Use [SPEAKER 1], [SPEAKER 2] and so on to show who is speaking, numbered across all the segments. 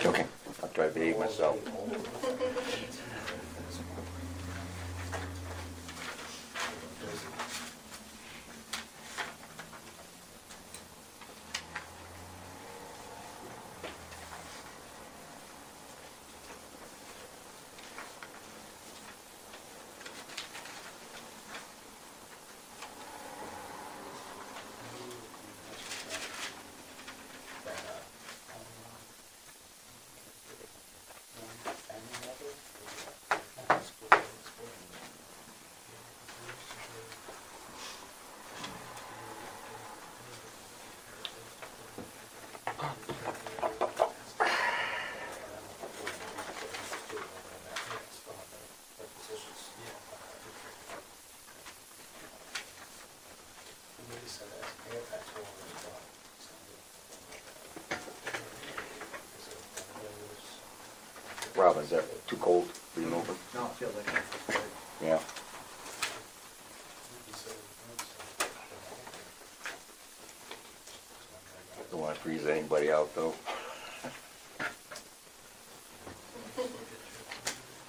[SPEAKER 1] Okay, I'll try to behave myself. Robin, is that too cold for you to open?
[SPEAKER 2] No, it feels like it.
[SPEAKER 1] Yeah. Don't want to freeze anybody out though.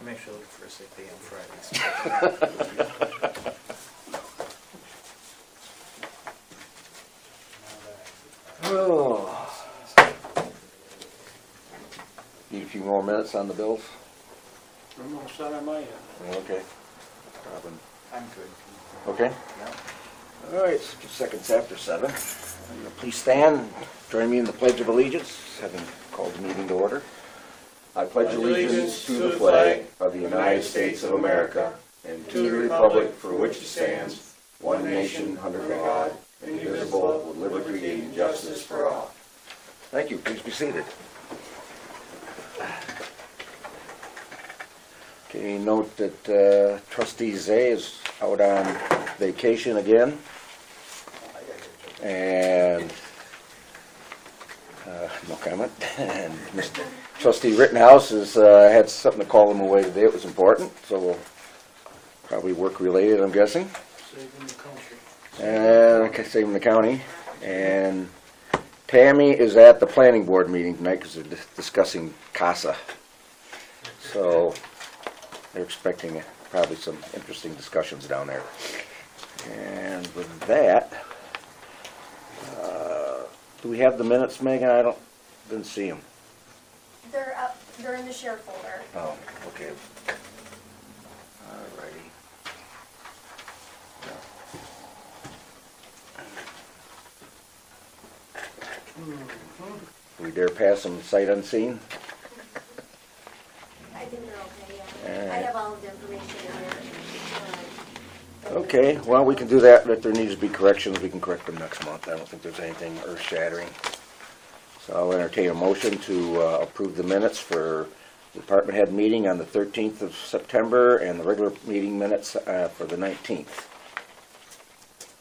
[SPEAKER 2] I'm actually looking for a sick day on Fridays.
[SPEAKER 1] Oh. Need a few more minutes on the bills?
[SPEAKER 3] I'm all set on my end.
[SPEAKER 1] Okay. Robin.
[SPEAKER 2] I'm good.
[SPEAKER 1] Okay.
[SPEAKER 2] Yeah.
[SPEAKER 1] All right, it's 2 seconds after 7. Please stand. Join me in the Pledge of Allegiance, having called the meeting to order. I pledge allegiance to the flag of the United States of America and to the republic for which it stands, one nation under God, indivisible, with liberty and justice for all. Thank you. Please be seated. Okay, note that Trustee Zay is out on vacation again. And no comment. And Mr. Trustee Rittenhouse has had something to call him away today. It was important, so we'll probably work related, I'm guessing.
[SPEAKER 3] Saving the country.
[SPEAKER 1] And okay, saving the county. And Tammy is at the planning board meeting tonight because they're discussing CASA. So they're expecting probably some interesting discussions down there. And with that, do we have the minutes, Megan? I didn't see them.
[SPEAKER 4] They're up, they're in the share folder.
[SPEAKER 1] Oh, okay. Alrighty. We dare pass them sight unseen?
[SPEAKER 4] I think they're okay, yeah.
[SPEAKER 1] Alright.
[SPEAKER 4] I have all of the information in there.
[SPEAKER 1] Okay, well, we can do that. If there needs to be corrections, we can correct them next month. I don't think there's anything earth-shattering. So I'll entertain a motion to approve the minutes for the department head meeting on the 13th of September and the regular meeting minutes for the 19th.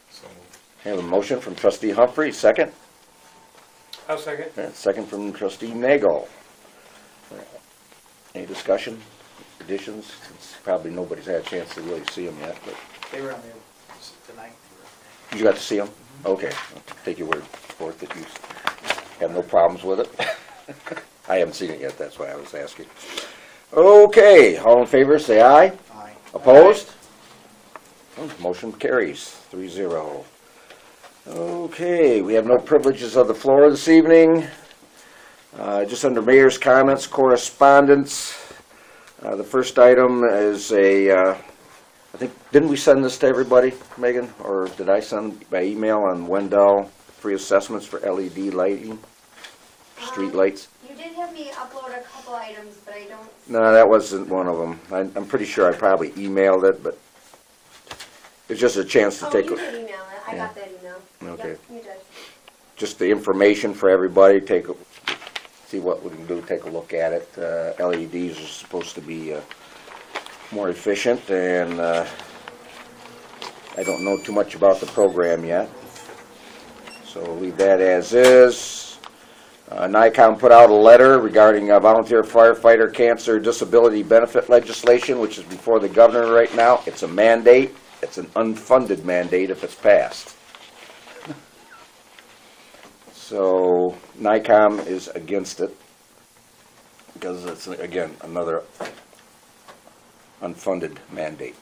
[SPEAKER 2] So
[SPEAKER 1] I have a motion from trustee Humphrey, second.
[SPEAKER 3] I'll second.
[SPEAKER 1] And second from trustee Nagel. Any discussion, additions? Since probably nobody's had a chance to really see them yet, but
[SPEAKER 2] they were on there tonight.
[SPEAKER 1] you got to see them? Okay, I'll take your word for it that you have no problems with it. I haven't seen it yet, that's why I was asking. Okay, all in favor, say aye.
[SPEAKER 2] Aye.
[SPEAKER 1] Opposed? Motion carries 3-0. Okay, we have no privileges of the floor this evening. Just under mayor's comments, correspondence. The first item is I think, didn't we send this to everybody, Megan? Or did I send by email on Wendell free assessments for LED lighting, street lights?
[SPEAKER 4] You did have me upload a couple items, but I don't.
[SPEAKER 1] No, that wasn't one of them. I'm pretty sure I probably emailed it, but it's just a chance to
[SPEAKER 4] Oh,
[SPEAKER 1] take
[SPEAKER 4] you
[SPEAKER 1] a,
[SPEAKER 4] did email it. I
[SPEAKER 1] Yeah.
[SPEAKER 4] got that email.
[SPEAKER 1] Okay.
[SPEAKER 4] Yep, you did.
[SPEAKER 1] just the information for everybody, see what we can do, take a look at it. LEDs are supposed to be more efficient, and I don't know too much about the program yet, so we'll leave that as is. NICOM put out a letter regarding volunteer firefighter cancer disability benefit legislation, which is before the governor right now. It's a mandate. It's an unfunded mandate if it's passed. So NICOM is against it because it's, again, another unfunded mandate.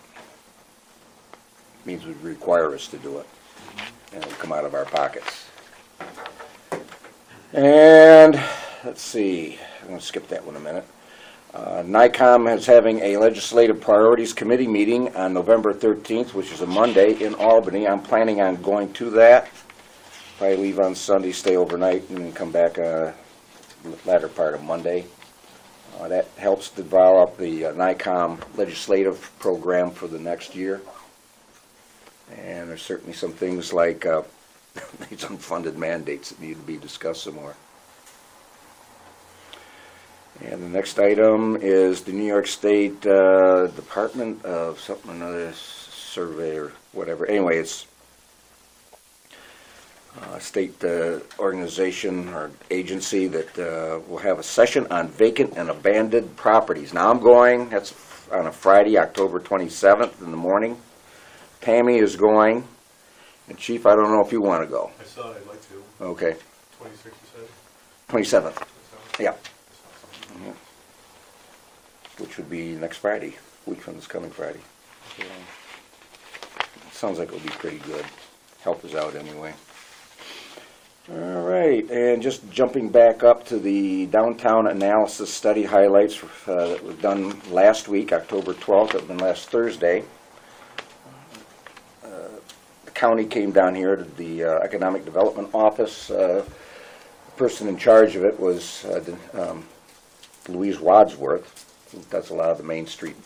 [SPEAKER 1] Means would require us to do it, and it'll come out of our pockets. And, let's see, I'm going to skip that one a minute. NICOM is having a Legislative Priorities Committee meeting on November 13th, which is a Monday, in Albany. I'm planning on going to that. Probably leave on Sunday, stay overnight, and then come back latter part of Monday. That helps develop the NICOM legislative program for the next year. And there's certainly some things like these unfunded mandates that need to be discussed some more. And the next item is the New York State Department of something, another survey or whatever. Anyway, it's a state organization or agency that will have a session on vacant and abandoned properties. Now I'm going, that's on a Friday, October 27th in the morning. Tammy is going, and Chief, I don't know if you want to go.
[SPEAKER 5] I saw it, I'd like to.
[SPEAKER 1] Okay,
[SPEAKER 5] 26, you said?
[SPEAKER 1] 27th, yeah,
[SPEAKER 5] That sounds-
[SPEAKER 1] which would be next Friday, week from this coming Friday. So, sounds like it'll be pretty good. Help us out anyway. All right, and just jumping back up to the downtown analysis study highlights that was done last week, October 12th, that was last Thursday. The county came down here to the Economic Development Office. The person in charge of it was Louise Wadsworth, who does a lot of the Main Street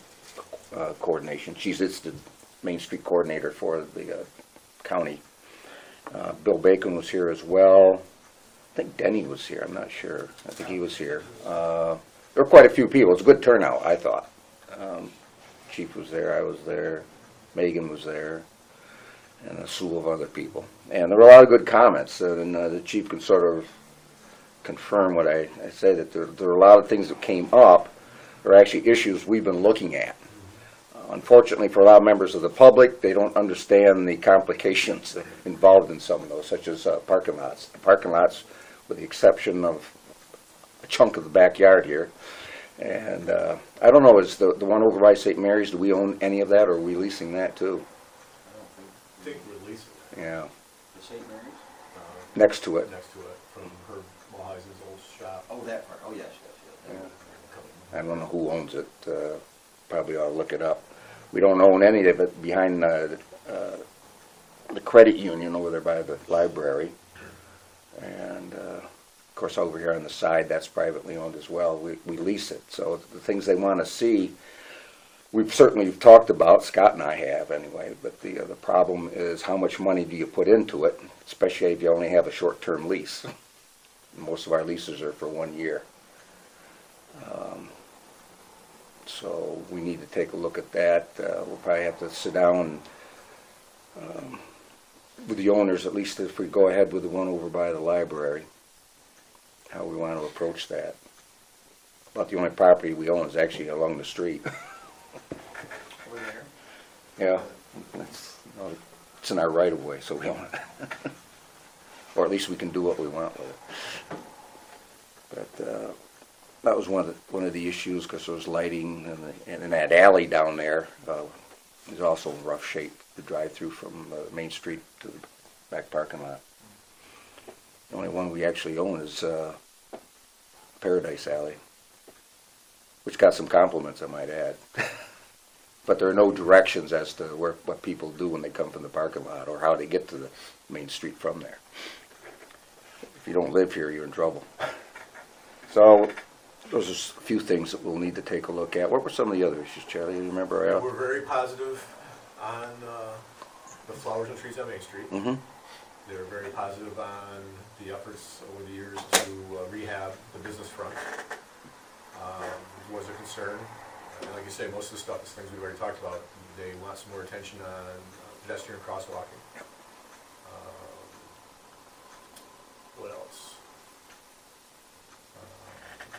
[SPEAKER 1] coordination. She's the Main Street coordinator for the county. Bill Bacon was here as well. I think Denny was here, I'm not sure. I think he was here. There were quite a few people. It was a good turnout, I thought. Chief was there, I was there, Megan was there, and a slew of other people. And there were a lot of good comments, and the chief can sort of confirm what I say, that there are a lot of things that came up, are actually issues we've been looking at. Unfortunately, for a lot of members of the public, they don't understand the complications involved in some of those, such as parking lots. The parking lots, with the exception of a chunk of the backyard here. And I don't know, is the one over by St. Mary's, do we own any of that, or are we leasing that too?
[SPEAKER 5] I think we're leasing it.
[SPEAKER 1] Yeah,
[SPEAKER 2] The St. Mary's?
[SPEAKER 1] next to it.
[SPEAKER 5] Next to it, from Herb Mulheisen's old shop.
[SPEAKER 2] Oh, that part, oh, yes, yes, yes.
[SPEAKER 1] I don't know who owns it, probably ought to look it up. We don't own any of it behind the credit union over there by the library. And of course over here on the side, that's privately owned as well. We lease it. So the things they want to see, we've certainly talked about, Scott and I have anyway, but the problem is how much money do you put into it, especially if you only have a short-term lease. Most of our leases are for 1 year. So we need to take a look at that. We'll probably have to sit down with the owners, at least if we go ahead with the one over by the library, how we want to approach that. About the only property we own is actually along the street.
[SPEAKER 2] Over there?
[SPEAKER 1] Yeah, it's in our right of way, so we own it. Or at least we can do what we want with it. But that was one of the issues, because there was lighting, and in that alley down there is also in rough shape to drive through from Main Street to the back parking lot. The only one we actually own is Paradise Alley, which got some compliments, I might add. But there are no directions as to what people do when they come from the parking lot, or how they get to the Main Street from there. If you don't live here, you're in trouble. So those are a few things that we'll need to take a look at. What were some of the other issues, Charlie? You remember?
[SPEAKER 5] We're very positive on the flowers and trees on Main Street.
[SPEAKER 1] Mm-hmm.
[SPEAKER 5] They're very positive on the efforts over the years to rehab the business front. Was a concern. And like you say, most of the stuff is things we've already talked about. They want some more attention on pedestrian crosswalking. What else?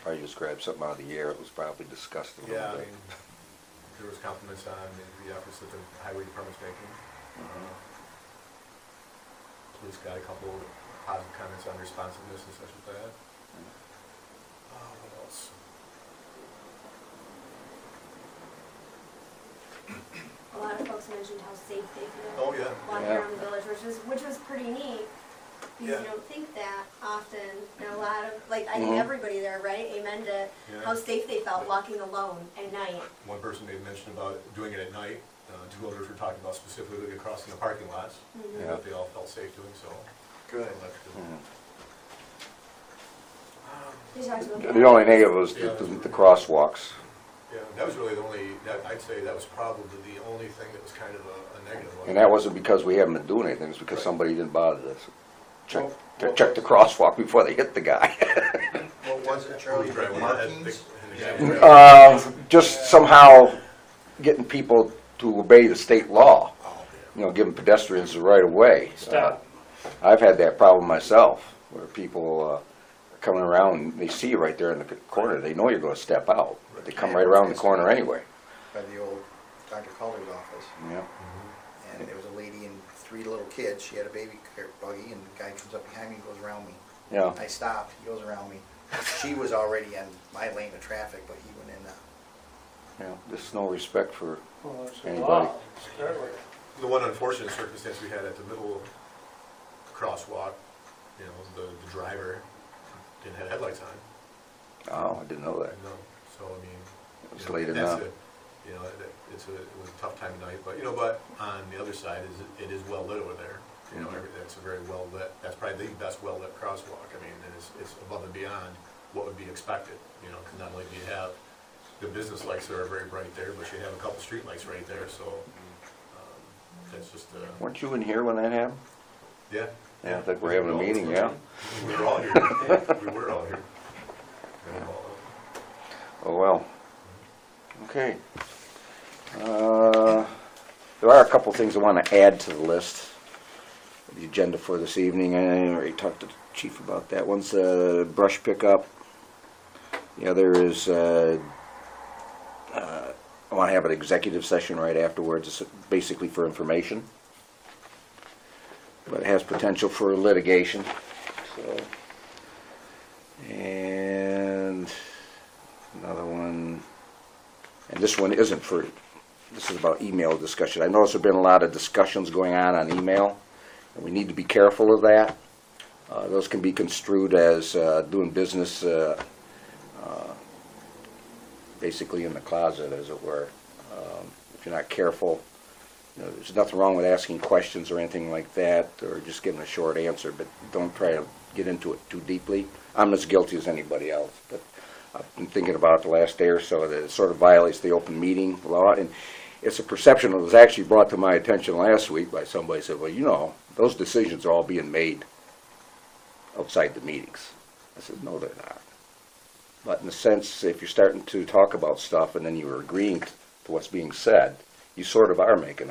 [SPEAKER 1] Probably just grabbed something out of the air. It was probably discussed a
[SPEAKER 5] Yeah, I
[SPEAKER 1] little bit.
[SPEAKER 5] mean, there was compliments on the efforts that the highway department's making. Police got a couple positive comments on responsiveness and such like that. What else?
[SPEAKER 4] A lot of folks mentioned how safe they feel
[SPEAKER 5] Oh, yeah.
[SPEAKER 4] walking
[SPEAKER 1] Yeah.
[SPEAKER 4] around the village, which was pretty neat. Because
[SPEAKER 5] Yeah.
[SPEAKER 4] you don't think that often, and a lot of, like, I think
[SPEAKER 1] Mhm.
[SPEAKER 4] everybody there, right, amen to
[SPEAKER 5] Yeah.
[SPEAKER 4] how safe they felt walking alone at night.
[SPEAKER 5] One person made mention about doing it at night. Two others were talking about specifically crossing the parking lots.
[SPEAKER 4] Mhm.
[SPEAKER 1] Yeah.
[SPEAKER 5] But they all felt safe doing so.
[SPEAKER 2] Good.
[SPEAKER 5] That's good.
[SPEAKER 1] Mhm.
[SPEAKER 4] They talked about that.
[SPEAKER 1] The only negative was the crosswalks.
[SPEAKER 5] Yeah, that was really the only, I'd say that was probably the only thing that was kind of a negative.
[SPEAKER 1] And that wasn't because we haven't been doing anything, it's because
[SPEAKER 5] Right.
[SPEAKER 1] somebody didn't bother to
[SPEAKER 2] Well,
[SPEAKER 1] check the crosswalk before they hit the guy.
[SPEAKER 2] What was it, Charlie?
[SPEAKER 5] Who's driving?
[SPEAKER 2] Markings?
[SPEAKER 1] Just somehow getting people to obey the state law, giving pedestrians the right of way.
[SPEAKER 3] Stop.
[SPEAKER 1] I've had that problem myself, where people are coming around, and they see you right there in the corner, they know you're gonna step out, but they come right around the corner anyway.
[SPEAKER 2] By the old Dr. Calder's office.
[SPEAKER 1] Yeah.
[SPEAKER 2] And there was a lady and 3 little kids. She had a baby buggy, and the guy comes up behind me and goes around me.
[SPEAKER 1] Yeah.
[SPEAKER 2] I stopped, he goes around me. She was already in my lane of traffic, but he went in
[SPEAKER 1] Yeah, there's no respect for,
[SPEAKER 3] Well, it's a
[SPEAKER 1] Anybody?
[SPEAKER 3] law, to start with.
[SPEAKER 5] The one unfortunate circumstance we had at the middle crosswalk, the driver didn't have headlights on.
[SPEAKER 1] oh, I didn't know that.
[SPEAKER 5] No, so I mean.
[SPEAKER 1] It was
[SPEAKER 5] you know,
[SPEAKER 1] late
[SPEAKER 5] that's
[SPEAKER 1] enough.
[SPEAKER 5] it. It was a tough time of night, but on the other side it is well lit over there. That's a very well lit, that's probably the best well lit crosswalk. I mean, it's above and beyond what would be expected, because not only do you have the business lights that are very bright there, but you have a couple street lights right there, so, that's just,
[SPEAKER 1] Weren't you in here when that happened?
[SPEAKER 5] yeah.
[SPEAKER 1] Yeah, I think we're having a meeting, yeah.
[SPEAKER 5] We were all here. We were all here.
[SPEAKER 1] Oh, well. Okay. There are a couple things I want to add to the list, the agenda for this evening. I already talked to the chief about that. One's brush pickup. The other is, I want to have an executive session right afterwards, it's basically for information. But it has potential for litigation, so. And another one, and this one isn't for, this is about email discussion. I notice there've been a lot of discussions going on email, and we need to be careful of that. Those can be construed as doing business basically in the closet, as it were. If you're not careful, there's nothing wrong with asking questions or anything like that, or just giving a short answer, but don't try to get into it too deeply. I'm as guilty as anybody else, but I've been thinking about it the last day or so, that it sort of violates the open meeting law, and it's a perception that was actually brought to my attention last week by somebody who said, well, those decisions are all being made outside the meetings. I said, no, they're not. But in a sense, if you're starting to talk about stuff and then you're agreeing to what's being said, you sort of are making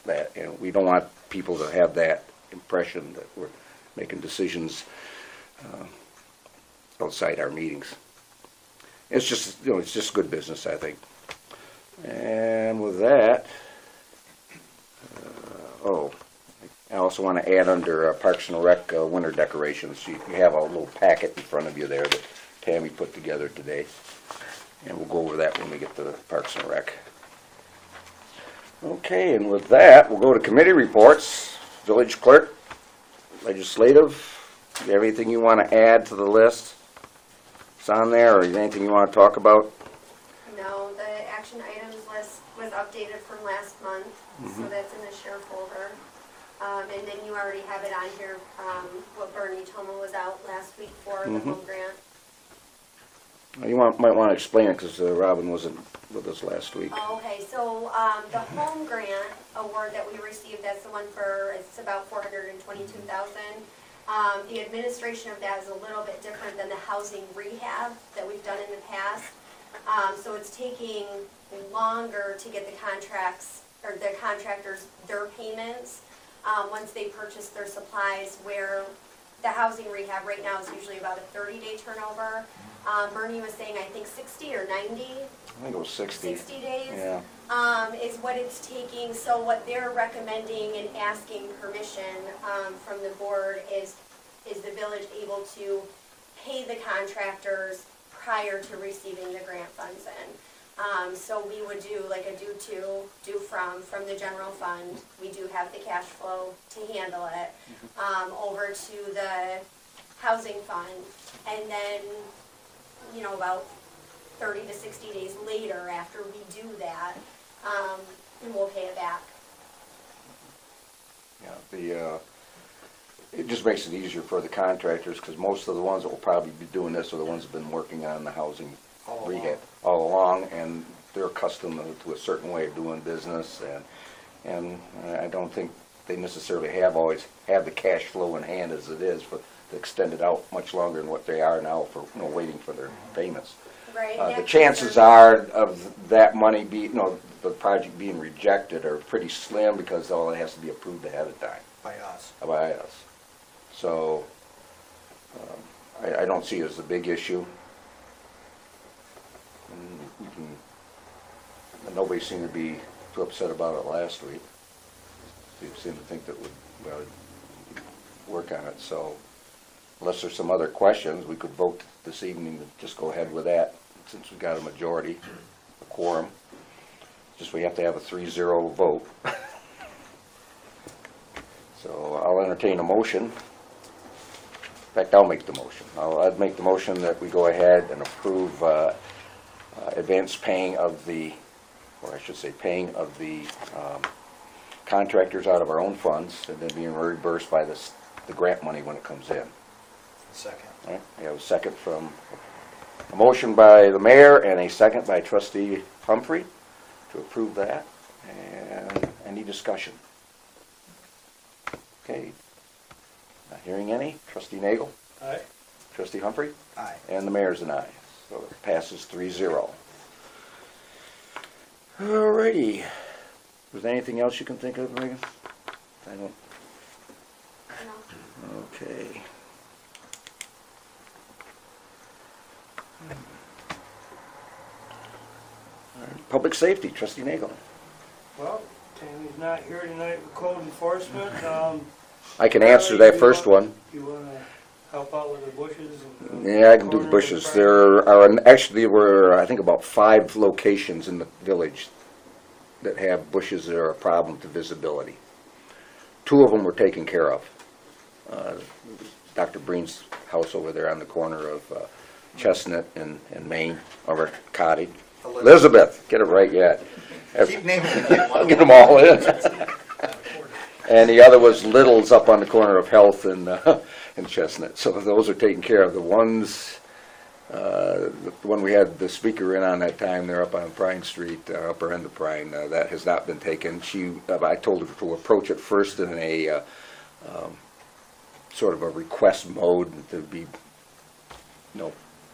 [SPEAKER 1] that, we don't want people to have that impression that we're making decisions outside our meetings. It's just, it's just good business, I think. And with that, I also want to add under Parks and Rec winter decorations. You have a little packet in front of you there that Tammy put together today, and we'll go over that when we get to the Parks and Rec. Okay, and with that, we'll go to committee reports. Village clerk, legislative. Do you have anything you want to add to the list? It's on there, or is there anything you want to talk about?
[SPEAKER 4] No, the action items list was updated from last month, so that's in the share folder. And then you already have it on here, what Bernie Toma was out last week for, the home grant.
[SPEAKER 1] You might want to explain it, because Robin wasn't with us last week.
[SPEAKER 4] Okay, so the home grant award that we received, that's the one for, it's about $422,000. The administration of that is a little bit different than the housing rehab that we've done in the past. So it's taking longer to get the contracts, or the contractors, their payments, once they purchase their supplies, where the housing rehab right now is usually about a 30-day turnover. Bernie was saying, I think 60 or 90,
[SPEAKER 1] I think it was 60.
[SPEAKER 4] 60 days.
[SPEAKER 1] Yeah.
[SPEAKER 4] Is what it's taking. So what they're recommending and asking permission from the board is the village able to pay the contractors prior to receiving the grant funds in. So we would do like a due from the general fund. We do have the cash flow to handle it, over to the housing fund. And then, you know, about 30 to 60 days later, after we do that, and we'll pay it back.
[SPEAKER 1] Yeah, it just makes it easier for the contractors, because most of the ones that will probably be doing this are the ones that have been working on the housing
[SPEAKER 2] All
[SPEAKER 1] rehab all along, and they're accustomed to a certain way of doing business, and I don't think they necessarily always have the cash flow in hand as it is, but to extend it out much longer than what they are now for, you know, waiting for their payments.
[SPEAKER 4] Right?
[SPEAKER 1] The
[SPEAKER 4] Next
[SPEAKER 1] chances
[SPEAKER 4] year-
[SPEAKER 1] are of that money the project being rejected are pretty slim, because all it has to be approved ahead of time
[SPEAKER 2] By us.
[SPEAKER 1] by us. So, I don't see it as a big issue. And nobody seemed to be too upset about it last week. They seemed to think that we'd work on it, so unless there's some other questions, we could vote this evening to just go ahead with that, since we got a majority, a quorum. Just we have to have a 3-0 vote. So I'll entertain a motion. In fact, I'll make the motion. I'd make the motion that we go ahead and approve advance paying of the, or I should say paying of the contractors out of our own funds, and then being reimbursed by the grant money when it comes in.
[SPEAKER 2] Second.
[SPEAKER 1] All right, we have a second a motion by the mayor and a second by trustee Humphrey to approve that. And any discussion? Okay. Not hearing any. Trustee Nagel?
[SPEAKER 3] Aye.
[SPEAKER 1] Trustee Humphrey?
[SPEAKER 2] Aye.
[SPEAKER 1] And the mayor's an aye. So it passes 3-0. All righty. Was there anything else you can think of, Megan? I don't.
[SPEAKER 4] No.
[SPEAKER 1] Okay. All right, public safety, trustee Nagel.
[SPEAKER 3] Well, Tammy's not here tonight with code enforcement.
[SPEAKER 1] I can answer that first one.
[SPEAKER 3] You wanna help out with the bushes? And,
[SPEAKER 1] Yeah, I can do the
[SPEAKER 3] corner
[SPEAKER 1] bushes.
[SPEAKER 3] and
[SPEAKER 1] There are, actually, there were, I think, about 5 locations in the village that have bushes that are a problem to visibility. 2 of them were taken care of. Dr. Breen's house over there on the corner of Chestnut and Main, over at Cottage. Elizabeth, get it right yet.
[SPEAKER 2] Keep naming them.
[SPEAKER 1] I'll get them all in. And the other was Little's up on the corner of Health and Chestnut. So those are taken care of. The ones, the one we had the speaker in on that time, they're up on Pine Street, upper end of Pine, that has not been taken. I told her to approach it first in a sort of a request mode, to be,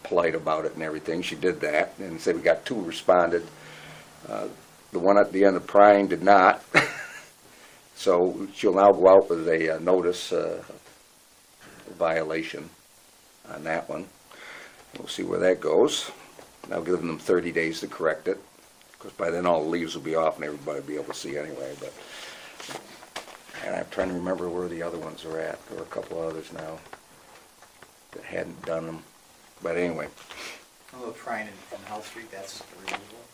[SPEAKER 1] polite about it and everything. She did that, and said we got 2 responded. The one at the end of Pine did not. So she'll now go out with a notice violation on that one. We'll see where that goes. I'll give them 30 days to correct it, because by then all the leaves will be off and everybody will be able to see anyway. And I'm trying to remember where the other ones are at. There are a couple others now that hadn't done them. But anyway.
[SPEAKER 2] A little trying in Health Street, that's removable.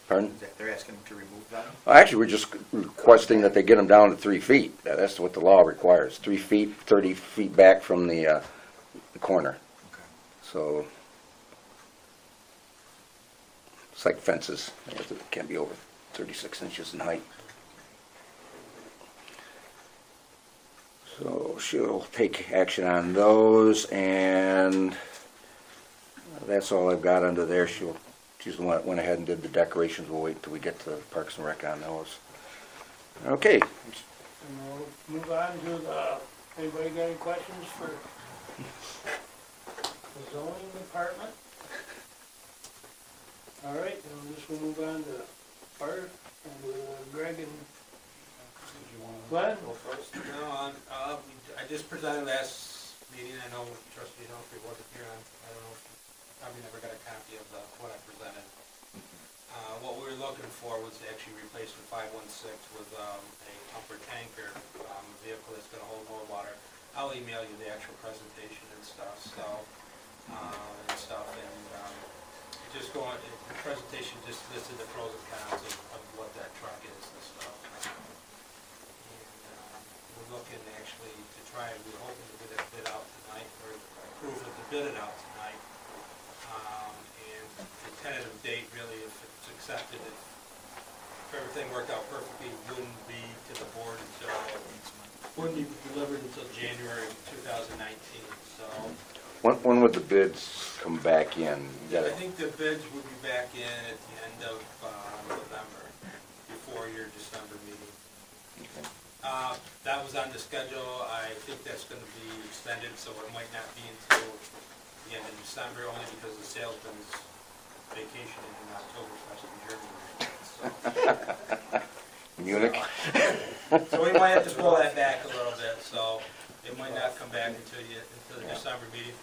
[SPEAKER 1] Pardon?
[SPEAKER 2] They're asking to remove that?
[SPEAKER 1] Actually, we're just requesting that they get them down to 3 feet. That's what the law requires. 3 feet, 30 feet back from the corner.
[SPEAKER 2] Okay.
[SPEAKER 1] So it's like fences. It can't be over 36 inches in height. So she'll take action on those, and that's all I've got under there. She's the one that went ahead and did the decorations. We'll wait until we get to Parks and Rec on those. Okay.
[SPEAKER 3] And we'll move on to anybody got any questions for the zoning department? All right, then this will move on to fire, and Greg and Glenn.
[SPEAKER 6] Go first. No, I just presented last meeting. I know trustee Humphrey wasn't here. I don't know if you probably never got a copy of what I presented. What we were looking for was to actually replace the 516 with a pumper tanker, a vehicle that's gonna hold more water. I'll email you the actual presentation and stuff, so, just going, the presentation just listed the pros and cons of what that truck is and stuff. And, we're looking actually to try, we're hoping to get it bid out tonight, or approve it to bid it out tonight. And the tentative date, really, if it's accepted, if everything worked out perfectly, wouldn't be to the board until, wouldn't be delivered until January 2019, so.
[SPEAKER 1] When would the bids come back in? You
[SPEAKER 6] I
[SPEAKER 1] gotta-
[SPEAKER 6] think the bids would be back in at the end of November, before your December meeting.
[SPEAKER 1] Okay.
[SPEAKER 6] That was on the schedule. I think that's gonna be extended, so it might not be until the end of December, only because the salesman's vacationing in Oktoberfest in Germany.
[SPEAKER 1] Munich?
[SPEAKER 6] So we might have to pull that back a little bit, so it might not come back until the December meeting.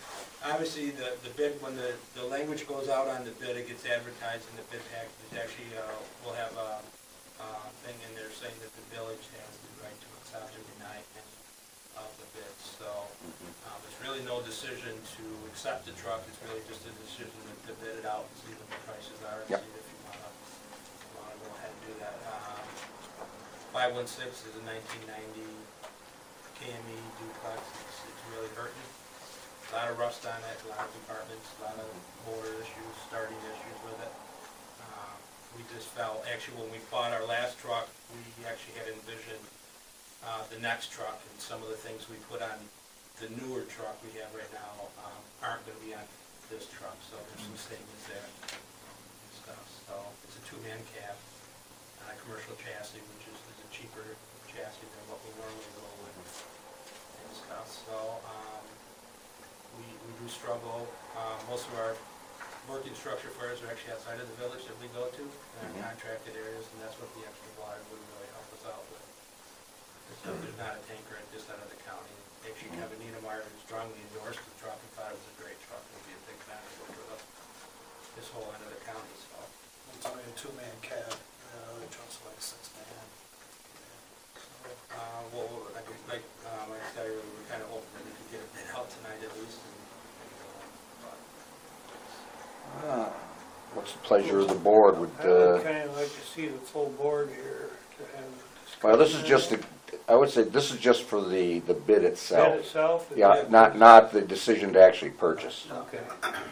[SPEAKER 6] Obviously, the bid, when the language goes out on the bid, it gets advertised in the bid package. It's actually, we'll have a thing in there saying that the village has the right to accept or deny any of the bids. So, it's really no decision to accept the truck, it's really just a decision to bid it out and see what the prices are, and
[SPEAKER 1] Yep.
[SPEAKER 6] see if you wanna go ahead and do that. 516 is a 1990 KME duplex, it's really hurting. A lot of rust on it, a lot of compartments, a lot of motor issues, starting issues with it. We just felt, actually, when we bought our last truck, we actually had envisioned the next truck, and some of the things we put on the newer truck we have right now aren't gonna be on this truck, so there's some statements there and stuff. So it's a two-man cab on a commercial chassis, which is a cheaper chassis than what we normally go with and stuff. So, we do struggle. Most of our working structure fires are actually outside of the village that we go to, in our contracted areas, and that's what the extra water would really help us out with. So there's not a tanker at this end of the county. Actually, Kevin Niedermeyer strongly endorsed the truck and thought it was a great truck. It would be a big benefit for this whole end of the county, so.
[SPEAKER 7] It's only a two-man cab, the truck's like six-man.
[SPEAKER 6] Well, like I said, we were kind of hoping that we could get a bid out tonight at least.
[SPEAKER 1] What's the pleasure of the board? Would,
[SPEAKER 3] I would kinda like to see the full board here to have. a
[SPEAKER 1] well, this is
[SPEAKER 3] discussion.
[SPEAKER 1] just, I would say, this is just for the bid
[SPEAKER 3] Bid
[SPEAKER 1] itself.
[SPEAKER 3] itself?
[SPEAKER 1] Yeah, not the decision to actually purchase.
[SPEAKER 3] Okay.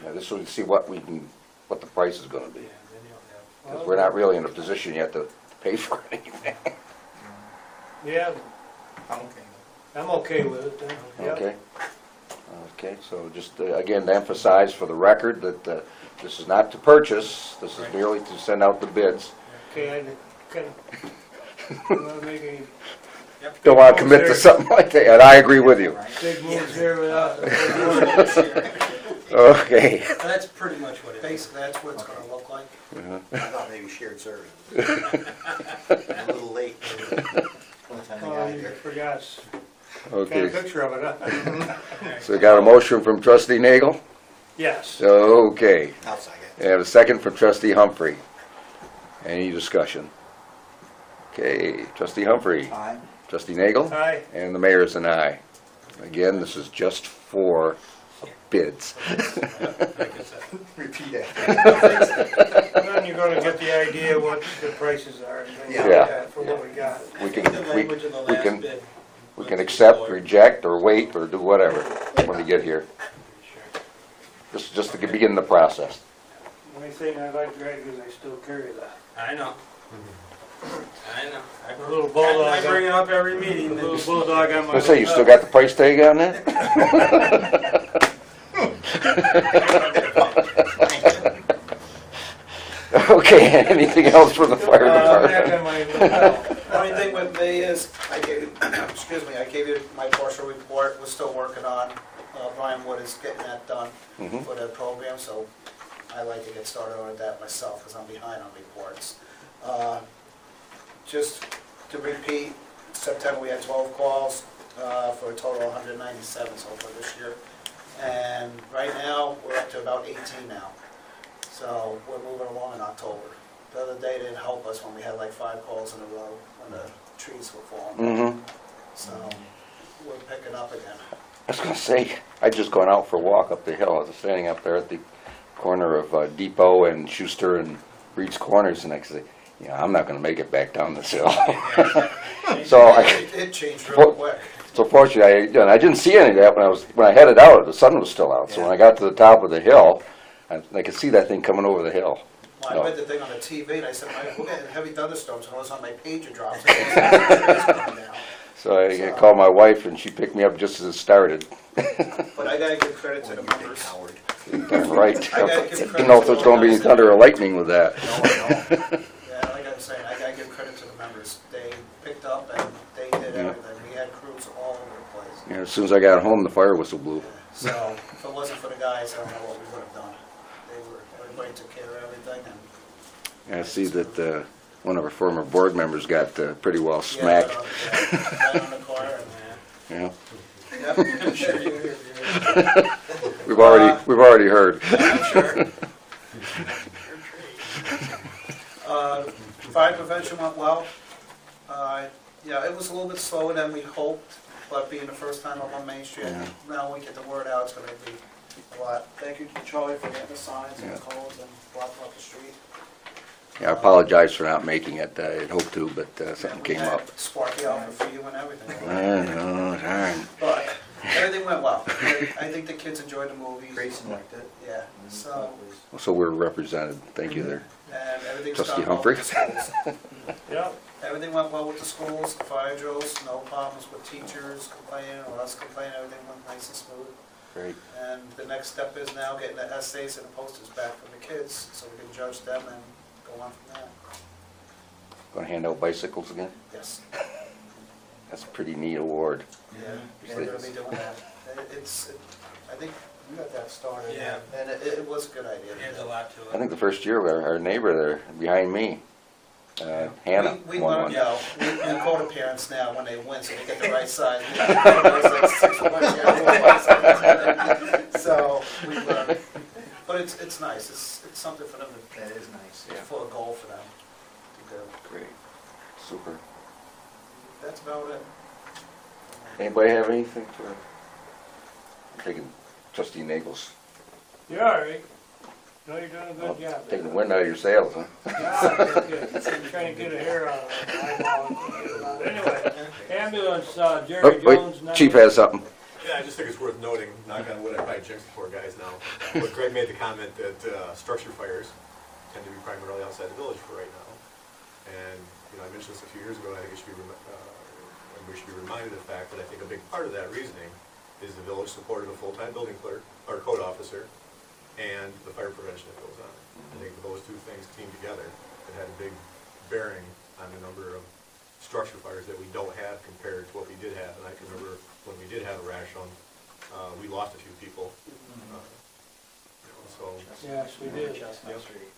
[SPEAKER 1] Yeah, this would see what the price is gonna be.
[SPEAKER 6] Yeah, then you'll have.
[SPEAKER 1] Because we're not really in a position yet to pay for anything.
[SPEAKER 3] Yeah,
[SPEAKER 2] I'm okay.
[SPEAKER 3] I'm okay with it then. Yep.
[SPEAKER 1] Okay? Okay, so just, again, to emphasize for the record that this is not to purchase, this is merely to send out the bids.
[SPEAKER 3] Okay, I kinda, don't wanna make any
[SPEAKER 6] Yep.
[SPEAKER 1] Don't want to commit to something like that, and I agree with you.
[SPEAKER 3] big moves here without the full board.
[SPEAKER 1] Okay.
[SPEAKER 6] That's pretty much what it is.
[SPEAKER 7] Basically, that's what it's gonna look like.
[SPEAKER 2] I thought maybe shared services. A little late. By the time I
[SPEAKER 3] Oh,
[SPEAKER 2] got
[SPEAKER 3] you
[SPEAKER 2] here.
[SPEAKER 3] forgot, got a
[SPEAKER 1] Okay,
[SPEAKER 3] picture of it, huh?
[SPEAKER 1] so we got a motion from trustee Nagel?
[SPEAKER 3] Yes.
[SPEAKER 1] Okay,
[SPEAKER 2] Outside it.
[SPEAKER 1] and I have a second from trustee Humphrey. Any discussion? Okay, trustee Humphrey,
[SPEAKER 2] Aye.
[SPEAKER 1] trustee Nagel?
[SPEAKER 3] Aye.
[SPEAKER 1] And the mayor is an aye. Again, this is just for bids.
[SPEAKER 6] Like I said.
[SPEAKER 2] Repeat after.
[SPEAKER 3] Then you're gonna get the idea what the prices are and things like
[SPEAKER 1] Yeah.
[SPEAKER 3] that for what we got.
[SPEAKER 1] We can,
[SPEAKER 6] The language of the
[SPEAKER 1] we
[SPEAKER 6] last
[SPEAKER 1] can,
[SPEAKER 6] bid
[SPEAKER 1] we
[SPEAKER 6] was
[SPEAKER 1] can accept,
[SPEAKER 6] lower.
[SPEAKER 1] reject, or wait, or do whatever when we get here.
[SPEAKER 6] Sure.
[SPEAKER 1] Just to begin the process.
[SPEAKER 3] The only thing I like, Greg, is I still carry that.
[SPEAKER 6] I know. I know.
[SPEAKER 3] A little bulldog.
[SPEAKER 6] I bring it up every
[SPEAKER 3] A
[SPEAKER 6] meeting.
[SPEAKER 3] little bulldog on my.
[SPEAKER 1] I say, you still got the price tag on that? Okay, anything else for the fire
[SPEAKER 3] Back
[SPEAKER 1] department?
[SPEAKER 3] on my little belt.
[SPEAKER 7] The only thing with me is, I gave, excuse me, I gave you my partial report, we're still working on, Brian Wood is getting that done
[SPEAKER 1] Mhm.
[SPEAKER 7] for the program, so I like to get started on that myself, because I'm behind on reports. Just to repeat, September we had 12 calls, for a total of 197 so far this year. And right now, we're up to about 18 now. So we're moving along in October. The other day didn't help us when we had like 5 calls in a row when the trees were falling.
[SPEAKER 1] Mm-hmm.
[SPEAKER 7] So we're picking up again.
[SPEAKER 1] I was gonna say, I just gone out for a walk up the hill. I was standing up there at the corner of Depot and Schuster and Reed's Corners, and I said, you know, I'm not gonna make it back down this hill. So
[SPEAKER 7] It changed real quick.
[SPEAKER 1] So fortunately, I didn't see any of that when I headed out. The sun was still out. So when I got to the top of the hill, I could see that thing coming over the hill.
[SPEAKER 7] Well,
[SPEAKER 1] No.
[SPEAKER 7] I read the thing on the TV and I said, we're getting heavy thunderstorms, and all of a sudden my pager drops.
[SPEAKER 1] So I called my wife, and she picked me up just as it started.
[SPEAKER 7] But I gotta give credit to the members.
[SPEAKER 1] Darn right.
[SPEAKER 7] I gotta give
[SPEAKER 1] Didn't know if there was going to be any thunder or lightning with that.
[SPEAKER 7] Yeah, like I'm saying, I gotta give credit to the members. They picked up and they did
[SPEAKER 1] Yeah.
[SPEAKER 7] everything. We had crews all over the place.
[SPEAKER 1] You know, as soon as I got home, the fire whistle blew.
[SPEAKER 7] So if it wasn't for the guys, I don't know what we would have done. Everybody took care of everything and.
[SPEAKER 1] And I see that one of our former board members got pretty well
[SPEAKER 7] Yeah,
[SPEAKER 1] smacked.
[SPEAKER 7] right on the corner and,
[SPEAKER 1] Yeah.
[SPEAKER 7] yep, sure you
[SPEAKER 1] We've already heard.
[SPEAKER 7] I'm sure. Fire prevention went well. Yeah, it was a little bit slower than we hoped, but being the first time up on Main Street,
[SPEAKER 1] Yeah.
[SPEAKER 7] now we get the word out, it's gonna be a lot. Thank you, Charlie, for getting the signs and the
[SPEAKER 1] Yeah.
[SPEAKER 7] codes and blocking up the street.
[SPEAKER 1] Yeah, I apologize for not making it. I had hoped to, but something came up.
[SPEAKER 7] Sparky offer for you and everything.
[SPEAKER 1] I know, darn.
[SPEAKER 7] But everything went well. I think the kids enjoyed the movie.
[SPEAKER 2] Grayson liked it.
[SPEAKER 7] Yeah, so,
[SPEAKER 1] So we're represented. Thank you there.
[SPEAKER 7] and everything's
[SPEAKER 1] Trustee
[SPEAKER 7] done well with the
[SPEAKER 1] Humphrey.
[SPEAKER 7] schools.
[SPEAKER 3] Yep,
[SPEAKER 7] Everything went well with the schools, the fire drills, no problems with teachers complaining or us complaining, everything went nice and smooth.
[SPEAKER 1] Great.
[SPEAKER 7] And the next step is now getting the essays and the posters back from the kids, so we can judge them and go on from there.
[SPEAKER 1] Going to hand out bicycles again?
[SPEAKER 7] Yes,
[SPEAKER 1] That's a pretty neat award.
[SPEAKER 7] yeah, we're gonna be doing that. I think we got that started.
[SPEAKER 6] Yeah.
[SPEAKER 7] And it was a good idea.
[SPEAKER 6] There's a lot to it.
[SPEAKER 1] I think the first year, our neighbor there behind me, Hannah,
[SPEAKER 7] We
[SPEAKER 1] won
[SPEAKER 7] learned,
[SPEAKER 1] one.
[SPEAKER 7] no, we call the parents now when they win, so they get the right size. It's like 6 1, yeah, so we learned, but it's nice, it's something for them to,
[SPEAKER 2] That is nice.
[SPEAKER 7] it's for a goal for them to do.
[SPEAKER 1] Great. Super.
[SPEAKER 7] That's about it.
[SPEAKER 1] Anybody have anything for, I'm taking trustee Nagels,
[SPEAKER 3] you're all right. No, you're doing a good job.
[SPEAKER 1] taking the wind out of your sails, huh?
[SPEAKER 3] Yeah, good. I'm trying to get a hair out of it. Anyway, ambulance, Jerry
[SPEAKER 1] Oh, wait,
[SPEAKER 3] Jones. number-
[SPEAKER 1] Chief has something.
[SPEAKER 5] Yeah, I just think it's worth noting, knock on wood, I probably jinxed the poor guys now, but Greg made the comment that structure fires tend to be primarily outside the village for right now. And, you know, I mentioned this a few years ago, and I think we should be reminded of the fact that I think a big part of that reasoning is the village supported a full-time building clerk, or code officer, and the fire prevention that goes on. I think those two things came together and had a big bearing on the number of structure fires that we don't have compared to what we did have. And I can remember when we did have a rash on, we lost a few people. So
[SPEAKER 3] Yes, we did.
[SPEAKER 2] Chestnut Street.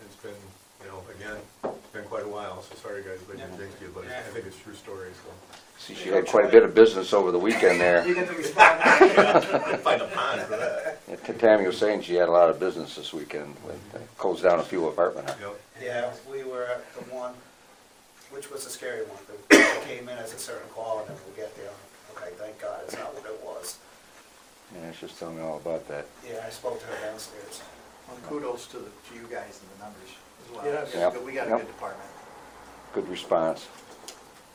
[SPEAKER 5] it's been, you know, again, it's been quite a while, so sorry guys, but I jinxed you, but I think it's a true story, so.
[SPEAKER 1] See, she had quite a bit of business over the weekend there.
[SPEAKER 2] You get to respond.
[SPEAKER 5] Couldn't find a pond for that.
[SPEAKER 1] Tammy was saying she had a lot of business this weekend. Closed down a few apartment houses.
[SPEAKER 5] Yep.
[SPEAKER 7] Yeah, we were at the one, which was a scary one, but it came in as a certain call and then we get there, okay, thank God, it's not what it was.
[SPEAKER 1] Yeah, she was telling me all about that.
[SPEAKER 7] Yeah, I spoke to her downstairs.
[SPEAKER 2] Well, kudos to you guys and the numbers as well.
[SPEAKER 3] Yes.
[SPEAKER 2] It's
[SPEAKER 1] Yep.
[SPEAKER 2] good. We got a
[SPEAKER 1] Yep.
[SPEAKER 2] good department.
[SPEAKER 1] Good response.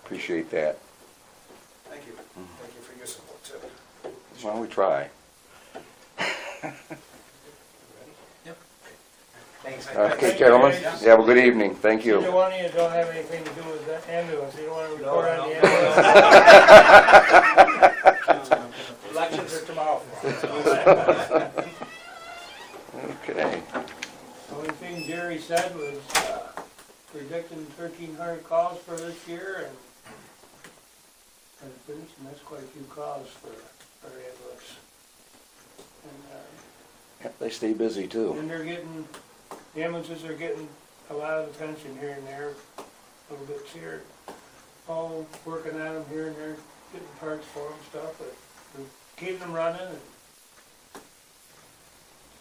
[SPEAKER 1] Appreciate that.
[SPEAKER 7] Thank you. Thank you for your support too.
[SPEAKER 1] Well, we try.
[SPEAKER 2] Thanks.
[SPEAKER 1] Okay, gentlemen, you have a good evening. Thank
[SPEAKER 3] Either
[SPEAKER 1] you.
[SPEAKER 3] one of you don't have anything to do with the ambulance. You don't want to report on the ambulance. Elections are tomorrow.
[SPEAKER 1] Okay.
[SPEAKER 3] The only thing Jerry said was predicting 1,300 calls for this year and finished, and that's quite a few calls for our ambulance.
[SPEAKER 1] Yep, they stay busy too.
[SPEAKER 3] And they're getting, the ambulances are getting a lot of attention here and there, little bits here. All working on them here and there, getting parts for them, stuff, but we're keeping them running and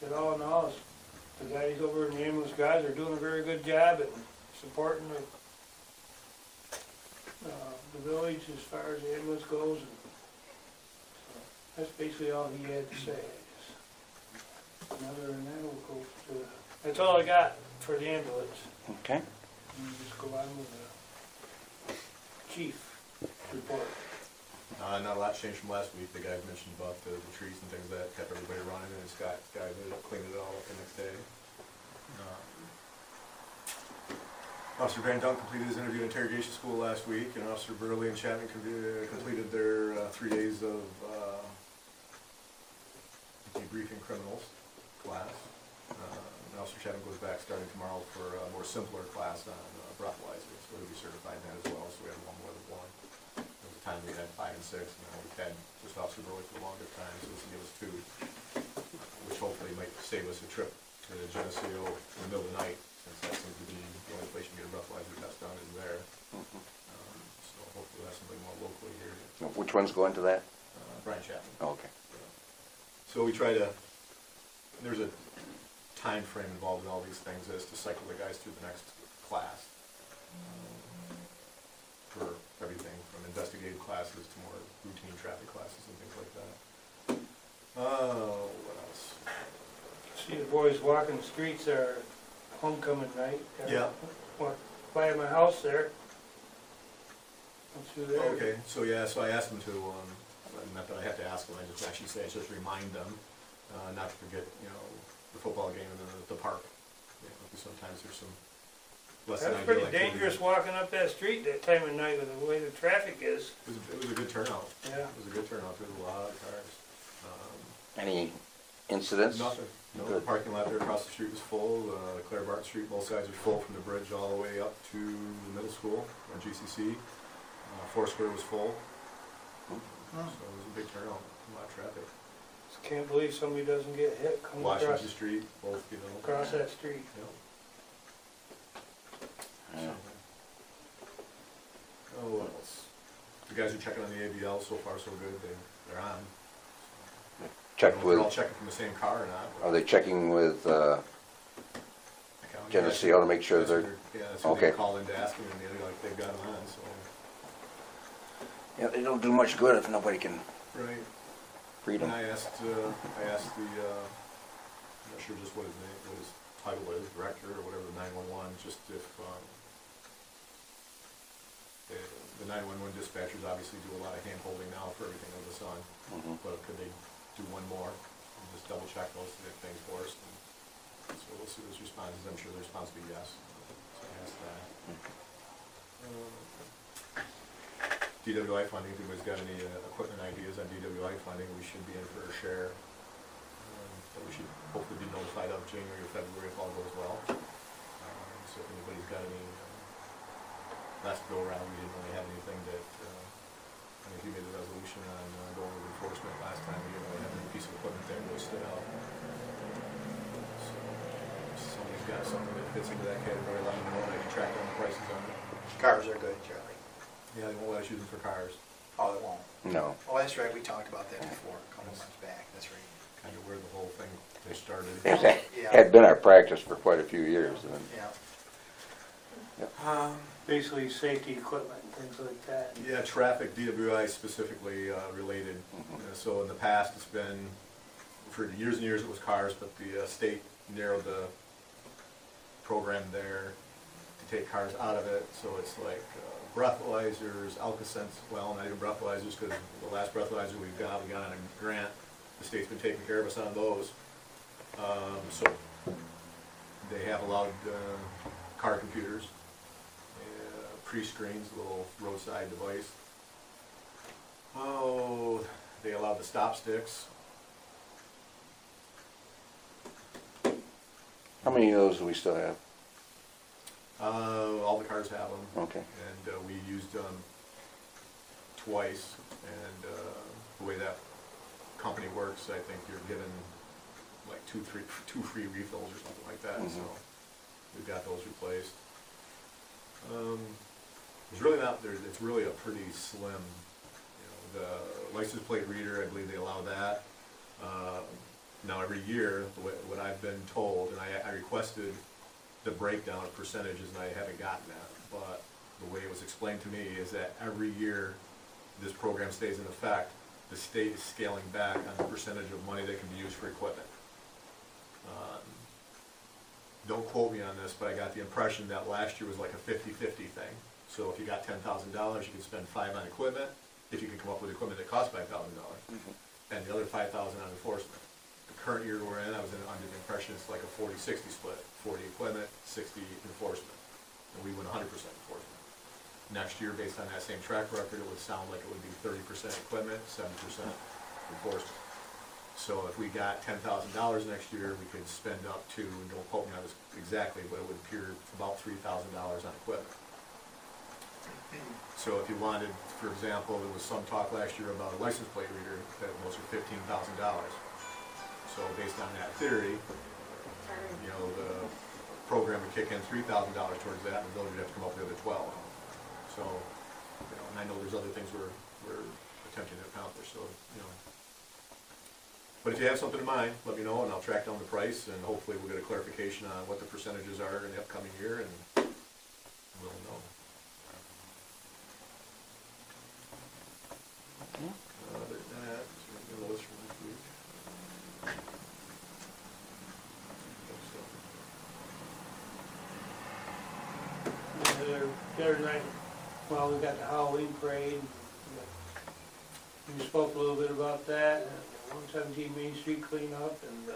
[SPEAKER 3] it all in all, the guys over in the ambulance guys are doing a very good job at supporting the village as far as the ambulance goes. And so that's basically all he had to say, I guess. And other than that, we'll go to, that's all I got for the ambulance.
[SPEAKER 1] Okay.
[SPEAKER 3] And we'll just go on with the chief report.
[SPEAKER 5] Not a lot changed from last week. The guy mentioned about the trees and things that kept everybody running, and Scott guy cleaned it all up the next day. Officer Van Dunk completed his interview in interrogation school last week, and Officer Burley and Chapman completed their 3 days of debriefing criminals class. And Officer Chapman goes back starting tomorrow for a more simpler class on breathalyzers, so he'll be certified in that as well, so we have one more than one. There was a time we had 5 and 6, and then we've had just Officer Burley for the longer time, so this will give us 2, which hopefully might save us a trip to Geneseo in the middle of the night, since that seems to be the only place you can get a breathalyzer test done is there. So hopefully we'll have somebody more locally here.
[SPEAKER 1] Which one's going to that?
[SPEAKER 5] Brian Chapman.
[SPEAKER 1] Okay.
[SPEAKER 5] So we try to, there's a time frame involved in all these things, is to cycle the guys through the next class. For everything from investigative classes to more routine traffic classes and things like that. What else?
[SPEAKER 3] See the boys walking the streets there, homecoming night.
[SPEAKER 5] Yeah.
[SPEAKER 3] Walk by my house there. Went through there.
[SPEAKER 5] Okay, so yeah, so I asked them to, not that I have to ask them, I just actually say, I just remind them, not to forget, the football game and the park. Because sometimes there's some less than
[SPEAKER 3] That's
[SPEAKER 5] ideal
[SPEAKER 3] pretty
[SPEAKER 5] activity.
[SPEAKER 3] dangerous walking up that street that time of night with the way the traffic is.
[SPEAKER 5] It was a good turnout.
[SPEAKER 3] Yeah.
[SPEAKER 5] It was a good turnout, there was a lot of cars.
[SPEAKER 1] Any incidents?
[SPEAKER 5] Nothing. No, the
[SPEAKER 1] Good.
[SPEAKER 5] parking lot there across the street was full. Claire Barton Street, both sides are full from the bridge all the way up to the middle school, or GCC. Foursquare was full. So it was a big turnout, a lot of traffic.
[SPEAKER 3] Just can't believe somebody doesn't get hit coming
[SPEAKER 5] Washington
[SPEAKER 3] across,
[SPEAKER 5] Street, both,
[SPEAKER 3] across that street.
[SPEAKER 5] Yeah.
[SPEAKER 1] Yeah.
[SPEAKER 5] Oh, what else? The guys are checking on the ABL, so far so good, they're on.
[SPEAKER 1] Checked
[SPEAKER 5] If they're all
[SPEAKER 1] with,
[SPEAKER 5] checking from the same car or not.
[SPEAKER 1] are they checking with Geneseo to make sure they're,
[SPEAKER 5] Yeah, that's what
[SPEAKER 1] okay.
[SPEAKER 5] they call in to ask them, and they've got them on, so.
[SPEAKER 1] yeah, they don't do much good if nobody can
[SPEAKER 5] Right.
[SPEAKER 1] read them.
[SPEAKER 5] And I asked the, I'm not sure just what his title is, director or whatever, 911, just if, the 911 dispatchers obviously do a lot of hand holding now for everything under the sun, but could they do one more and just double check those things for us? And so we'll see those responses. I'm sure the response will be yes. So I asked that. DWI funding, if anybody's got any equipment ideas on DWI funding, we should be in for a share. That we should hopefully be notified of January or February if all goes well. So if anybody's got any, last go around, we didn't really have anything that, I think you made a resolution on going with enforcement last time, we didn't really have any piece of equipment there that stood out. So if somebody's got something that fits into that category, let me know, and I can track down the prices on it.
[SPEAKER 2] Cars are good, Charlie.
[SPEAKER 5] Yeah, they won't let us use them for cars,
[SPEAKER 2] Oh, they won't.
[SPEAKER 1] No.
[SPEAKER 2] Oh, that's right, we talked about that before, a couple months back, that's right.
[SPEAKER 5] kind of where the whole thing started.
[SPEAKER 1] It
[SPEAKER 2] Yeah.
[SPEAKER 1] had been our practice for quite a few years. And
[SPEAKER 2] Yeah.
[SPEAKER 3] Basically safety equipment and things like that.
[SPEAKER 5] Yeah, traffic, DWI specifically related. So in the past, it's been, for years and years, it was cars, but the state narrowed the program there to take cars out of it. So it's like breathalyzers, Alka-Sense, well, not even breathalyzers, because the last breathalyzer we got on a grant. The state's been taking care of us on those. So they have allowed car computers, pre-screens, little roadside device. Oh, they allowed the stop sticks.
[SPEAKER 1] how many of those do we still have?
[SPEAKER 5] All the cars have them.
[SPEAKER 1] Okay.
[SPEAKER 5] And we used them twice, and the way that company works, I think you're given like two free refills or something like that, so we've got those replaced. There's really not, it's really a pretty slim, The license plate reader, I believe they allow that. Now, every year, what I've been told, and I requested the breakdown of percentages, and I haven't gotten that, but the way it was explained to me is that every year this program stays in effect, the state is scaling back on the percentage of money that can be used for equipment. Don't quote me on this, but I got the impression that last year was like a 50-50 thing. So if you got $10,000, you can spend $5,000 on equipment, if you can come up with equipment that costs $5,000, and the other $5,000 on enforcement. The current year we're in, I was under the impression it's like a 40-60 split, 40 equipment, 60 enforcement, and we went 100% enforcement. Next year, based on that same track record, it would sound like it would be 30% equipment, 7% enforcement. So if we got $10,000 next year, we could spend up to, and don't quote me on this exactly, but it would appear about $3,000 on equipment. So if you wanted, for example, there was some talk last year about a license plate reader that was for $15,000. So based on that theory, you know, the program would kick in $3,000 towards that, and the village would have to come up with the other 12. So, you know, and I know there's other things we're attempting to accomplish, so, you know. But if you have something in mind, let me know, and I'll track down the price, and hopefully we'll get a clarification on what the percentages are in the upcoming year, and we'll know. Other than that, the list from this week.
[SPEAKER 3] The other night, well, we got the Halloween parade. We spoke a little bit about that, and 117 Main Street cleanup, and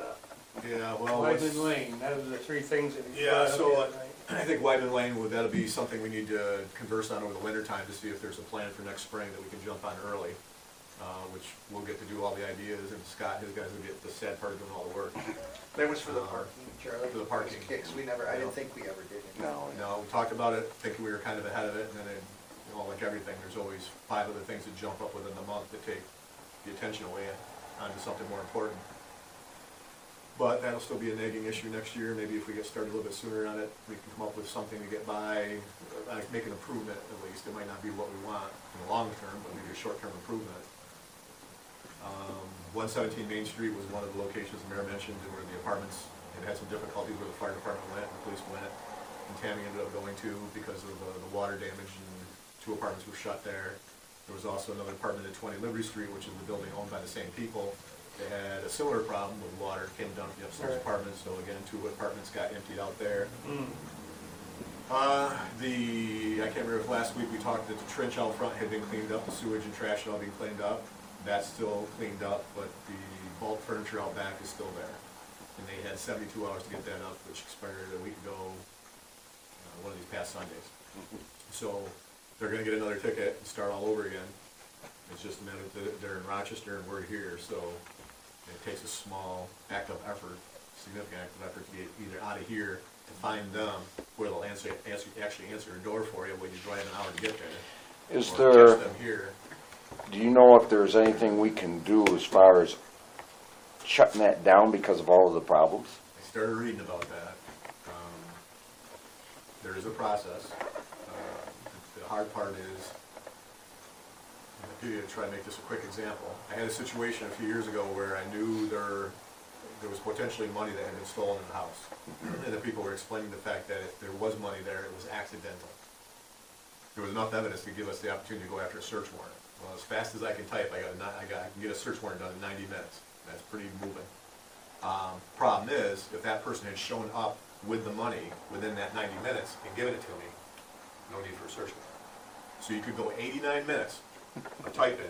[SPEAKER 5] Yeah, well,
[SPEAKER 3] Wyman Lane. That was the three things that he
[SPEAKER 5] Yeah,
[SPEAKER 3] brought up
[SPEAKER 5] so,
[SPEAKER 3] the other night.
[SPEAKER 5] I think Wyman Lane, that'll be something we need to converse on over the winter time to see if there's a plan for next spring that we can jump on early, which we'll get to do all the ideas, and Scott, his guys will get the sad part of doing all the work.
[SPEAKER 2] That was for the parking, Charlie.
[SPEAKER 5] For the parking.
[SPEAKER 2] Kicks, I didn't think we ever did it.
[SPEAKER 1] No,
[SPEAKER 5] No, we talked about it, thinking we were kind of ahead of it, and then, you know, like everything, there's always 5 other things that jump up within the month that take the attention away onto something more important. But that'll still be a nagging issue next year. Maybe if we get started a little bit sooner on it, we can come up with something to get by, make an improvement at least. It might not be what we want in the long term, but maybe a short-term improvement. 117 Main Street was one of the locations the mayor mentioned where the apartments had some difficulties where the fire department went, and the police went, and Tammy ended up going to because of the water damage, and 2 apartments were shut there. There was also another apartment at 20 Liberty Street, which is the building owned by the same people. They had a similar problem with water, came down to the upstairs apartments, so again, 2 apartments got emptied out there. I can't remember if last week we talked that the trench out front had been cleaned up, the sewage and trash had all been cleaned up. That's still cleaned up, but the bulk furniture out back is still there. And they had 72 hours to get that up, which expired a week ago, one of these past Sundays. So they're gonna get another ticket and start all over again. It's just a matter that they're in Rochester and we're here, so it takes a small active effort, significant active effort to get either out of here to find them, where they'll actually answer your door for you when you drive an hour to get there.
[SPEAKER 1] Is
[SPEAKER 5] or
[SPEAKER 1] there,
[SPEAKER 5] catch them here.
[SPEAKER 1] do you know if there's anything we can do as far as shutting that down because of all of the problems?
[SPEAKER 5] I started reading about that. There is a process. The hard part is, to try to make this a quick example, I had a situation a few years ago where I knew there was potentially money that had been stolen in the house. And the people were explaining the fact that if there was money there, it was accidental. There was enough evidence to give us the opportunity to go after a search warrant. Well, as fast as I can type, I can get a search warrant done in 90 minutes. That's pretty moving. Problem is, if that person had shown up with the money within that 90 minutes and given it to me, no need for a search warrant. So you could go 89 minutes of typing,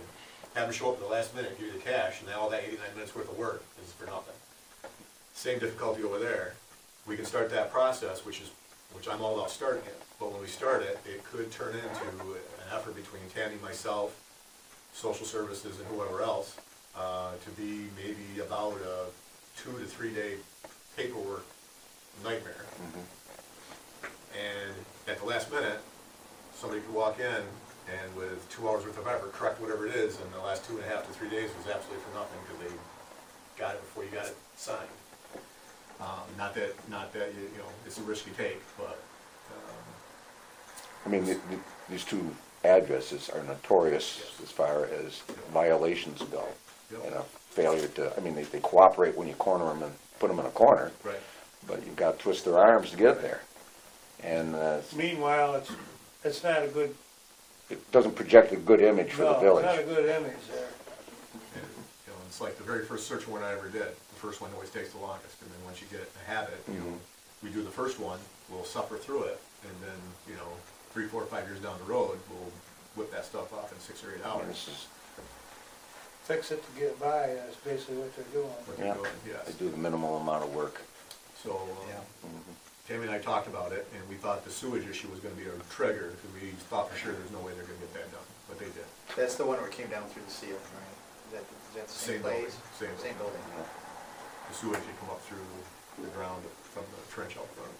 [SPEAKER 5] have them show up at the last minute, give you the cash, and then all that 89 minutes worth of work is for nothing. Same difficulty over there. We can start that process, which I'm all about starting it. But when we start it, it could turn into an effort between Tammy, myself, social services, and whoever else, to be maybe about a 2 to 3 day paperwork nightmare. And at the last minute, somebody could walk in and with 2 hours worth of effort, correct whatever it is, and the last 2.5 to 3 days was absolutely for nothing because they got it before you got it signed. Not that you know, it's a risk you take, but
[SPEAKER 1] I mean, these 2 addresses are notorious as far as violations go.
[SPEAKER 5] Yep.
[SPEAKER 1] And a failure to, I mean, they cooperate when you corner them and put them in a corner,
[SPEAKER 5] Right.
[SPEAKER 1] but you've got to twist their arms to get there. And
[SPEAKER 3] Meanwhile, it's not a good,
[SPEAKER 1] it doesn't project a good image for the
[SPEAKER 3] no, it's
[SPEAKER 1] village.
[SPEAKER 3] not a good image there.
[SPEAKER 5] And, you know, it's like the very first search warrant I ever did, the first one always takes the longest, and then once you get a habit, you know, we do the first one, we'll suffer through it, and then, you know, 3, 4, 5 years down the road, we'll whip that stuff off in 6 or 8
[SPEAKER 1] And
[SPEAKER 5] hours.
[SPEAKER 1] this is,
[SPEAKER 3] Fix it to get by, that's basically what they're doing.
[SPEAKER 5] What they're
[SPEAKER 1] yeah,
[SPEAKER 5] doing, yes.
[SPEAKER 1] they do the minimal amount of work.
[SPEAKER 5] So,
[SPEAKER 2] Yeah.
[SPEAKER 5] Tammy and I talked about it, and we thought the sewage issue was gonna be a trigger, because we thought for sure there's no way they're gonna get that done, but they did.
[SPEAKER 2] That's the one where it came down through the ceiling, right? Is that the same
[SPEAKER 5] building,
[SPEAKER 2] place?
[SPEAKER 5] same
[SPEAKER 2] Same building.
[SPEAKER 5] The sewage had come up through the ground from the trench out front.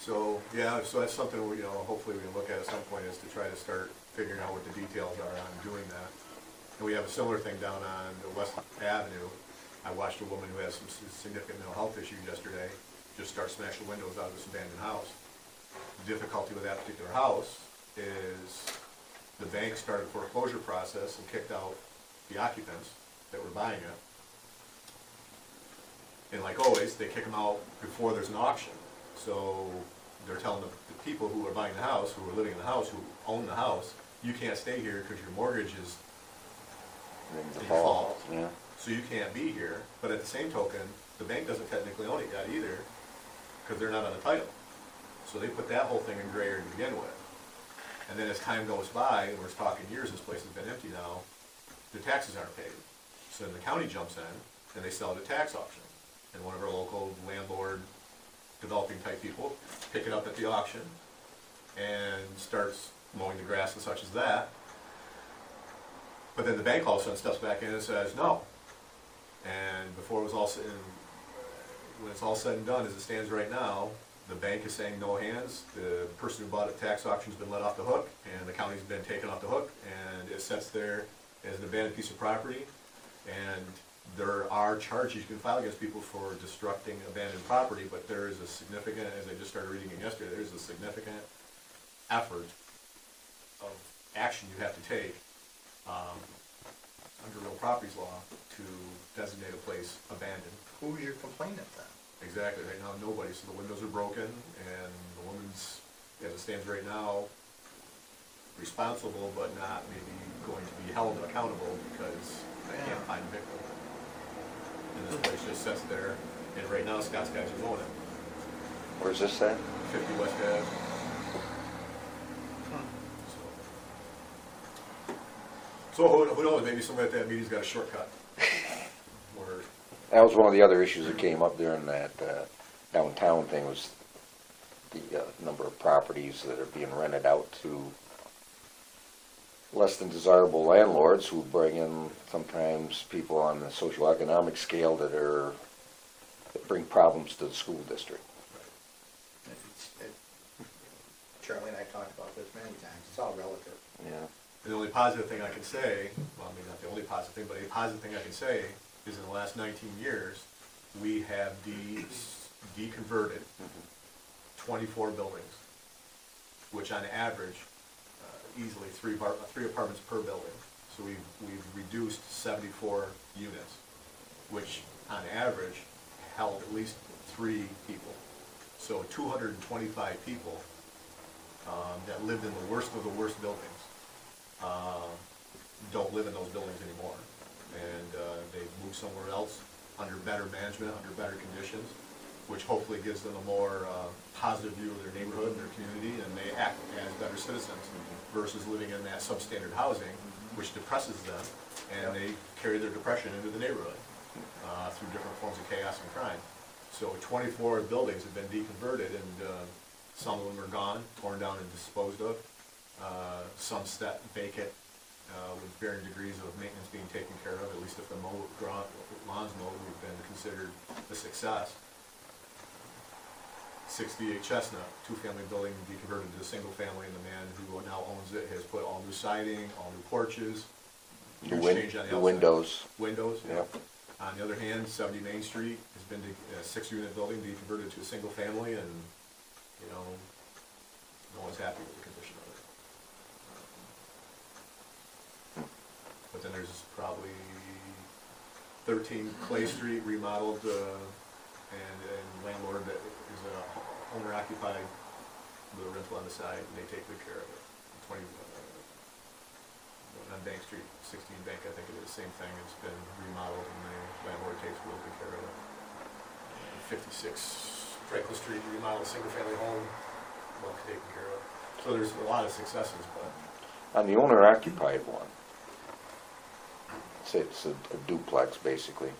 [SPEAKER 5] So, yeah, so that's something, we, you know, hopefully we can look at some point, is to try to start figuring out what the details are on doing that. And we have a similar thing down on the West Avenue. I watched a woman who has some significant mental health issues yesterday, just start smashing windows out of this abandoned house. The difficulty with that particular house is the bank started a foreclosure process and kicked out the occupants that were buying it. And like always, they kick them out before there's an auction. So they're telling the people who are buying the house, who are living in the house, who own the house, you can't stay here because your mortgage is
[SPEAKER 1] And
[SPEAKER 5] Default.
[SPEAKER 1] Yeah.
[SPEAKER 5] so you can't be here, but at the same token, the bank doesn't technically own it yet either, because they're not on the title. So they put that whole thing in gray area to begin with. And then as time goes by, and we're talking years, this place has been empty now, the taxes aren't paid. So then the county jumps in, and they sell it at tax auction. And one of our local landlord developing type people pick it up at the auction and starts mowing the grass and such as that. But then the bank all of a sudden steps back in and says, no. And before it was all said, when it's all said and done, as it stands right now, the bank is saying no hands. The person who bought it at tax auction's been let off the hook, and the county's been taken off the hook, and it sits there as an abandoned piece of property. And there are charges you can file against people for destructing abandoned property, but there is a significant, as I just started reading it yesterday, there's a significant effort of action you have to take under real properties law to designate a place abandoned.
[SPEAKER 2] Who's your complainant then?
[SPEAKER 5] Exactly, right now, nobody, so the windows are broken, and the woman's, as it stands right now, responsible, but not maybe going to be held accountable because they can't find a victim. And this place just sits there, and right now Scott's guys are mowing it,
[SPEAKER 1] Where's this at?
[SPEAKER 5] 50 West Ave. So who knows, maybe somebody at that meeting's got a shortcut. Or,
[SPEAKER 1] That was one of the other issues that came up during that downtown thing, was the number of properties that are being rented out to less than desirable landlords who bring in sometimes people on the socioeconomic scale that bring problems to the school district.
[SPEAKER 2] Charlie and I talked about this many times, it's all relative.
[SPEAKER 1] Yeah.
[SPEAKER 5] the only positive thing I can say, well, I mean, not the only positive thing, but a positive thing I can say is in the last 19 years, we have deconverted 24 buildings, which on average, easily three apartments per building. So we've reduced 74 units, which on average held at least 3 people. So 225 people that lived in the worst of the worst buildings don't live in those buildings anymore. And they've moved somewhere else under better management, under better conditions, which hopefully gives them a more positive view of their neighborhood and their community, and they act as better citizens versus living in that substandard housing, which depresses them, and they carry their depression into the neighborhood through different forms of chaos and crime. So 24 buildings have been deconverted, and some of them are gone, torn down and disposed of. Some set vacant with varying degrees of maintenance being taken care of. At least if the lawns mowed, we've been considered a success. 68 Chestnut, 2-family building deconverted to a single family, and the man who now owns it has put all new siding, all new porches, huge change on the
[SPEAKER 1] The
[SPEAKER 5] outside.
[SPEAKER 1] Windows.
[SPEAKER 5] Windows, yeah.
[SPEAKER 1] Yep.
[SPEAKER 5] On the other hand, 70 Main Street has been a 6-unit building deconverted to a single family, and, you know, no one's happy with the condition of it. but then there's probably 13 Clay Street remodeled, and landlord that is owner occupied with a rental on the side, and they take good care of it. 20, on Bank Street, 16 Bank, I think it is, same thing, it's been remodeled, and the landlord takes real good care of it. 56 Franklin Street remodeled, single-family home, well taken care of. So there's a lot of successes, but
[SPEAKER 1] On the owner-occupied one, say it's a duplex, basically.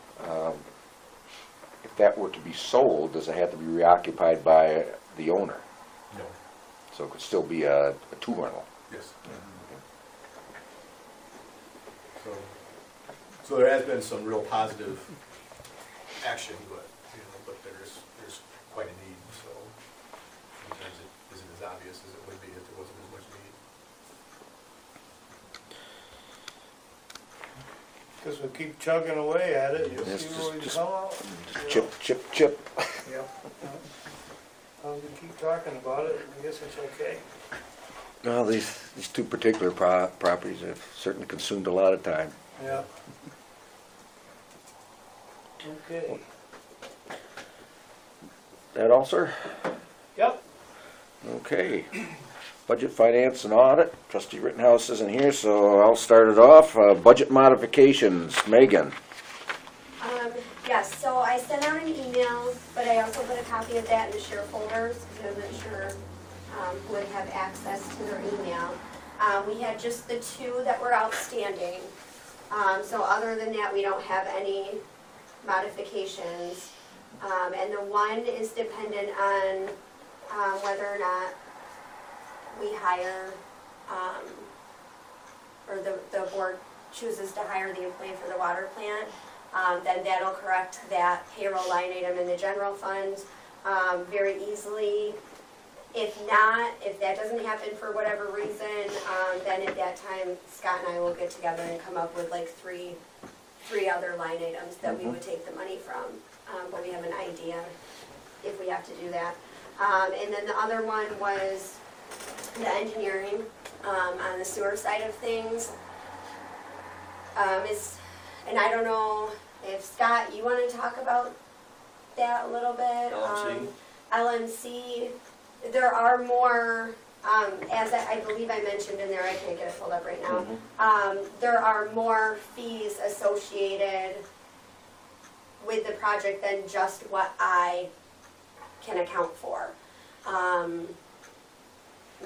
[SPEAKER 1] If that were to be sold, does it have to be reoccupied by the owner?
[SPEAKER 5] no,
[SPEAKER 1] So it could still be a two rental?
[SPEAKER 5] yes. So there has been some real positive action, but, but there's quite a need, so sometimes it isn't as obvious as it would be if there wasn't as much need.
[SPEAKER 3] Guess we'll keep chugging away at it and
[SPEAKER 1] Yes,
[SPEAKER 3] see where we
[SPEAKER 1] just-
[SPEAKER 3] come out.
[SPEAKER 1] Chip, chip, chip.
[SPEAKER 2] Yep.
[SPEAKER 3] We keep talking about it, I guess it's okay.
[SPEAKER 1] No, these two particular properties have certainly consumed a lot of time.
[SPEAKER 3] Yeah. Okay.
[SPEAKER 1] That all, sir?
[SPEAKER 3] Yep.
[SPEAKER 1] Okay. Budget, finance, and audit. Trustee Rittenhouse isn't here, so I'll start it off. Budget modifications. Megan?
[SPEAKER 4] Yes, so I sent out an email, but I also put a copy of that in the share folders, because I wasn't sure who would have access to their email. We had just the two that were outstanding. So other than that, we don't have any modifications. And the one is dependent on whether or not we hire, or the board chooses to hire the employee for the water plant. Then that'll correct that payroll line item in the general fund very easily. If not, if that doesn't happen for whatever reason, then at that time, Scott and I will get together and come up with like three other line items that we would take the money from. But we have an idea if we have to do that. And then the other one was the engineering on the sewer side of things. And I don't know if Scott, you want to talk about that a little bit?
[SPEAKER 8] LMC?
[SPEAKER 4] LMC, there are more, as I believe I mentioned in there, I can't get it pulled up right now. There are more fees associated with the project than just what I can account for.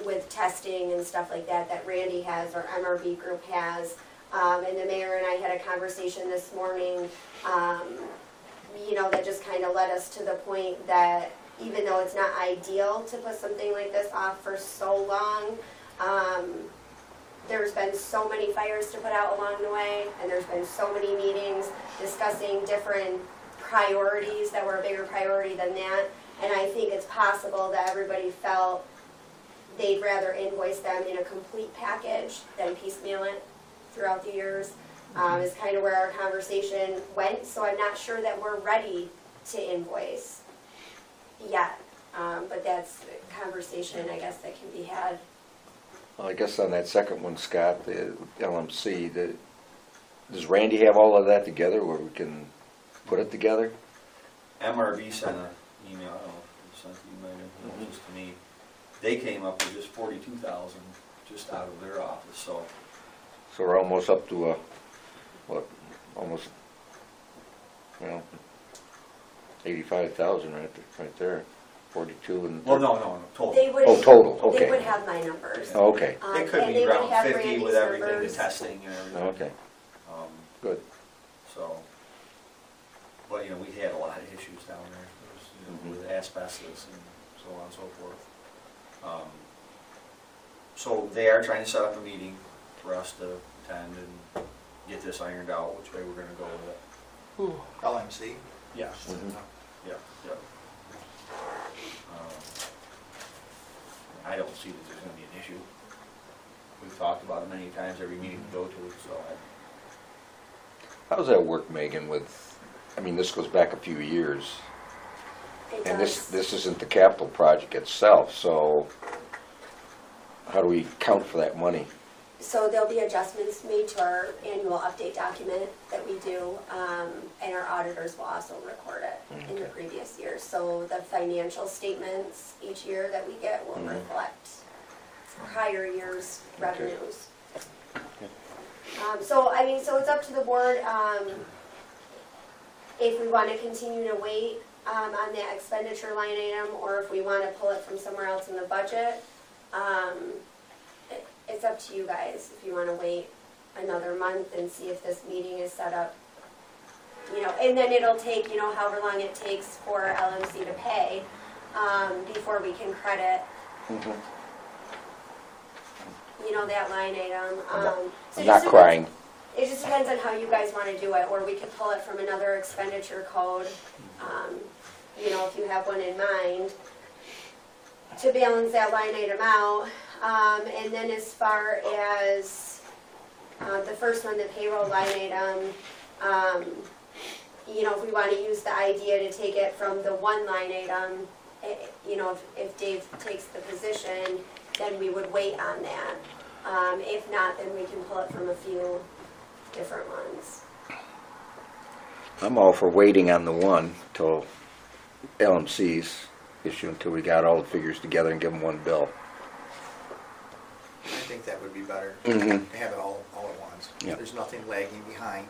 [SPEAKER 4] With testing and stuff like that Randy has or MRB Group has. And the mayor and I had a conversation this morning, that just kind of led us to the point that even though it's not ideal to put something like this off for so long, there's been so many fires to put out along the way, and there's been so many meetings discussing different priorities that were a bigger priority than that. And I think it's possible that everybody felt they'd rather invoice them in a complete package than piecemeal it throughout the years, is kind of where our conversation went. So I'm not sure that we're ready to invoice yet, but that's a conversation, I guess, that can be had.
[SPEAKER 1] Well, I guess on that second one, Scott, the LMC, does Randy have all of that together where we can put it together?
[SPEAKER 8] MRV sent an email, I don't know if you sent the email, it was just to me. They came up with just 42,000 just out of their office, so.
[SPEAKER 1] So we're almost up to almost, 85,000 right there, 42 and.
[SPEAKER 8] Well, no, total.
[SPEAKER 4] They would,
[SPEAKER 1] Oh, total, okay.
[SPEAKER 4] They would have my numbers.
[SPEAKER 1] Oh, okay,
[SPEAKER 8] It could
[SPEAKER 4] And
[SPEAKER 8] be
[SPEAKER 4] they would
[SPEAKER 8] around
[SPEAKER 4] have
[SPEAKER 8] 50
[SPEAKER 4] Randy's
[SPEAKER 8] with everything, the
[SPEAKER 4] numbers.
[SPEAKER 8] testing and everything.
[SPEAKER 1] okay,
[SPEAKER 8] Um,
[SPEAKER 1] good.
[SPEAKER 8] So, but, we had a lot of issues down there, There was, with asbestos and so on and so forth. So they are trying to set up a meeting for us to attend and get this ironed out, which way we're gonna go with it.
[SPEAKER 2] LMC.
[SPEAKER 8] Yeah.
[SPEAKER 1] Mhm.
[SPEAKER 8] Yeah. I don't see that there's gonna be an issue. We've talked about it many times, every meeting we go to, so
[SPEAKER 1] How does that work, Megan, this goes back a few years,
[SPEAKER 4] It
[SPEAKER 1] and
[SPEAKER 4] does.
[SPEAKER 1] this isn't the capital project itself, so how do we count for that money?
[SPEAKER 4] So there'll be adjustments made to our annual update document that we do, and our auditors will also record it in the previous year. So the financial statements each year that we get will reflect prior year's revenues. So it's up to the board, if we want to continue to wait on that expenditure line item, or if we want to pull it from somewhere else in the budget. It's up to you guys, if you want to wait another month and see if this meeting is set up. And then it'll take, however long it takes for LMC to pay, before we can credit, that line item. So
[SPEAKER 1] I'm
[SPEAKER 4] it
[SPEAKER 1] not
[SPEAKER 4] just
[SPEAKER 1] crying.
[SPEAKER 4] It just depends on how you guys want to do it, or we could pull it from another expenditure code, if you have one in mind, to balance that line item out. And then as far as the first one, the payroll line item, if we want to use the idea to take it from the one line item, if Dave takes the position, then we would wait on that. If not, then we can pull it from a few different ones.
[SPEAKER 1] I'm all for waiting on the one till LMC's issue, until we got all the figures together and give them one bill.
[SPEAKER 2] I think that would be better,
[SPEAKER 1] Mhm.
[SPEAKER 2] to have it all at once.
[SPEAKER 1] Yeah.
[SPEAKER 2] There's nothing lagging behind.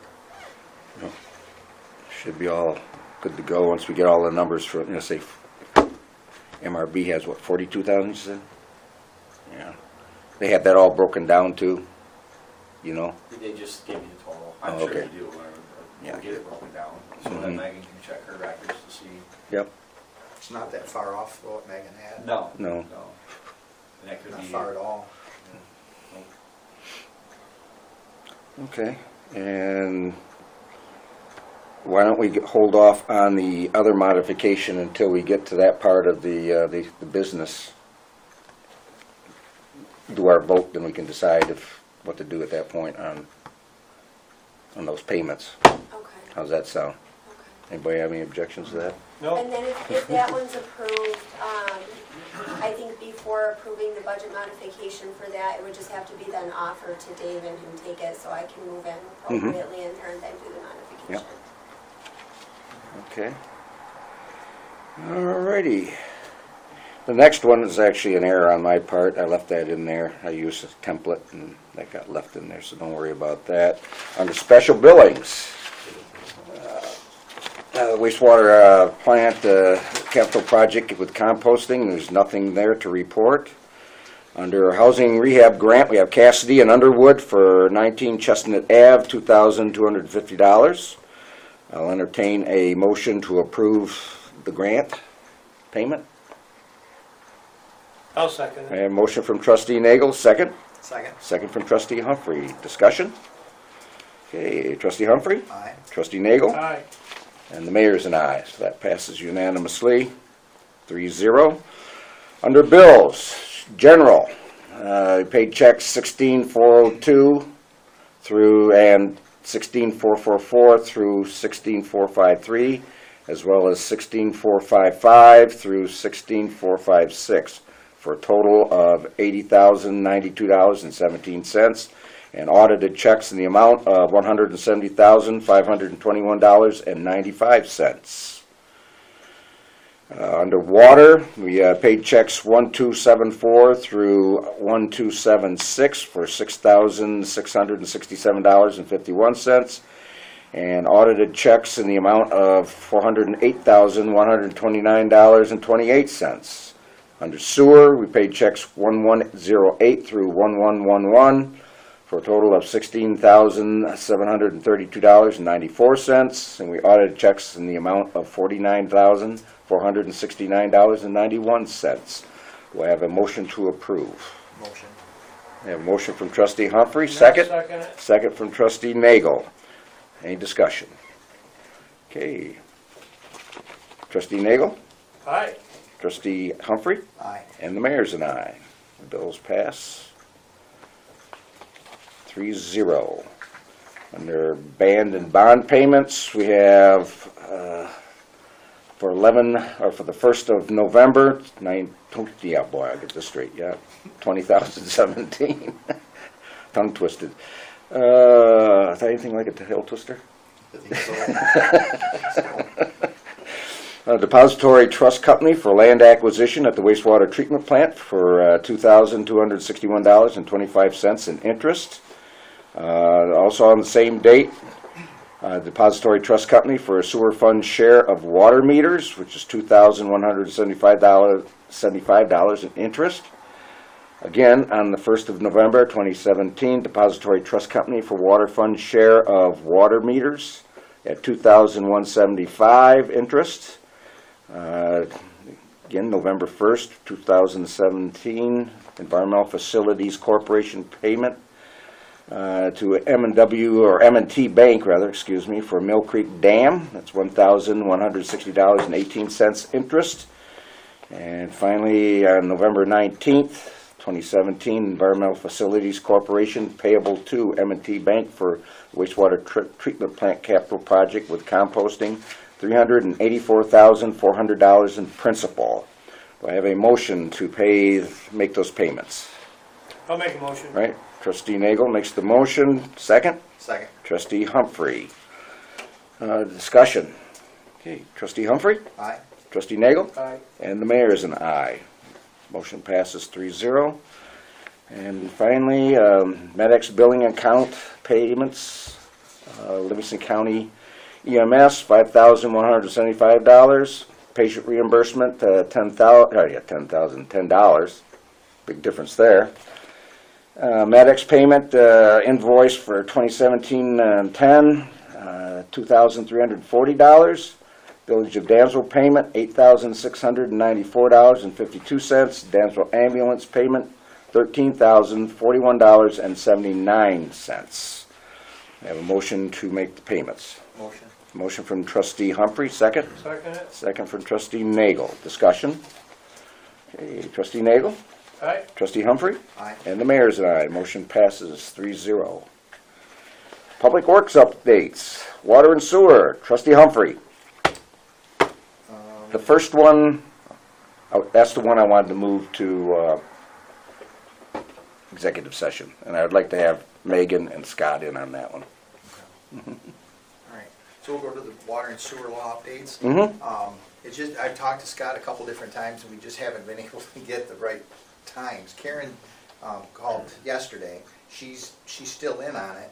[SPEAKER 1] Should be all good to go once we get all the numbers for, say, MRB has what, 42,000, you said? Yeah. They had that all broken down too,
[SPEAKER 8] They just gave me the total. I'm
[SPEAKER 1] Oh,
[SPEAKER 8] sure
[SPEAKER 1] okay.
[SPEAKER 8] they do,
[SPEAKER 1] Yeah.
[SPEAKER 8] we'll get it broken down, so that
[SPEAKER 1] Mhm.
[SPEAKER 8] Megan can check her records to see.
[SPEAKER 1] Yep.
[SPEAKER 2] It's not that far off what Megan had.
[SPEAKER 8] No.
[SPEAKER 1] No.
[SPEAKER 8] And that could
[SPEAKER 2] Not
[SPEAKER 8] be.
[SPEAKER 2] far at all.
[SPEAKER 1] Okay, and why don't we hold off on the other modification until we get to that part of the business? Do our vote, then we can decide what to do at that point on those payments.
[SPEAKER 4] Okay.
[SPEAKER 1] How's that sound?
[SPEAKER 4] Okay.
[SPEAKER 1] Anybody have any objections to that?
[SPEAKER 3] No,
[SPEAKER 4] And then if that one's approved, I think before approving the budget modification for that, it would just have to be then offered to Dave and him take it, so I can move in appropriately in there and then do the modification.
[SPEAKER 1] Okay. Alrighty. The next one is actually an error on my part. I left that in there. I used a template and that got left in there, so don't worry about that. Under special billings, wastewater plant capital project with composting, there's nothing there to report. Under housing rehab grant, we have Cassidy and Underwood for 19 Chestnut Ave, $2,250. I'll entertain a motion to approve the grant payment.
[SPEAKER 3] I'll second
[SPEAKER 1] I
[SPEAKER 3] it.
[SPEAKER 1] have a motion from trustee Nagel, second.
[SPEAKER 2] Second?
[SPEAKER 1] Second from trustee Humphrey. Discussion? Okay, trustee Humphrey,
[SPEAKER 2] Aye.
[SPEAKER 1] trustee Nagel,
[SPEAKER 3] Aye.
[SPEAKER 1] and the mayor's an aye. So that passes unanimously, 3-0. Under bills, general, paid checks 16,402 through, and 16,444 through 16,453, as well as 16,455 through 16,456, for a total of $80,092.17, and audited checks in the amount of $170,521.95. Under water, we paid checks 1274 through 1276 for $6,667.51, and audited checks in the amount of $408,129.28. Under sewer, we paid checks 1108 through 1111 for a total of $16,732.94, and we audited checks in the amount of $49,469.91. Do I have a motion to approve?
[SPEAKER 2] Motion.
[SPEAKER 1] I have a motion from trustee Humphrey, second.
[SPEAKER 3] I'll second it.
[SPEAKER 1] Second from trustee Nagel. Any discussion? Okay. Trustee Nagel,
[SPEAKER 3] Aye.
[SPEAKER 1] trustee Humphrey,
[SPEAKER 2] Aye.
[SPEAKER 1] and the mayor's an aye. The bills pass 3-0. Under band and bond payments, we have for the 1st of November, 2017, tongue twisted. Is that anything like a tail twister?
[SPEAKER 2] I think so.
[SPEAKER 1] Depository Trust Company for land acquisition at the wastewater treatment plant for $2,261.25 in interest. Also on the same date, Depository Trust Company for a sewer fund share of water meters, which is $2,175 in interest. Again, on the 1st of November 2017, Depository Trust Company for water fund share of water meters at $2,175 interest. Again, November 1st, 2017, Environmental Facilities Corporation payment to M&W, or M&T Bank, rather, excuse me, for Mill Creek Dam. That's $1,160.18 interest. And finally, on November 19th, 2017, Environmental Facilities Corporation payable to M&T Bank for wastewater treatment plant capital project with composting, $384,400 in principal. Do I have a motion to make those payments?
[SPEAKER 3] I'll make a motion.
[SPEAKER 1] Right, trustee Nagel makes the motion, second.
[SPEAKER 2] Second.
[SPEAKER 1] Trustee Humphrey. Discussion. Okay, trustee Humphrey,
[SPEAKER 2] Aye.
[SPEAKER 1] trustee Nagel,
[SPEAKER 3] Aye.
[SPEAKER 1] and the mayor is an aye. Motion passes 3-0. And finally, MedX billing account payments, Livingston County EMS, $5,175. Patient reimbursement, $10,000. Big difference there. MedX payment invoice for 2017-10, $2,340. Village of Dansville payment, $8,694.52. Dansville ambulance payment, $13,041.79. I have a motion to make the payments.
[SPEAKER 2] Motion.
[SPEAKER 1] Motion from trustee Humphrey, second.
[SPEAKER 3] Second it.
[SPEAKER 1] Second from trustee Nagel. Discussion. Okay, trustee Nagel,
[SPEAKER 3] Aye.
[SPEAKER 1] trustee Humphrey,
[SPEAKER 2] Aye.
[SPEAKER 1] and the mayor's and I. Motion passes 3-0. Public Works updates. Water and sewer, trustee Humphrey. The first one, that's the one I wanted to move to executive session, and I would like to have Megan and Scott in on that one.
[SPEAKER 2] All right, so we'll go to the water and sewer law updates.
[SPEAKER 1] Mm-hmm.
[SPEAKER 2] It's just, I've talked to Scott a couple different times, and we just haven't been able to get the right times. Karen called yesterday. She's still in on it.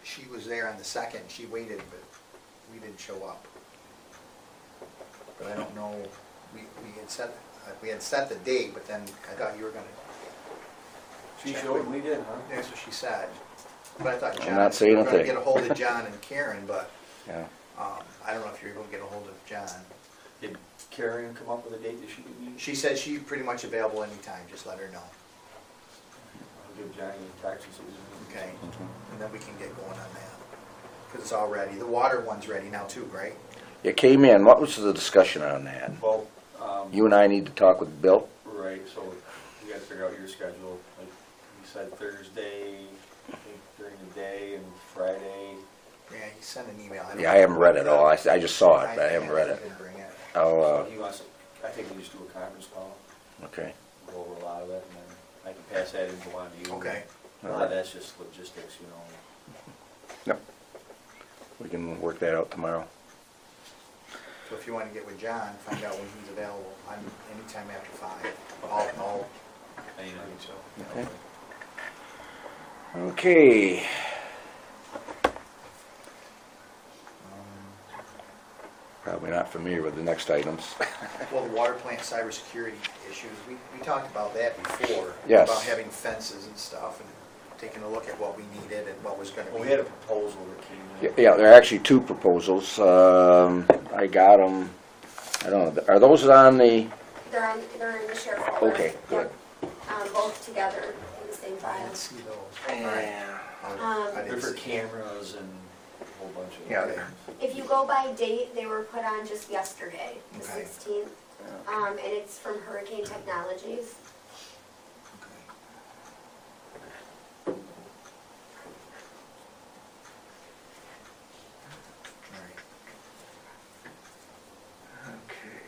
[SPEAKER 2] She was there on the 2nd. She waited, but we didn't show up. But I don't know, we had set the date, but then I thought you were gonna.
[SPEAKER 8] She
[SPEAKER 2] check
[SPEAKER 8] showed,
[SPEAKER 2] with-
[SPEAKER 8] we did, huh?
[SPEAKER 2] That's what she said. But I thought
[SPEAKER 1] I'm
[SPEAKER 2] John,
[SPEAKER 1] not saying
[SPEAKER 2] we were
[SPEAKER 1] a
[SPEAKER 2] gonna
[SPEAKER 1] thing.
[SPEAKER 2] get a hold of John and Karen, but
[SPEAKER 1] Yeah.
[SPEAKER 2] I don't know if you're able to get a hold of John.
[SPEAKER 8] Did Karen come up with a date that she could meet?
[SPEAKER 2] She said she's pretty much available anytime, just let her know,
[SPEAKER 8] I'll give Johnny a text and see what he
[SPEAKER 2] okay? And then we can get going on that, because it's all ready. The water one's ready now too, right?
[SPEAKER 1] You came in, what was the discussion on that?
[SPEAKER 8] Well,
[SPEAKER 1] You and I need to talk with Bill.
[SPEAKER 8] right, so you gotta figure out your schedule. Like you said, Thursday, I think during the day, and Friday.
[SPEAKER 2] Yeah, he sent an email. don't
[SPEAKER 1] Yeah, I haven't read it all, I just saw it, but I haven't read it.
[SPEAKER 2] didn't bring it.
[SPEAKER 1] I'll,
[SPEAKER 8] He wants, I think we just do a conference call,
[SPEAKER 1] okay.
[SPEAKER 8] go over a lot of it, and then I can pass that info on to you.
[SPEAKER 2] Okay.
[SPEAKER 8] A lot of that's just logistics, you know.
[SPEAKER 1] Yep. We can work that out tomorrow.
[SPEAKER 2] So if you want to get with John, find out when he's available. I'm anytime after 5. All
[SPEAKER 8] Anything, so.
[SPEAKER 1] Okay. Okay. Probably not familiar with the next items.
[SPEAKER 2] Well, the water plant cybersecurity issues, we talked about that before.
[SPEAKER 1] Yes.
[SPEAKER 2] About having fences and stuff, and taking a look at what we needed and what was gonna be.
[SPEAKER 8] Well, we had a proposal that came in.
[SPEAKER 1] Yeah, there are actually two proposals. I got them, I don't know, are those on the,
[SPEAKER 4] They're in the share folder.
[SPEAKER 1] okay, good.
[SPEAKER 4] Both together in the same
[SPEAKER 2] I
[SPEAKER 4] file.
[SPEAKER 2] didn't see those.
[SPEAKER 1] Yeah.
[SPEAKER 2] I
[SPEAKER 8] They're
[SPEAKER 2] didn't
[SPEAKER 8] for
[SPEAKER 2] see.
[SPEAKER 8] cameras and a whole bunch of.
[SPEAKER 2] Yeah, they-
[SPEAKER 4] If you go by date, they were put on just yesterday, the
[SPEAKER 2] Okay.
[SPEAKER 4] 16th. And it's from Hurricane Technologies.
[SPEAKER 2] All right.
[SPEAKER 1] Okay.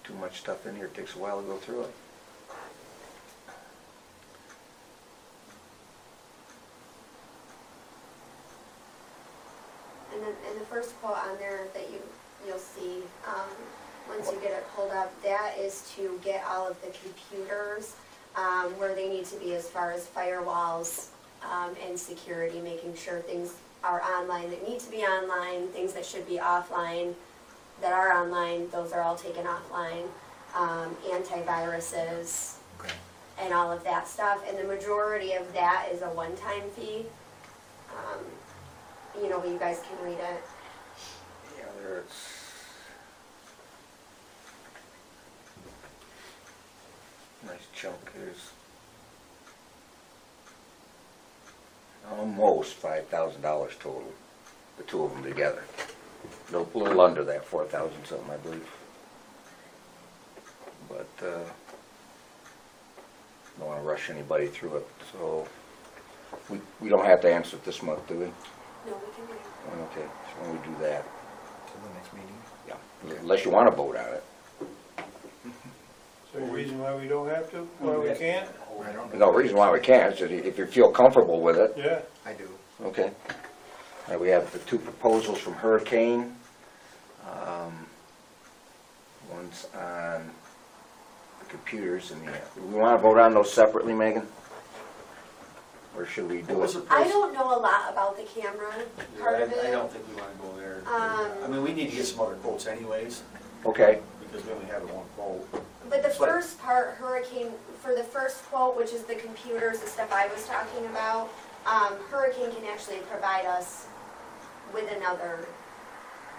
[SPEAKER 1] Too much much stuff in here, it takes a while to go through it.
[SPEAKER 4] And the first quote on there that you'll see, once you get it pulled up, that is to get all of the computers, where they need to be as far as firewalls, and security, making sure things are online that need to be online, things that should be offline that are online, those are all taken offline, antiviruses,
[SPEAKER 2] Okay.
[SPEAKER 4] and all of that stuff, and the majority of that is a one-time fee. But you guys can read it.
[SPEAKER 1] Yeah, there it's. Nice chunk, there's almost $5,000 total, the two of them together. A little under that, 4,000 something, I believe. But, don't wanna rush anybody through it, so, we don't have to answer it this month, do we?
[SPEAKER 4] No, we can read it.
[SPEAKER 1] Okay, so when we do that,
[SPEAKER 2] Till the next meeting?
[SPEAKER 1] yeah, unless you wanna vote on it.
[SPEAKER 3] Is there a reason why we don't have to, why we can't?
[SPEAKER 2] I don't
[SPEAKER 1] No
[SPEAKER 2] know.
[SPEAKER 1] reason why we can't, is that if you feel comfortable with it,
[SPEAKER 3] Yeah,
[SPEAKER 2] I do.
[SPEAKER 1] okay. We have the two proposals from Hurricane. One's on the computers and do we wanna vote on those separately, Megan? Or should we
[SPEAKER 8] What
[SPEAKER 1] do
[SPEAKER 8] was
[SPEAKER 1] it?
[SPEAKER 8] the price?
[SPEAKER 4] I don't know a lot about the camera part of it.
[SPEAKER 8] I don't think we wanna go there.
[SPEAKER 4] Um,
[SPEAKER 8] I mean, we need to get some other quotes anyways,
[SPEAKER 1] Okay,
[SPEAKER 8] because we only have one quote.
[SPEAKER 4] But the
[SPEAKER 8] But-
[SPEAKER 4] first part, Hurricane, for the first quote, which is the computers, the stuff I was talking about, Hurricane can actually provide us with another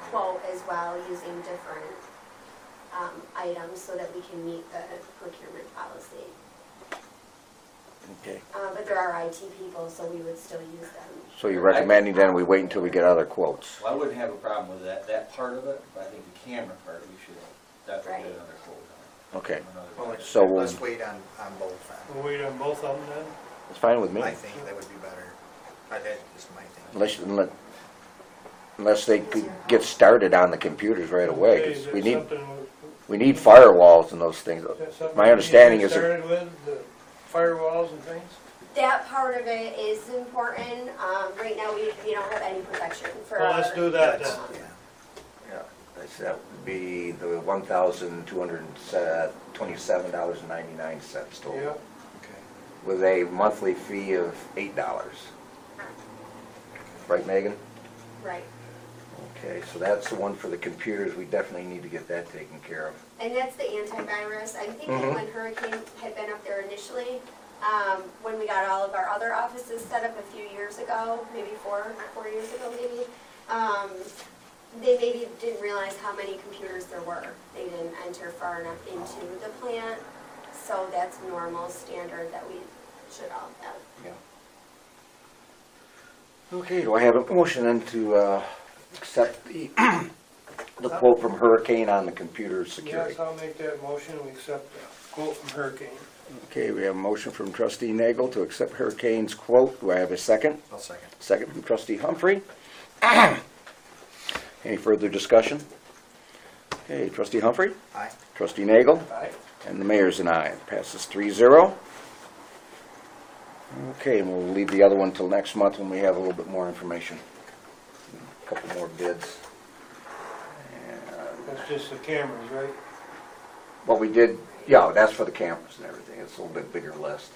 [SPEAKER 4] quote as well, using different items so that we can meet the procurement policy.
[SPEAKER 1] okay.
[SPEAKER 4] But there are IT people, so we would still use them.
[SPEAKER 1] So you're recommending then we wait until we get other quotes?
[SPEAKER 8] Well, I wouldn't have a problem with that part of it, but I think the camera part, we should definitely get
[SPEAKER 4] Right.
[SPEAKER 8] another quote on.
[SPEAKER 1] Okay,
[SPEAKER 8] Another
[SPEAKER 2] Well,
[SPEAKER 8] price.
[SPEAKER 1] So we'll-
[SPEAKER 2] let's wait on both then.
[SPEAKER 3] we'll wait on both of them then.
[SPEAKER 1] it's fine with me.
[SPEAKER 2] I think that would be better. That's just my thing.
[SPEAKER 1] Unless they could get started on the computers right away,
[SPEAKER 3] Okay,
[SPEAKER 1] 'cause
[SPEAKER 3] is
[SPEAKER 1] we
[SPEAKER 3] that
[SPEAKER 1] need,
[SPEAKER 3] something
[SPEAKER 1] we need firewalls and those things.
[SPEAKER 3] is that something
[SPEAKER 1] My
[SPEAKER 3] we need to
[SPEAKER 1] understanding
[SPEAKER 3] get
[SPEAKER 1] is that,
[SPEAKER 3] started with, the firewalls and things?
[SPEAKER 4] That part of it is important. Right now, we don't have any protection for
[SPEAKER 3] Well, let's
[SPEAKER 4] our-
[SPEAKER 3] do that
[SPEAKER 2] That's-
[SPEAKER 3] then.
[SPEAKER 2] yeah.
[SPEAKER 1] that would be the $1,227.99 total.
[SPEAKER 3] Yeah,
[SPEAKER 2] Okay.
[SPEAKER 1] With a monthly fee of $8. Right, Megan?
[SPEAKER 4] Right.
[SPEAKER 1] Okay, so that's the one for the computers, we definitely need to get that taken care of.
[SPEAKER 4] And that's the antivirus. I'm thinking
[SPEAKER 1] Mhm.
[SPEAKER 4] when Hurricane had been up there initially, when we got all of our other offices set up a few years ago, maybe four years ago maybe, they maybe didn't realize how many computers there were. They didn't enter far enough into the plant, so that's normal standard that we should all have.
[SPEAKER 1] Okay, do I have a motion then to accept the quote from Hurricane on the computer security?
[SPEAKER 3] yes, I'll make that motion, we accept the quote from Hurricane.
[SPEAKER 1] Okay, we have a motion from trustee Nagel to accept Hurricane's quote. Do I have a second?
[SPEAKER 2] I'll second.
[SPEAKER 1] Second from trustee Humphrey. Any further discussion? Okay, trustee Humphrey,
[SPEAKER 2] Aye.
[SPEAKER 1] trustee Nagel,
[SPEAKER 3] Aye.
[SPEAKER 1] and the mayor's an aye. Passes 3-0. Okay, and we'll leave the other one till next month when we have a little bit more information. A couple more bids. And,
[SPEAKER 3] That's just the cameras, right?
[SPEAKER 1] what we did, yeah, that's for the cameras and everything. It's a little bit bigger list.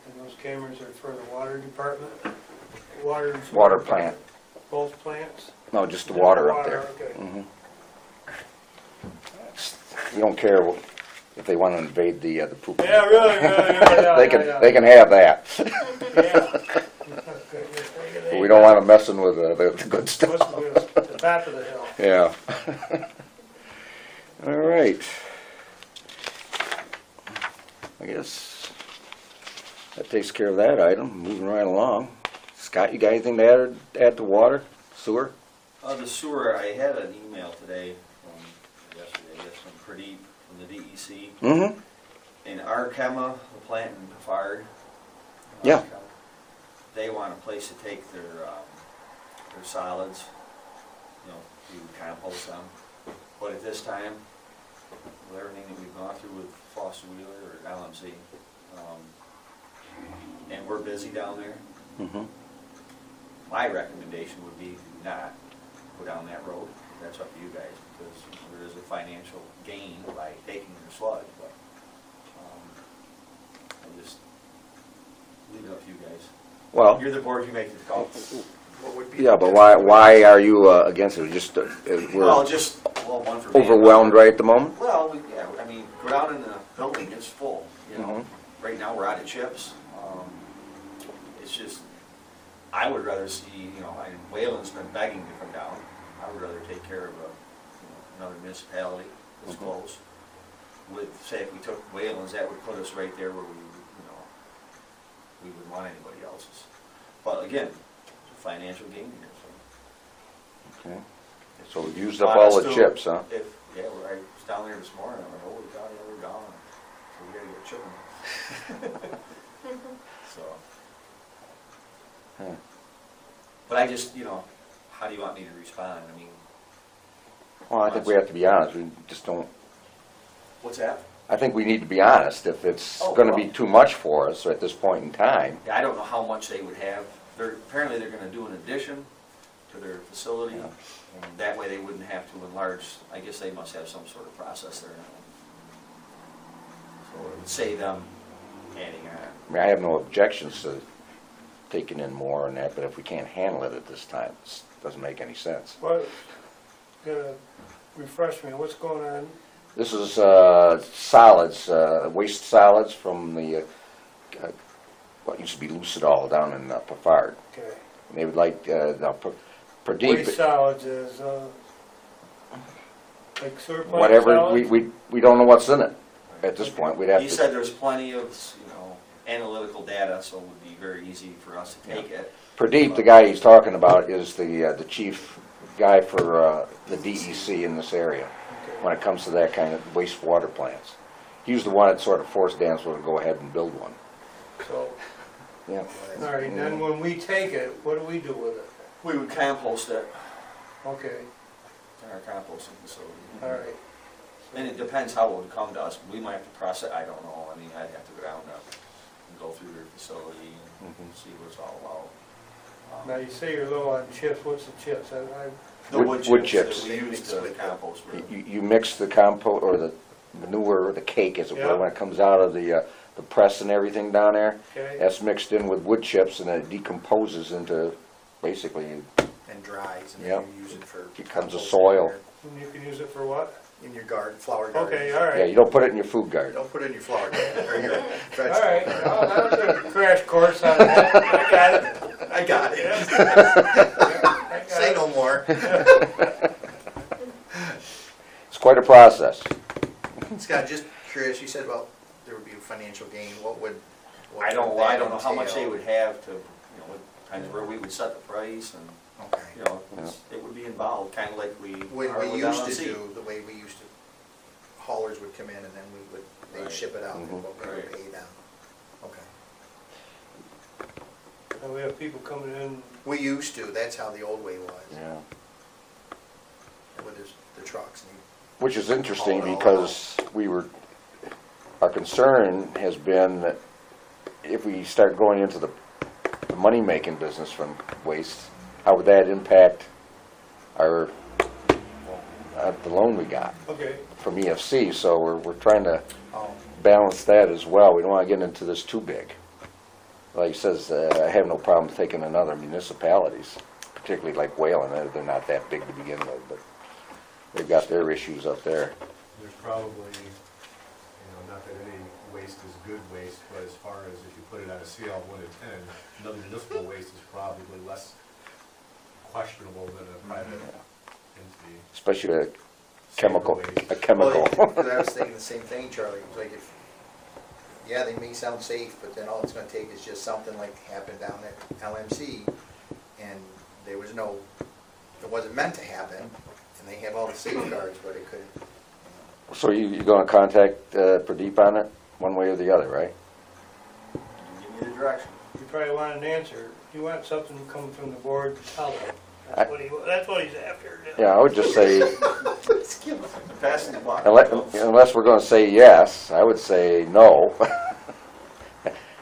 [SPEAKER 3] And those cameras are for the water department?
[SPEAKER 1] Water plant.
[SPEAKER 3] Both plants?
[SPEAKER 1] No, just the water up
[SPEAKER 3] Water,
[SPEAKER 1] there.
[SPEAKER 3] okay.
[SPEAKER 1] Mhm. You don't care if they want to invade the poop.
[SPEAKER 3] Yeah, really, yeah.
[SPEAKER 1] They can have that.
[SPEAKER 3] Yeah.
[SPEAKER 1] But we don't want them messing with the good stuff.
[SPEAKER 3] The top of the hill.
[SPEAKER 1] Yeah. All right. I guess that takes care of that item. Moving right along. Scott, you got anything to add to water, sewer?
[SPEAKER 8] The sewer, I had an email today from yesterday, I guess, from Pradeep from the DEC.
[SPEAKER 1] Mm-hmm.
[SPEAKER 8] In Arkema, the plant in Fard.
[SPEAKER 1] Yeah.
[SPEAKER 8] They want a place to take their solids, to compost them. But at this time, with everything that we've gone through with Foster Wheeler or LMC. And we're busy down there.
[SPEAKER 1] Mhm.
[SPEAKER 8] My recommendation would be not go down that road. That's up to you guys, because there is a financial gain by taking your sludge, but, I just leave it up to you guys.
[SPEAKER 1] Well,
[SPEAKER 8] You're the board, you make the call.
[SPEAKER 2] What would be?
[SPEAKER 1] yeah, but why are you against it? Just,
[SPEAKER 8] Well,
[SPEAKER 1] we're
[SPEAKER 8] just, well, one for me.
[SPEAKER 1] overwhelmed right at the moment?
[SPEAKER 8] Well, yeah, I mean, go down in the building, it's full, you know.
[SPEAKER 1] Mhm.
[SPEAKER 8] Right now, we're out of chips. It's just, I would rather see, you know, Wayland's been begging to come down. I would rather take care of another municipality that's
[SPEAKER 1] Mhm.
[SPEAKER 8] close. With, say, if we took Wayland's, that would put us right there where we, you know, we wouldn't want anybody else's. But again, it's a financial gain here, so.
[SPEAKER 1] Okay. So we've used up all the chips, huh?
[SPEAKER 8] If, yeah, I was down there this morning, I'm like, holy cow, yeah, we're gone. So we gotta get chipping. So.
[SPEAKER 1] Huh.
[SPEAKER 8] But I just, you know, how do you want me to respond? I mean,
[SPEAKER 1] Well, I think we have to be honest, we just don't,
[SPEAKER 8] what's that?
[SPEAKER 1] I think we need to be honest. If it's
[SPEAKER 8] Oh,
[SPEAKER 1] gonna
[SPEAKER 8] well.
[SPEAKER 1] be too much for us at this point in time,
[SPEAKER 8] Yeah, I don't know how much they would have. Apparently they're gonna do an addition to their facility.
[SPEAKER 1] Yeah.
[SPEAKER 8] And that way they wouldn't have to enlarge, I guess they must have some sort of process there. So it would save them adding on.
[SPEAKER 1] I mean, I have no objections to taking in more and that, but if we can't handle it at this time, it doesn't make any sense.
[SPEAKER 3] What, refresh me, what's going on?
[SPEAKER 1] This is solids, waste solids from the, what used to be Lucidol down in Pafard.
[SPEAKER 3] Okay.
[SPEAKER 1] They would like, now,
[SPEAKER 3] Waste
[SPEAKER 1] Pradeep,
[SPEAKER 3] solids is, like sewer plant
[SPEAKER 1] whatever,
[SPEAKER 3] solids?
[SPEAKER 1] we don't know what's in it at this point. We'd have
[SPEAKER 8] He
[SPEAKER 1] to,
[SPEAKER 8] said there's plenty of, you know, analytical data, so it would be very easy for us to take it.
[SPEAKER 1] Pradeep, the guy he's talking about, is the chief guy for the DEC in this area when it comes to that kind of wastewater plants. He was the one that sort of forced Dansville to go ahead and build one.
[SPEAKER 3] So,
[SPEAKER 1] Yeah.
[SPEAKER 3] all right, then when we take it, what do we do with it?
[SPEAKER 8] We would compost it
[SPEAKER 3] Okay,
[SPEAKER 8] in our composting facility.
[SPEAKER 3] all right.
[SPEAKER 8] And it depends how it would come to us. We might have to process, I don't know. I mean, I'd have to go down and go through their facility and see what it's all about.
[SPEAKER 3] Now, you say you're low on chips, what's the chips?
[SPEAKER 8] The
[SPEAKER 1] Wood chips.
[SPEAKER 8] that we use to compost with.
[SPEAKER 1] You mix the compost, or the manure, or the cake, as it
[SPEAKER 3] Yeah.
[SPEAKER 1] were, when it comes out of the press and everything down there.
[SPEAKER 3] Okay,
[SPEAKER 1] That's mixed in with wood chips, and then it decomposes into, basically,
[SPEAKER 2] And dries, and
[SPEAKER 1] Yep.
[SPEAKER 2] then you use it for.
[SPEAKER 1] Becomes a
[SPEAKER 2] compost
[SPEAKER 1] soil.
[SPEAKER 3] and you can use it for what?
[SPEAKER 2] In your garden, flower garden.
[SPEAKER 3] Okay, all
[SPEAKER 1] yeah,
[SPEAKER 3] right.
[SPEAKER 1] you don't put it in your food garden.
[SPEAKER 2] Don't put it in your flower garden, or your
[SPEAKER 3] All
[SPEAKER 2] vegetable.
[SPEAKER 3] right, well, that was a crash course on that. I got it.
[SPEAKER 2] I got it.
[SPEAKER 3] I got
[SPEAKER 2] Say
[SPEAKER 3] it.
[SPEAKER 2] no more.
[SPEAKER 1] It's quite a process.
[SPEAKER 2] Scott, just curious, you said about there would be a financial gain, what would? what
[SPEAKER 8] I don't
[SPEAKER 2] would that
[SPEAKER 8] know how much they
[SPEAKER 2] entail?
[SPEAKER 8] would have to, you know, what times where we would set the price and,
[SPEAKER 2] Okay.
[SPEAKER 8] you know, it would be involved, kind of like we
[SPEAKER 2] When
[SPEAKER 8] are
[SPEAKER 2] we
[SPEAKER 8] with
[SPEAKER 2] used to
[SPEAKER 8] LNC.
[SPEAKER 2] do, the way we used to, haulers would come in and then they'd
[SPEAKER 8] Right.
[SPEAKER 2] ship it out, and
[SPEAKER 1] Mhm.
[SPEAKER 2] what we would
[SPEAKER 8] Right.
[SPEAKER 2] pay them. Okay.
[SPEAKER 3] And we have people coming in,
[SPEAKER 2] We used to, that's how the old way was,
[SPEAKER 1] Yeah.
[SPEAKER 2] with the trucks. And
[SPEAKER 1] Which is interesting
[SPEAKER 2] Haul it all
[SPEAKER 1] because our concern has been that if we start going into the money-making business from waste, how would that impact the loan we got
[SPEAKER 3] okay,
[SPEAKER 1] from EFC? So we're trying to
[SPEAKER 2] Oh,
[SPEAKER 1] balance that as well. We don't want to get into this too big. Like he says, I have no problem taking in other municipalities, particularly like Wayland. They're not that big to begin with, but they've got their issues up there.
[SPEAKER 5] There's probably, you know, not that any waste is good waste, but as far as if you put it on a scale of 1 to 10, another municipal waste is probably less questionable than a private entity.
[SPEAKER 1] Especially a
[SPEAKER 5] Safer
[SPEAKER 1] chemical,
[SPEAKER 5] waste.
[SPEAKER 1] a chemical.
[SPEAKER 2] Well, 'cause I was thinking the same thing, Charlie, it's like if, yeah, they may sound safe, but then all it's gonna take is just something like happened down at LMC, and there was no, it wasn't meant to happen, and they have all the safeguards, but it could,
[SPEAKER 1] So you're going to contact Pradeep on it, one way or the other, right?
[SPEAKER 8] Give me the direction.
[SPEAKER 3] you probably want an answer. You want something coming from the board to tell them.
[SPEAKER 1] I-
[SPEAKER 3] That's what he's after.
[SPEAKER 1] Yeah, I would just say,
[SPEAKER 8] passing the buck.
[SPEAKER 1] Unless we're gonna say yes, I would say no.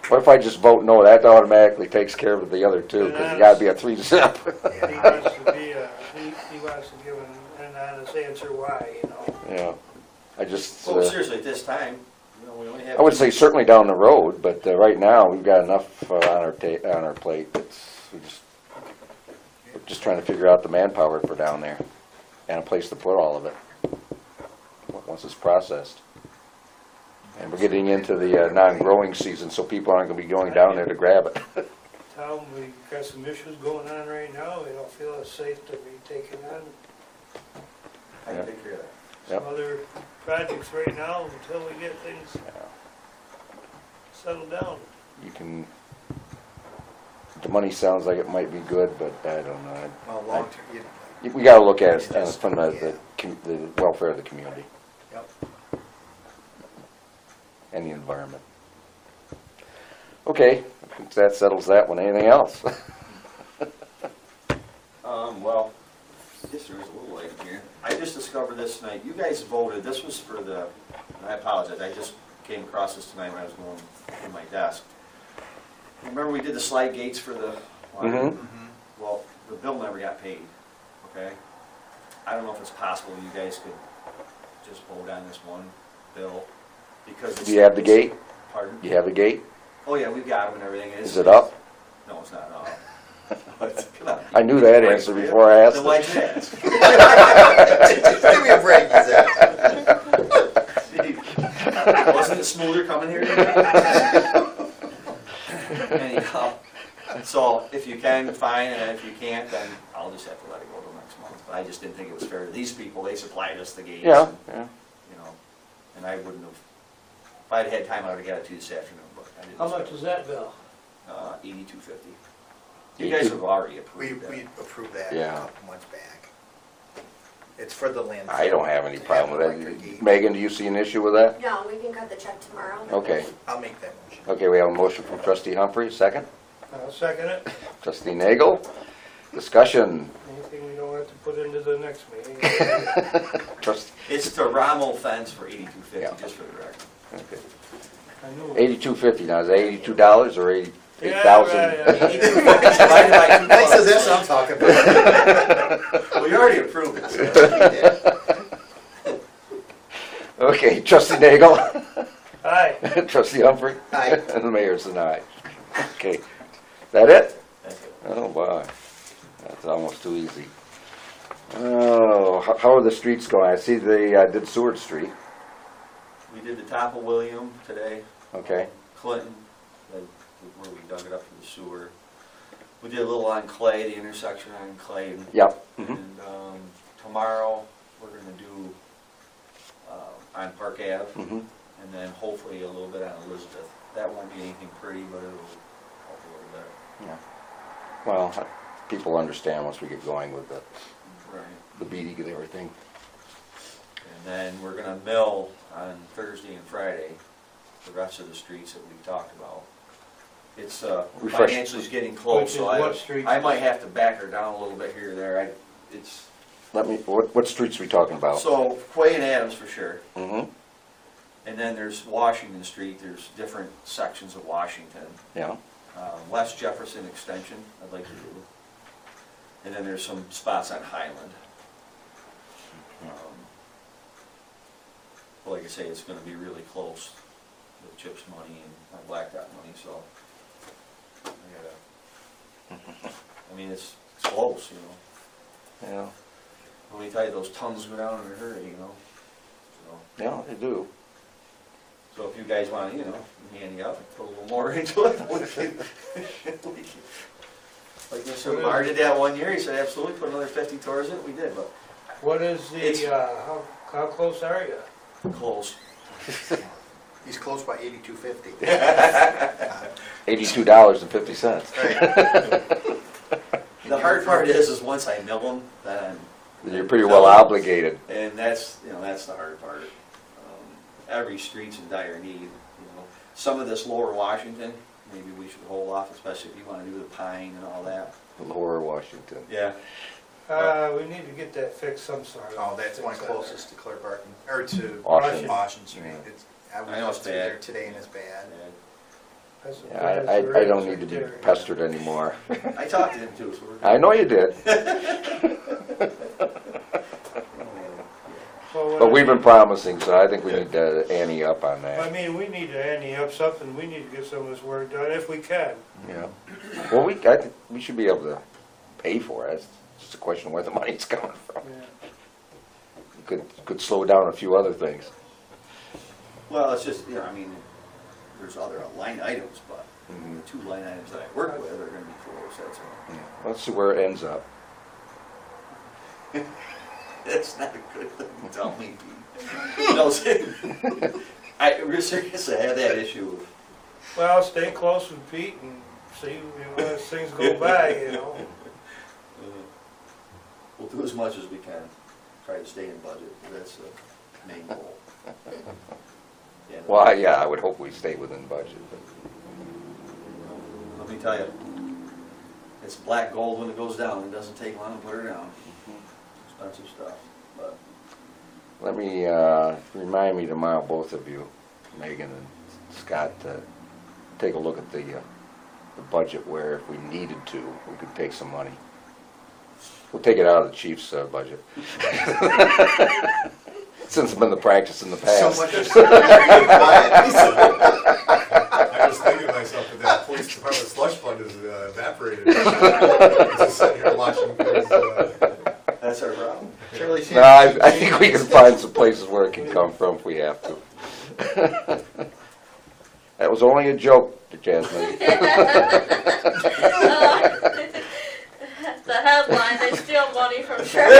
[SPEAKER 1] What if I just vote no? That automatically takes care of the other two, because you gotta be a 3-zip.
[SPEAKER 3] He wants to be, he wants to give an honest answer why, you know.
[SPEAKER 1] Yeah, I just,
[SPEAKER 8] Well, seriously, at this time, you know, we only have.
[SPEAKER 1] I would say certainly down the road, but right now, we've got enough on our plate. We're just trying to figure out the manpower for down there, and a place to put all of it, once it's processed. And we're getting into the non-growing season, so people aren't gonna be going down there to grab it.
[SPEAKER 3] Tell them we got some issues going on right now, we don't feel it's safe to be taking on
[SPEAKER 8] I can take care of that.
[SPEAKER 1] Yep.
[SPEAKER 3] some other projects right now until we get things settled down.
[SPEAKER 1] You can, the money sounds like it might be good, but I don't know.
[SPEAKER 2] Well, long term,
[SPEAKER 1] We gotta look at it from the welfare of the community
[SPEAKER 2] yep.
[SPEAKER 1] and the environment. Okay, I think that settles that one. Anything else?
[SPEAKER 8] Well, I guess there was a little item here. I just discovered this tonight. You guys voted, this was for the, and I apologize, I just came across this tonight when I was going to my desk. Remember we did the slide gates for the water?
[SPEAKER 1] Mhm.
[SPEAKER 8] Well, the bill never got paid, okay? I don't know if it's possible you guys could just vote on this one bill, because it's...
[SPEAKER 1] Do you have the gate?
[SPEAKER 8] Pardon?
[SPEAKER 1] Do you have the gate?
[SPEAKER 8] Oh, yeah, we've got them and everything.
[SPEAKER 1] Is it up?
[SPEAKER 8] No, it's not up. Come on.
[SPEAKER 1] I knew that answer before I asked
[SPEAKER 8] Then why'd
[SPEAKER 1] it.
[SPEAKER 8] you ask?
[SPEAKER 2] Give me a break, he said.
[SPEAKER 8] Wasn't it smoother coming here today? Anyhow, so if you can, fine, and if you can't, then I'll just have to let it go till next month. But I just didn't think it was fair to these people, they supplied us the gates.
[SPEAKER 1] Yeah,
[SPEAKER 8] and,
[SPEAKER 1] yeah.
[SPEAKER 8] You know, and I wouldn't have, if I'd had time, I would've got it to you this afternoon, but I didn't.
[SPEAKER 3] How much is that bill?
[SPEAKER 8] $82.50. You guys have already
[SPEAKER 2] We
[SPEAKER 8] approved that.
[SPEAKER 2] approved that
[SPEAKER 1] Yeah.
[SPEAKER 2] a couple months back. It's for the landfill.
[SPEAKER 1] I don't have any
[SPEAKER 2] to
[SPEAKER 1] problem with
[SPEAKER 2] electric
[SPEAKER 1] that.
[SPEAKER 2] gate.
[SPEAKER 1] Megan, do you see an issue with that?
[SPEAKER 4] No, we can cut the check tomorrow.
[SPEAKER 1] Okay.
[SPEAKER 2] I'll make that motion.
[SPEAKER 1] Okay, we have a motion from trustee Humphrey, second.
[SPEAKER 3] I'll second it.
[SPEAKER 1] Trustee Nagel, discussion.
[SPEAKER 3] Anything we don't have to put into the next meeting.
[SPEAKER 1] Trustee,
[SPEAKER 8] It's the Rommel fence for $82.50,
[SPEAKER 1] Yeah.
[SPEAKER 8] just for the record.
[SPEAKER 1] okay.
[SPEAKER 3] I knew it.
[SPEAKER 1] $82.50, now is that $82 or $88,000?
[SPEAKER 3] Yeah, right,
[SPEAKER 8] Divided by two
[SPEAKER 2] Nice as
[SPEAKER 8] bucks.
[SPEAKER 2] this I'm talking about.
[SPEAKER 8] Well, you already approved it, so.
[SPEAKER 1] Okay, trustee Nagel,
[SPEAKER 3] Aye.
[SPEAKER 1] trustee Humphrey,
[SPEAKER 2] Aye.
[SPEAKER 1] and the mayor's an aye. Okay, is that it?
[SPEAKER 8] That's it.
[SPEAKER 1] Oh, boy, that's almost too easy. Oh, how are the streets going? I see they did Seward Street,
[SPEAKER 8] We did the top of William today,
[SPEAKER 1] okay?
[SPEAKER 8] Clinton, where we dug it up from the sewer. We did a little on Clay, the intersection on Clay.
[SPEAKER 1] Yep. Mhm.
[SPEAKER 8] And tomorrow, we're gonna do on Park Ave,
[SPEAKER 1] Mhm.
[SPEAKER 8] and then hopefully a little bit on Elizabeth. That won't be anything pretty, but it'll help a little bit.
[SPEAKER 1] Well, people understand once we get going with
[SPEAKER 8] Right.
[SPEAKER 1] the beating and everything.
[SPEAKER 8] And then we're gonna mill on Thursday and Friday, the rest of the streets that we've talked about. It's,
[SPEAKER 1] Refresh.
[SPEAKER 8] financially getting close,
[SPEAKER 3] Which is
[SPEAKER 8] so
[SPEAKER 3] what streets?
[SPEAKER 8] I might have to back her down a little bit here or there. It's,
[SPEAKER 1] Let me, what streets we talking about?
[SPEAKER 8] so Quay and Adams for sure.
[SPEAKER 1] Mm-hmm,
[SPEAKER 8] And then there's Washington Street, there's different sections of Washington.
[SPEAKER 1] yeah,
[SPEAKER 8] West Jefferson Extension, I'd like to do. And then there's some spots on Highland. But like I say, it's gonna be really close with CHIPS money and our blacktop money, so. I mean, it's close, you know.
[SPEAKER 1] yeah,
[SPEAKER 8] Let me tell you, those tons go down in a hurry, you know. So,
[SPEAKER 1] yeah, they do.
[SPEAKER 8] so if you guys want, you know, handy up, put a little more into it. Like Mr. Lamar did that one year, he said, absolutely, put another 50 towards it, we did, but
[SPEAKER 3] What is
[SPEAKER 8] It's-
[SPEAKER 3] the, how close are you?
[SPEAKER 8] close.
[SPEAKER 2] He's close by $82.50.
[SPEAKER 1] $82.50.
[SPEAKER 2] Right.
[SPEAKER 8] The hard part is once I mill them, then.
[SPEAKER 1] You're pretty well obligated.
[SPEAKER 8] And that's, you know, that's the hard part. Every street's in dire need, you know. Some of this lower Washington, maybe we should hold off, especially if you wanna do the pine and all that.
[SPEAKER 1] Lower Washington.
[SPEAKER 8] Yeah.
[SPEAKER 3] We need to get that fixed some sort of.
[SPEAKER 2] Oh, that's one
[SPEAKER 3] fix that.
[SPEAKER 2] closest to Clear Barton, or to
[SPEAKER 1] Auction.
[SPEAKER 2] Auction Street.
[SPEAKER 1] Yeah.
[SPEAKER 2] I
[SPEAKER 8] I know
[SPEAKER 2] was
[SPEAKER 8] it's
[SPEAKER 2] through there
[SPEAKER 8] bad.
[SPEAKER 2] today and it's bad.
[SPEAKER 3] That's the
[SPEAKER 1] Yeah,
[SPEAKER 3] best
[SPEAKER 1] I
[SPEAKER 3] there
[SPEAKER 1] don't
[SPEAKER 3] is
[SPEAKER 1] need to be
[SPEAKER 3] right there.
[SPEAKER 1] pestered anymore.
[SPEAKER 8] I talked to him too, so we're.
[SPEAKER 1] I know you did,
[SPEAKER 3] Well, what
[SPEAKER 1] but
[SPEAKER 3] I
[SPEAKER 1] we've been
[SPEAKER 3] mean-
[SPEAKER 1] promising, so I think we need to ante up on
[SPEAKER 3] I
[SPEAKER 1] that.
[SPEAKER 3] mean, we need to ante up something, we need to get some of this work done if we can.
[SPEAKER 1] Yeah. Well, I think we should be able to pay for it. It's just a question of where the money's coming from.
[SPEAKER 3] Yeah.
[SPEAKER 1] Could slow down a few other things.
[SPEAKER 8] Well, it's just, I mean, there's other line items, but the two line items that I work with are gonna be close, that's all.
[SPEAKER 1] Yeah. Let's see where it ends up.
[SPEAKER 8] That's not a good thing to tell me, Pete. No, I seriously had that issue.
[SPEAKER 3] Well, stay close with Pete and see, as things go by,
[SPEAKER 8] We'll do as much as we can, try to stay in budget, that's the main goal. Yeah,
[SPEAKER 1] Well, yeah, I would hope we stay within budget, but
[SPEAKER 8] let me tell you, it's black gold when it goes down, it doesn't take long to put her down. Expensive stuff, but.
[SPEAKER 1] let me, remind me tomorrow, both of you, Megan and Scott, to take a look at the budget where if we needed to, we could take some money. We'll take it out of the chief's budget. Since it's been the practice in the
[SPEAKER 2] So
[SPEAKER 1] past.
[SPEAKER 2] much is
[SPEAKER 5] I was thinking to myself that that police department slush fund is evaporated. Just sitting here watching things,
[SPEAKER 8] That's our problem.
[SPEAKER 2] Charlie
[SPEAKER 1] No, I think we can find some places where it can come from if we have to. That was only a joke, Jasmine.
[SPEAKER 9] The headline, they steal money from church.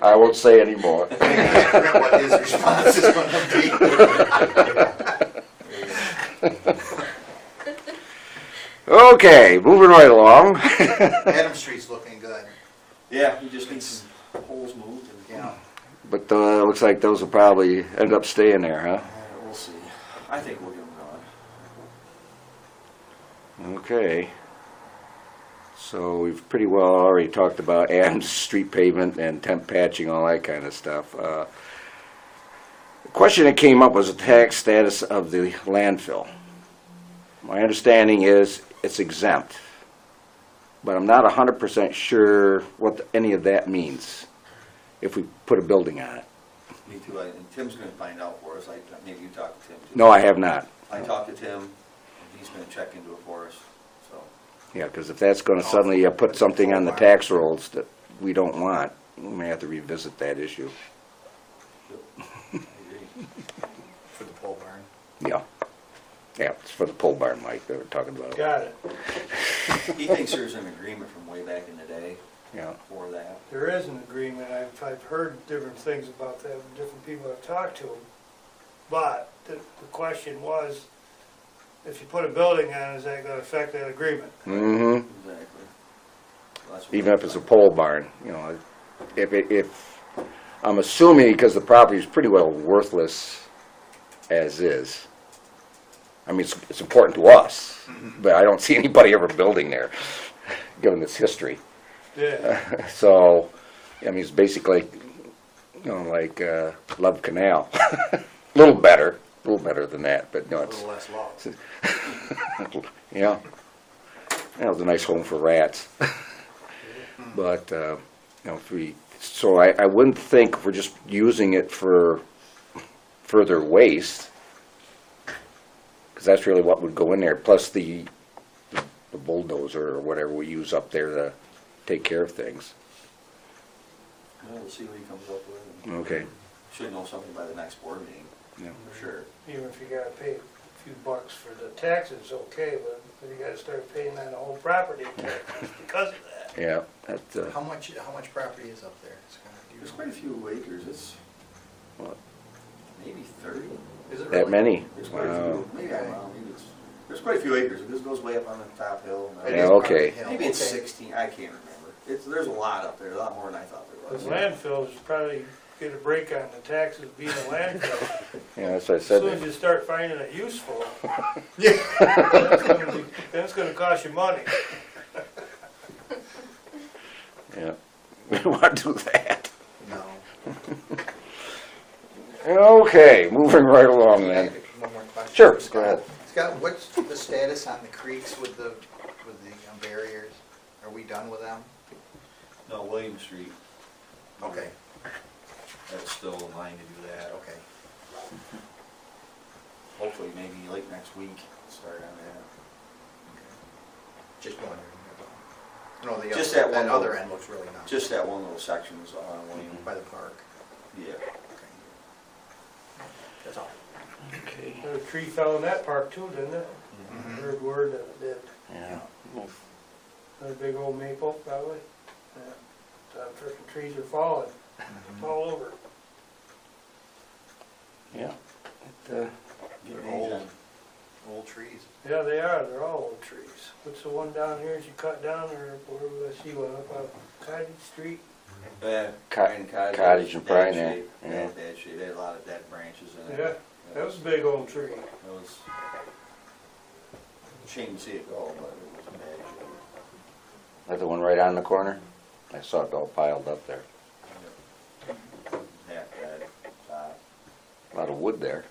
[SPEAKER 1] I won't say any more.
[SPEAKER 2] I forgot what his response is gonna be.
[SPEAKER 1] Okay, moving right along.
[SPEAKER 2] Adam Street's looking good,
[SPEAKER 8] Yeah, we just need some holes moved and,
[SPEAKER 2] you know.
[SPEAKER 1] But looks like those will probably end up staying there, huh?
[SPEAKER 8] we'll see. I think we'll get them done.
[SPEAKER 1] Okay. So we've pretty well already talked about Adams Street pavement and temp patching, all that kind of stuff. The question that came up was the tax status of the landfill. My understanding is it's exempt, but I'm not 100% sure what any of that means if we put a building on it.
[SPEAKER 8] Me too, and Tim's gonna find out for us, maybe you talk to Tim too.
[SPEAKER 1] No, I have not.
[SPEAKER 8] I talked to Tim, and he's gonna check into it for us, so.
[SPEAKER 1] Yeah, because if that's going to suddenly put something on the tax rolls that we don't want, we may have to revisit that issue.
[SPEAKER 8] I agree.
[SPEAKER 2] For the pole barn.
[SPEAKER 1] Yeah. Yeah, it's for the pole barn, Mike, they were talking about.
[SPEAKER 3] got it.
[SPEAKER 8] He thinks there's an agreement from way back in the day
[SPEAKER 1] Yeah.
[SPEAKER 8] for that.
[SPEAKER 3] There is an agreement, I've heard different things about that, from different people I've talked to. But the question was, if you put a building on, is that gonna affect that agreement?
[SPEAKER 1] Mm-hmm.
[SPEAKER 8] Exactly. Well, that's what
[SPEAKER 1] Even if it's a pole barn, if, I'm assuming because the property is pretty well worthless as is. I mean, it's important to us, but I don't see anybody ever building there, given its history.
[SPEAKER 3] Yeah,
[SPEAKER 1] So, I mean, it's basically, like Love Canal. A little better than that, but no,
[SPEAKER 2] A
[SPEAKER 1] it's,
[SPEAKER 2] little less law.
[SPEAKER 1] yeah. That was a nice home for rats. But, so I wouldn't think if we're just using it for further waste, because that's really what would go in there, plus the bulldozer or whatever we use up there to take care of things.
[SPEAKER 8] Well, we'll see what he comes up with. and
[SPEAKER 1] Okay.
[SPEAKER 8] Should know something by the next board meeting,
[SPEAKER 1] Yeah.
[SPEAKER 8] for sure.
[SPEAKER 3] even if you gotta pay a few bucks for the taxes, okay, but you gotta start paying on the whole property taxes because of that.
[SPEAKER 1] Yeah, that's,
[SPEAKER 2] How much property is up there? It's gonna do.
[SPEAKER 8] There's quite a few acres, it's
[SPEAKER 1] What?
[SPEAKER 8] maybe 30.
[SPEAKER 2] Is it
[SPEAKER 1] that
[SPEAKER 2] really?
[SPEAKER 1] many?
[SPEAKER 8] There's quite a
[SPEAKER 1] Wow.
[SPEAKER 8] few, maybe I'm wrong, there's quite a few acres, this goes way up on the top hill.
[SPEAKER 2] It
[SPEAKER 1] Yeah,
[SPEAKER 2] is
[SPEAKER 1] okay.
[SPEAKER 2] part of the
[SPEAKER 8] Maybe
[SPEAKER 2] hill,
[SPEAKER 8] it's
[SPEAKER 2] okay.
[SPEAKER 8] 16, I can't remember. There's a lot up there, a lot more than I thought there
[SPEAKER 3] This
[SPEAKER 8] was.
[SPEAKER 3] landfill is probably get a break on the taxes being a landfill.
[SPEAKER 1] Yeah, that's what I
[SPEAKER 3] As soon as
[SPEAKER 1] said.
[SPEAKER 3] you start finding it useful,
[SPEAKER 2] Yeah.
[SPEAKER 3] that's gonna cost you money.
[SPEAKER 1] Yeah. We don't want to do that.
[SPEAKER 2] No.
[SPEAKER 1] Okay, moving right along then.
[SPEAKER 2] One more question.
[SPEAKER 1] Sure,
[SPEAKER 2] Scott.
[SPEAKER 1] go ahead.
[SPEAKER 2] Scott, what's the status on the creeks with the barriers? Are we done with them?
[SPEAKER 8] No, William Street,
[SPEAKER 2] Okay,
[SPEAKER 8] that's still in line to do that.
[SPEAKER 2] okay.
[SPEAKER 8] Hopefully maybe late next week, start on that.
[SPEAKER 2] Just wondering. No, the
[SPEAKER 8] Just
[SPEAKER 2] other,
[SPEAKER 8] that one
[SPEAKER 2] other
[SPEAKER 8] little-
[SPEAKER 2] end looks really nice.
[SPEAKER 8] Just that one little section is on William.
[SPEAKER 2] By the park.
[SPEAKER 8] Yeah.
[SPEAKER 2] Okay. That's all.
[SPEAKER 1] Okay.
[SPEAKER 3] A tree fell in that park too, didn't it?
[SPEAKER 2] Mhm.
[SPEAKER 3] Heard word that it did.
[SPEAKER 1] Yeah.
[SPEAKER 3] A big old maple, probably. Yeah. Time for the trees are falling. It's all over.
[SPEAKER 1] Yeah.
[SPEAKER 8] Getting old.
[SPEAKER 2] Old trees.
[SPEAKER 3] Yeah, they are. They're all old trees. What's the one down here as you cut down, or where did I see one up on Cottage Street?
[SPEAKER 8] Yeah,
[SPEAKER 1] Cottage
[SPEAKER 8] Cottage
[SPEAKER 1] and
[SPEAKER 8] bad
[SPEAKER 1] Pine there,
[SPEAKER 8] shape,
[SPEAKER 1] yeah.
[SPEAKER 8] Bad shape, they had a lot of dead branches in it.
[SPEAKER 3] Yeah, that was a big old tree.
[SPEAKER 8] It was a shame to see it go, but it was in bad shape.
[SPEAKER 1] That the one right on the corner? I saw it all piled up there.
[SPEAKER 8] Half bad.
[SPEAKER 1] A lot of wood there.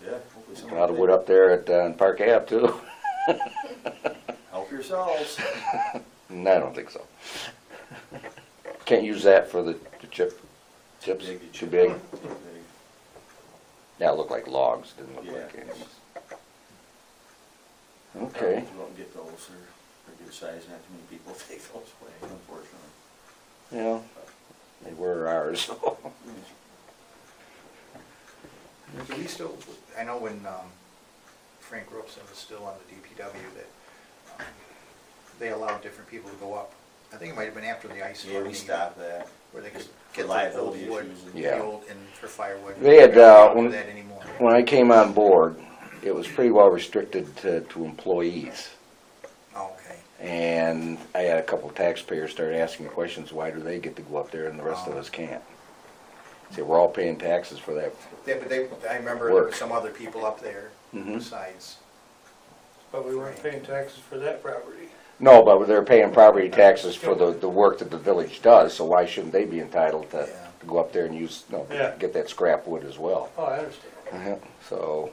[SPEAKER 8] Yeah, hopefully
[SPEAKER 1] A
[SPEAKER 8] somebody.
[SPEAKER 1] lot of wood up there at Park Ave too.
[SPEAKER 8] Help yourselves.
[SPEAKER 1] No, I don't think so. Can't use that for the chips?
[SPEAKER 8] Big.
[SPEAKER 1] Too big? Yeah, it looked like logs, didn't look
[SPEAKER 8] Yeah.
[SPEAKER 1] like anything. Okay.
[SPEAKER 8] Go out and get those, they're good size, not too many people take those away, unfortunately.
[SPEAKER 1] Yeah, they were ours, so.
[SPEAKER 2] Do we still, I know when Frank Roopson was still on the DPW that they allowed different people to go up. I think it might have been after the ice.
[SPEAKER 8] Yeah, we
[SPEAKER 2] storm,
[SPEAKER 8] stopped that.
[SPEAKER 2] Where they could
[SPEAKER 8] For
[SPEAKER 2] get the
[SPEAKER 8] liability
[SPEAKER 2] old wood,
[SPEAKER 8] issues and-
[SPEAKER 1] Yeah.
[SPEAKER 2] the old, and for firewood.
[SPEAKER 1] They had,
[SPEAKER 2] They don't do
[SPEAKER 1] when-
[SPEAKER 2] that anymore.
[SPEAKER 1] When I came on board, it was pretty well restricted to employees.
[SPEAKER 2] Oh, okay.
[SPEAKER 1] And I had a couple of taxpayers start asking questions, why do they get to go up there and the rest of us can't? See, we're all paying taxes for that.
[SPEAKER 2] Yeah, but I remember there
[SPEAKER 1] Work.
[SPEAKER 2] were some other people up there
[SPEAKER 1] Mhm.
[SPEAKER 2] besides.
[SPEAKER 3] But we weren't paying taxes for that property.
[SPEAKER 1] No, but they're paying property taxes for the work that the village does, so why shouldn't they be entitled to
[SPEAKER 2] Yeah.
[SPEAKER 1] go up there and use, no,
[SPEAKER 3] Yeah.
[SPEAKER 1] get that scrap wood as well?
[SPEAKER 3] Oh, I understand.
[SPEAKER 1] So,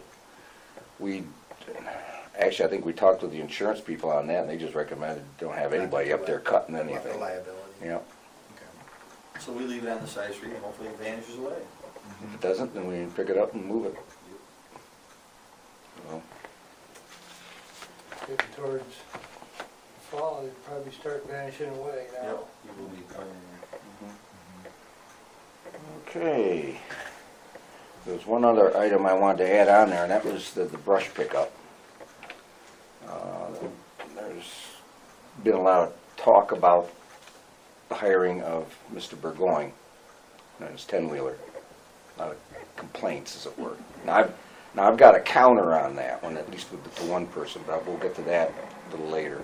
[SPEAKER 1] actually, I think we talked with the insurance people on that, and they just recommended don't have anybody up there cutting
[SPEAKER 2] The
[SPEAKER 1] anything.
[SPEAKER 2] liability.
[SPEAKER 1] Yeah,
[SPEAKER 2] Okay.
[SPEAKER 8] So we leave it on the side street and hopefully it vanishes away.
[SPEAKER 1] if it doesn't, then we pick it up and move it. So,
[SPEAKER 3] Getting towards fall, they'd probably start vanishing away now.
[SPEAKER 8] Yep, people will be coming.
[SPEAKER 1] Okay. There's one other item I wanted to add on there, and that was the brush pickup. There's been a lot of talk about the hiring of Mr. Burgoyne and his 10-wheeler. A lot of complaints, as it were. Now I've got a counter on that one, at least with the one person, but we'll get to that a little later.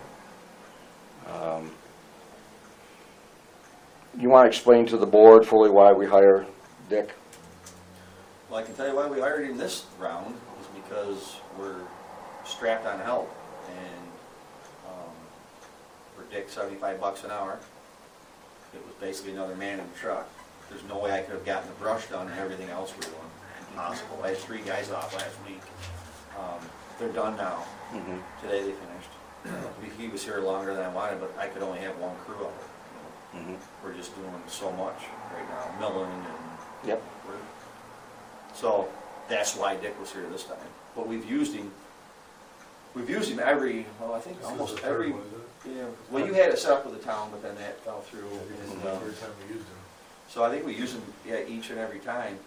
[SPEAKER 1] You want to explain to the board fully why we hire Dick?
[SPEAKER 8] Well, I can tell you why we hired him this round, is because we're strapped on help, and for Dick, $75 an hour. It was basically another man in the truck. There's no way I could have gotten the brush done and everything else we're doing. Impossible. I had 3 guys off last week. They're done now.
[SPEAKER 1] Mm-hmm.
[SPEAKER 8] Today they finished. He was here longer than I wanted, but I could only have one crew up there.
[SPEAKER 1] Mm-hmm.
[SPEAKER 8] We're just doing so much right now, milling and.
[SPEAKER 1] Yep.
[SPEAKER 8] So that's why Dick was here this time. But we've used him every, well, I think almost every. Yeah, well, you had it set up with the town, but then that fell through. And,
[SPEAKER 5] Every time we used them.
[SPEAKER 8] so I think we use them, yeah, each and every time,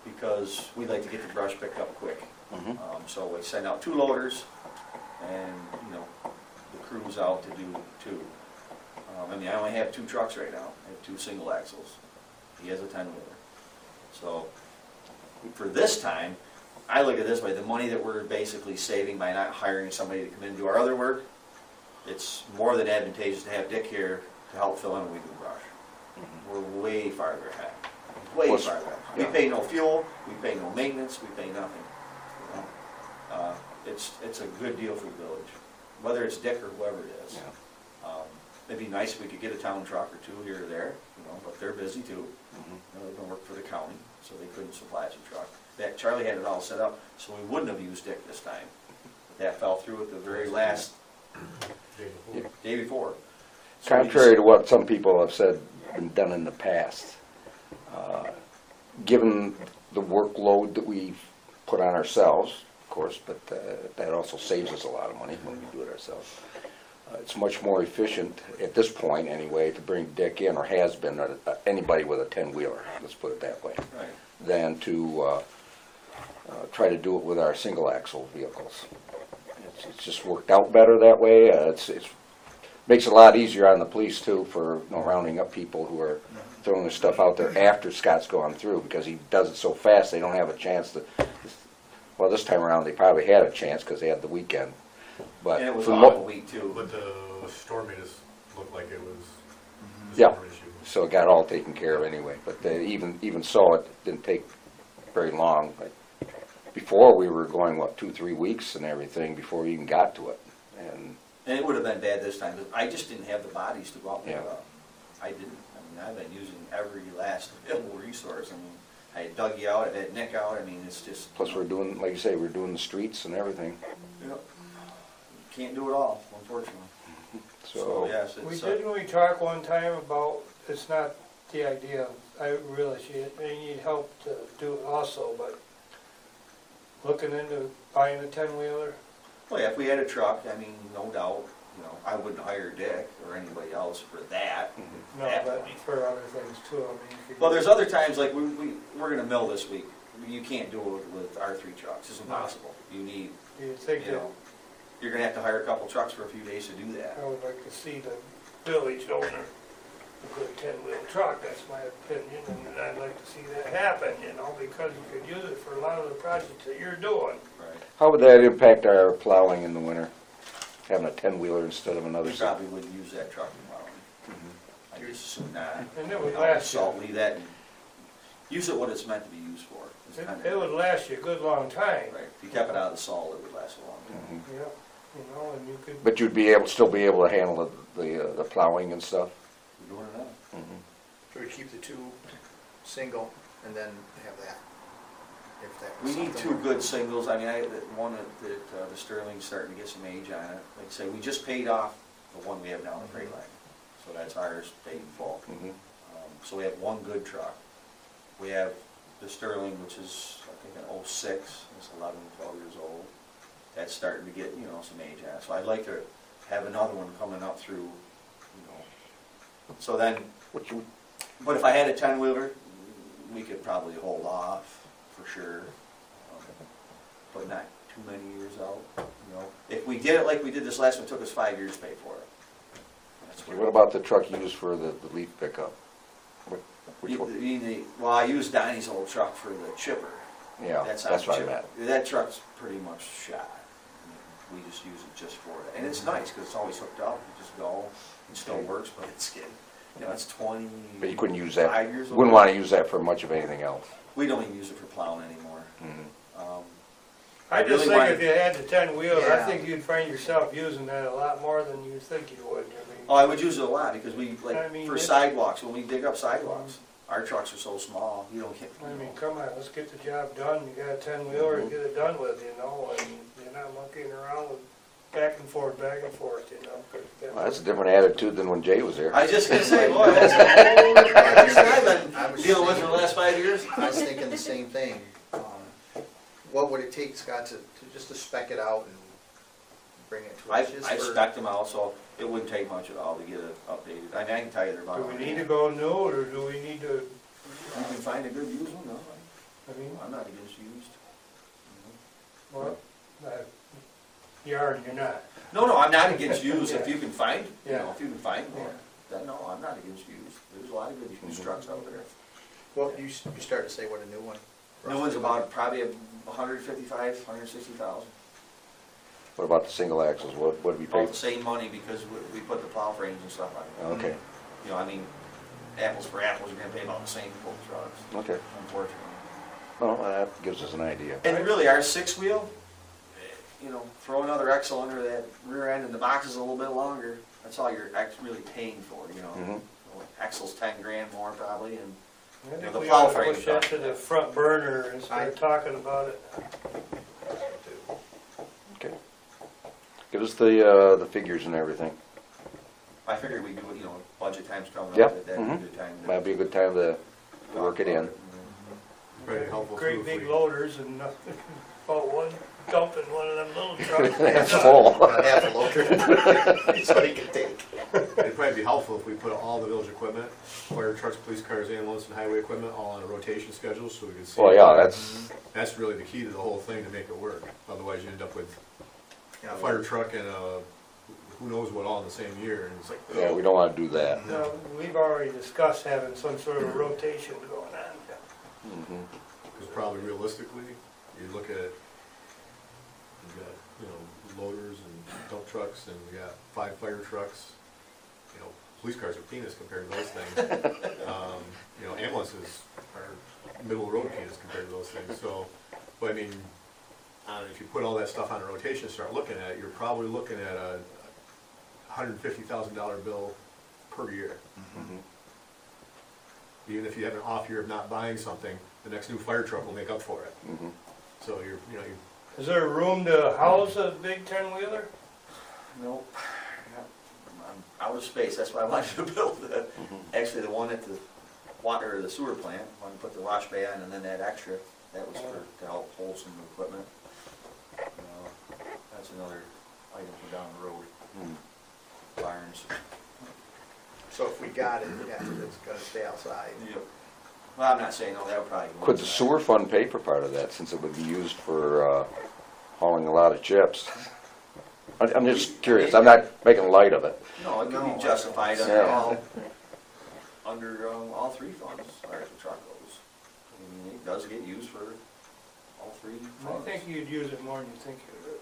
[SPEAKER 8] because we like to get the brush picked up quick.
[SPEAKER 1] Mm-hmm.
[SPEAKER 8] So we send out 2 loaders, and, the crew's out to do 2. I only have 2 trucks right now. I have 2 single axles. He has a 10-wheeler. So, for this time, I look at it this way, the money that we're basically saving by not hiring somebody to come in and do our other work, it's more than advantageous to have Dick here to help fill in when we do brush. We're way farther ahead. way
[SPEAKER 1] Plus,
[SPEAKER 8] far less. We
[SPEAKER 1] yeah.
[SPEAKER 8] pay no fuel, we pay no maintenance, we pay nothing. You know? It's a good deal for the village, whether it's Dick or whoever it is.
[SPEAKER 1] Yeah.
[SPEAKER 8] It'd be nice if we could get a town truck or two here or there, you know, but they're busy too.
[SPEAKER 1] Mhm.
[SPEAKER 8] You know, they've been working for the county, so they couldn't supply us a truck. That, Charlie had it all set up, so we wouldn't have used Dick this time. But that fell through at the very last day before. So we
[SPEAKER 1] Contrary to what some people have said, been done in the past, given the workload that we put on ourselves, of course, but that also saves us a lot of money when we do it ourselves. It's much more efficient, at this point anyway, to bring Dick in, or has been, anybody with a 10-wheeler, let's put it that way,
[SPEAKER 8] Right.
[SPEAKER 1] than to try to do it with our single-axle vehicles. It's just worked out better that way. It's makes it a lot easier on the police too for, you know, rounding up people who are throwing their stuff out there after Scott's gone through, because he does it so fast they don't have a chance to. Well, this time around they probably had a chance because they had the weekend. But
[SPEAKER 8] And it was
[SPEAKER 1] for
[SPEAKER 8] off a week too.
[SPEAKER 5] But the storm made us look like it was a
[SPEAKER 1] Yeah.
[SPEAKER 5] storm issue.
[SPEAKER 1] so it got all taken care of anyway. But even so, it didn't take very long. Like, before we were going, what, 2-3 weeks and everything before we even got to it.
[SPEAKER 8] And it would have been bad this time, because I just didn't have the bodies to go out and pick
[SPEAKER 1] Yeah.
[SPEAKER 8] up. I didn't. I mean, I've been using every last available resource. I mean, I had Dougie out, I had Nick out, I mean, it's just.
[SPEAKER 1] Plus we're doing, like you say, we're doing the streets and everything.
[SPEAKER 8] You know, can't do it all, unfortunately. So,
[SPEAKER 1] So
[SPEAKER 8] yes,
[SPEAKER 3] We
[SPEAKER 8] it's,
[SPEAKER 3] didn't we talk one time about, it's not the idea, I realize they need help to do it also, but looking into buying a 10-wheeler?
[SPEAKER 8] well, yeah, if we had a truck, I mean, no doubt, you know, I wouldn't hire Dick or anybody else for that.
[SPEAKER 3] No,
[SPEAKER 8] That
[SPEAKER 3] but
[SPEAKER 8] point.
[SPEAKER 3] for other things too, I mean. you could-
[SPEAKER 8] Well, there's other times, like, we're gonna mill this week. You can't do it with our 3 trucks, it's impossible. You need,
[SPEAKER 3] You'd think
[SPEAKER 8] you
[SPEAKER 3] that,
[SPEAKER 8] know, you're gonna have to hire a couple trucks for a few days to do that.
[SPEAKER 3] I would like to see the village owner a good 10-wheel truck, that's my opinion, and I'd like to see that happen, you know, because you could use it for a lot of the projects that you're doing.
[SPEAKER 8] Right.
[SPEAKER 1] how would that impact our plowing in the winter? Having a 10-wheeler instead of another?
[SPEAKER 8] We probably wouldn't use that truck in plowing. I just assume not.
[SPEAKER 3] And it would
[SPEAKER 8] I'll
[SPEAKER 3] last you,
[SPEAKER 8] salt leave that and use it what it's meant to be used for. It's kinda-
[SPEAKER 3] it would last you a good long time,
[SPEAKER 8] Right, if you kept it out of the salt, it would last a long time.
[SPEAKER 1] Mhm.
[SPEAKER 3] yeah, you know, and you could,
[SPEAKER 1] But you'd be able, still be able to handle the plowing and stuff?
[SPEAKER 8] We're doing it now.
[SPEAKER 2] So we keep the 2 single and then have that. If that
[SPEAKER 8] We
[SPEAKER 2] was
[SPEAKER 8] need
[SPEAKER 2] something
[SPEAKER 8] 2
[SPEAKER 2] we're-
[SPEAKER 8] good singles. I mean, one that the Sterling's starting to get some age on it. Like I say, we just paid off the one we have now in the freight line. So that's ours paid in full.
[SPEAKER 1] Mhm.
[SPEAKER 8] So we have one good truck. We have the Sterling, which is, I think, an '06, it's 11, 12 years old. That's starting to get, you know, some age on it. So I'd like to have another one coming up through, you know. So then,
[SPEAKER 1] What you,
[SPEAKER 8] but if I had a 10-wheeler, we could probably hold off for sure. But not too many years out, you know. If we did it like we did this last one, it took us 5 years to pay for it. That's
[SPEAKER 1] what about the truck used for the leaf pickup? Which one?
[SPEAKER 8] Well, I used Donnie's old truck for the chipper.
[SPEAKER 1] Yeah,
[SPEAKER 8] That's
[SPEAKER 1] that's what I
[SPEAKER 8] chipper.
[SPEAKER 1] meant.
[SPEAKER 8] That truck's pretty much shot. We just use it just for it. And it's nice, because it's always hooked up, you just go, it still
[SPEAKER 1] Okay.
[SPEAKER 8] works, but it's getting, you know, it's 20.
[SPEAKER 1] But you couldn't use that,
[SPEAKER 8] 5 years old.
[SPEAKER 1] wouldn't want to use that for much of anything else.
[SPEAKER 8] We don't even use it for plowing anymore.
[SPEAKER 1] Mhm.
[SPEAKER 3] I just
[SPEAKER 8] really
[SPEAKER 3] think
[SPEAKER 8] wanted-
[SPEAKER 3] if you had the 10-wheeler, I
[SPEAKER 2] Yeah.
[SPEAKER 3] think you'd find yourself using that a lot more than you think you would, I mean.
[SPEAKER 8] Oh, I would use it a lot, because we,
[SPEAKER 3] I
[SPEAKER 8] like,
[SPEAKER 3] mean,
[SPEAKER 8] for
[SPEAKER 3] it's-
[SPEAKER 8] sidewalks, when we dig up sidewalks, our trucks are so small, you don't get,
[SPEAKER 3] I mean, come on, let's get the job done, you got a 10-wheeler, you get it done with, you know, and you're not monkeying around with back and forth, you know. 'cause
[SPEAKER 1] Well, that's a different attitude than when Jay was there.
[SPEAKER 8] I was just gonna say, boy, that's a whole different thing I've
[SPEAKER 2] I
[SPEAKER 8] been
[SPEAKER 2] was
[SPEAKER 8] dealing with for
[SPEAKER 2] thinking-
[SPEAKER 8] the last 5 years.
[SPEAKER 2] I was thinking the same thing. What would it take, Scott, to just to spec it out and bring it to
[SPEAKER 8] I
[SPEAKER 2] us? just for-
[SPEAKER 8] spec'd them out, so it wouldn't take much at all to get it updated. I mean, I can tell you they're about.
[SPEAKER 3] Do we need to go new, or do we need to,
[SPEAKER 8] You can find a good used one, no,
[SPEAKER 3] I mean,
[SPEAKER 8] I'm not against used.
[SPEAKER 3] what? You are and you're not.
[SPEAKER 8] No, I'm not against used, if you can find, you know,
[SPEAKER 3] Yeah.
[SPEAKER 8] if you can find one,
[SPEAKER 3] Yeah.
[SPEAKER 8] then no, I'm not against used. There's a lot of good used trucks out there.
[SPEAKER 2] Well, you started to say what a new one.
[SPEAKER 8] New one's about probably 155, 160,000.
[SPEAKER 1] What about the single axles? What do we pay?
[SPEAKER 8] About the same money because we put the plow frames and stuff on it.
[SPEAKER 1] Okay.
[SPEAKER 8] You know, I mean, apples for apples, you're gonna pay about the same for both trucks,
[SPEAKER 1] Okay,
[SPEAKER 8] unfortunately.
[SPEAKER 1] well, that gives us an idea.
[SPEAKER 8] And really, our six-wheel, you know, throw another axle under that rear end and the box is a little bit longer, that's all you're really paying for, you know?
[SPEAKER 1] Mhm.
[SPEAKER 8] Axle's 10 grand more probably, and
[SPEAKER 3] I think
[SPEAKER 8] the
[SPEAKER 3] we
[SPEAKER 8] plow
[SPEAKER 3] ought to
[SPEAKER 8] frame
[SPEAKER 3] push that
[SPEAKER 8] stuff.
[SPEAKER 3] to the front burner and
[SPEAKER 2] I-
[SPEAKER 3] start talking about it.
[SPEAKER 1] Okay. Give us the figures and everything.
[SPEAKER 8] I figured we do, you know, budget time's coming
[SPEAKER 1] Yep,
[SPEAKER 8] up, that'd be a good time to.
[SPEAKER 1] That'd be a good time to work it in.
[SPEAKER 5] Very helpful too
[SPEAKER 3] Great
[SPEAKER 5] if
[SPEAKER 3] big
[SPEAKER 5] we-
[SPEAKER 3] loaders and nothing, about one dump in one of them little trucks.
[SPEAKER 1] That's full.
[SPEAKER 2] Not half a loader, so he can take.
[SPEAKER 5] It'd probably be helpful if we put all the village equipment, fire trucks, police cars, ambulance, and highway equipment, all on a rotation schedule, so we can see.
[SPEAKER 1] Well, yeah,
[SPEAKER 5] That's really the key to the whole thing to make it work. Otherwise, you end up with
[SPEAKER 2] You
[SPEAKER 5] a
[SPEAKER 2] know,
[SPEAKER 5] fire truck and a, who knows what all in the same year, and it's like,
[SPEAKER 1] yeah, we don't wanna do that.
[SPEAKER 3] Now, we've already discussed having some sort of rotation going on.
[SPEAKER 1] Mhm.
[SPEAKER 5] because probably realistically, you look at, you got, you know, loaders and dump trucks, and we got 5 fire trucks. You know, police cars are peanuts compared to those things. You know, ambulances are middle of the road peanuts compared to those things, so, but I mean, if you put all that stuff on a rotation and start looking at it, you're probably looking at a $150,000 bill per year.
[SPEAKER 1] Mhm.
[SPEAKER 5] Even if you have an off year of not buying something, the next new fire truck will make up for it.
[SPEAKER 1] Mhm.
[SPEAKER 5] So you're, you know,
[SPEAKER 3] Is there room to house a big 10-wheeler?
[SPEAKER 8] Nope. I'm out of space, that's why I wanted to build the, actually the one at the water, or the sewer plant, wanted to put the wash bay on, and then that extra, that was to help hold some equipment. You know, that's another item for down the road,
[SPEAKER 1] Mm.
[SPEAKER 8] barns.
[SPEAKER 2] So if we got it, yeah, it's gonna stay outside.
[SPEAKER 8] Yep. Well, I'm not saying, no, that would probably. go
[SPEAKER 1] Could the
[SPEAKER 8] inside.
[SPEAKER 1] sewer fund pay for part of that, since it would be used for hauling a lot of chips? I'm just curious, I'm not making light of it.
[SPEAKER 8] No, it
[SPEAKER 2] No,
[SPEAKER 8] could be justified
[SPEAKER 1] Yeah.
[SPEAKER 8] under all three funds, as far as the truck goes. I mean, it does get used for all three
[SPEAKER 3] I
[SPEAKER 8] funds.
[SPEAKER 3] think you'd use it more than you think you would.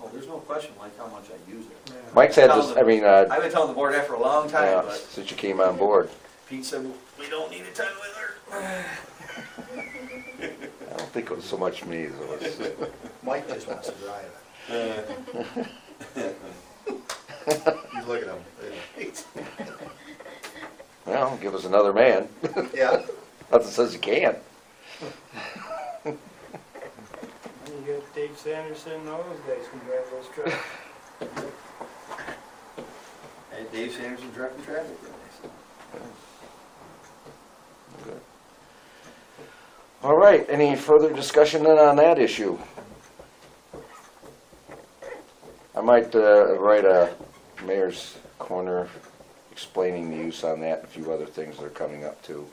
[SPEAKER 8] Oh, there's no question, like, how much I use it.
[SPEAKER 3] Yeah.
[SPEAKER 1] Mike's had this, I mean,
[SPEAKER 8] I've been telling the board that for a long time,
[SPEAKER 1] yeah,
[SPEAKER 8] but
[SPEAKER 1] since you came on board.
[SPEAKER 8] Pete said, we don't need a 10-wheeler.
[SPEAKER 1] I don't think it was so much me as it was.
[SPEAKER 2] Mike just wants to drive it. He's looking at him.
[SPEAKER 1] Well, give us another man.
[SPEAKER 2] Yeah,
[SPEAKER 1] Nothing says you can't.
[SPEAKER 3] And you got Dave Sanderson and all those guys can drive those trucks.
[SPEAKER 8] Hey, Dave Sanderson directing traffic.
[SPEAKER 1] Good. All right, any further discussion then on that issue? I might write a mayor's corner explaining the use on that and a few other things that are coming up too,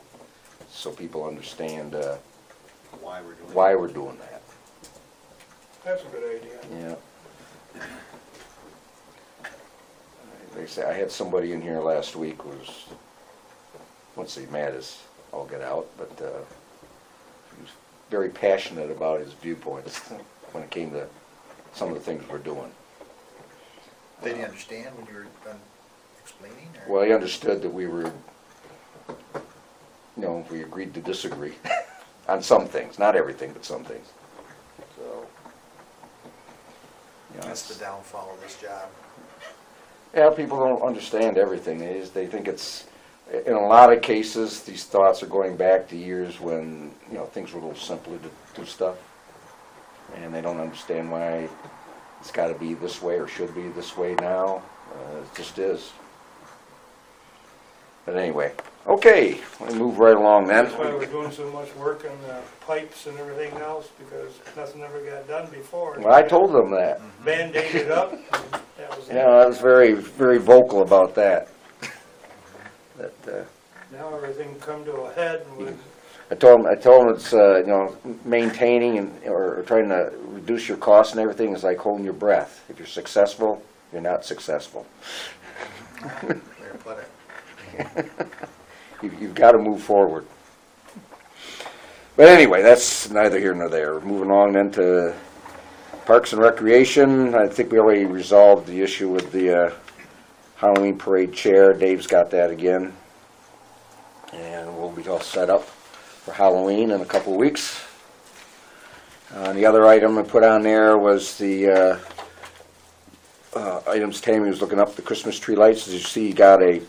[SPEAKER 1] so people understand
[SPEAKER 8] Why we're doing it.
[SPEAKER 1] why we're doing that.
[SPEAKER 3] That's a good idea.
[SPEAKER 1] Yeah. They say, I had somebody in here last week who was, let's see, mad as all get out, but he was very passionate about his viewpoints when it came to some of the things we're doing.
[SPEAKER 2] did he understand when you were done explaining, or?
[SPEAKER 1] Well, he understood that we were, we agreed to disagree on some things, not everything, but some things. So,
[SPEAKER 2] That's the downfall of this job.
[SPEAKER 1] yeah, people don't understand everything. They think it's, in a lot of cases, these thoughts are going back to years when, things were a little simpler to do stuff. And they don't understand why it's gotta be this way or should be this way now. It just is. But anyway, okay, let me move right along then.
[SPEAKER 3] That's why we're doing so much work on the pipes and everything else, because nothing ever got done before.
[SPEAKER 1] Well, I told them that.
[SPEAKER 3] Band-aided up, and that was it.
[SPEAKER 1] Yeah, I was very, very vocal about that. That,
[SPEAKER 3] Now everything come to a head, and we
[SPEAKER 1] I told them it's, maintaining or trying to reduce your costs and everything is like holding your breath. If you're successful, you're not successful.
[SPEAKER 2] There, put it.
[SPEAKER 1] You've got to move forward. But anyway, that's neither here nor there. Moving on then to Parks and Recreation. I think we already resolved the issue with the Halloween parade chair. Dave's got that again. And we'll be all set up for Halloween in a couple of weeks. And the other item I put on there was the items Tammy was looking up, the Christmas tree lights. As you see, you got a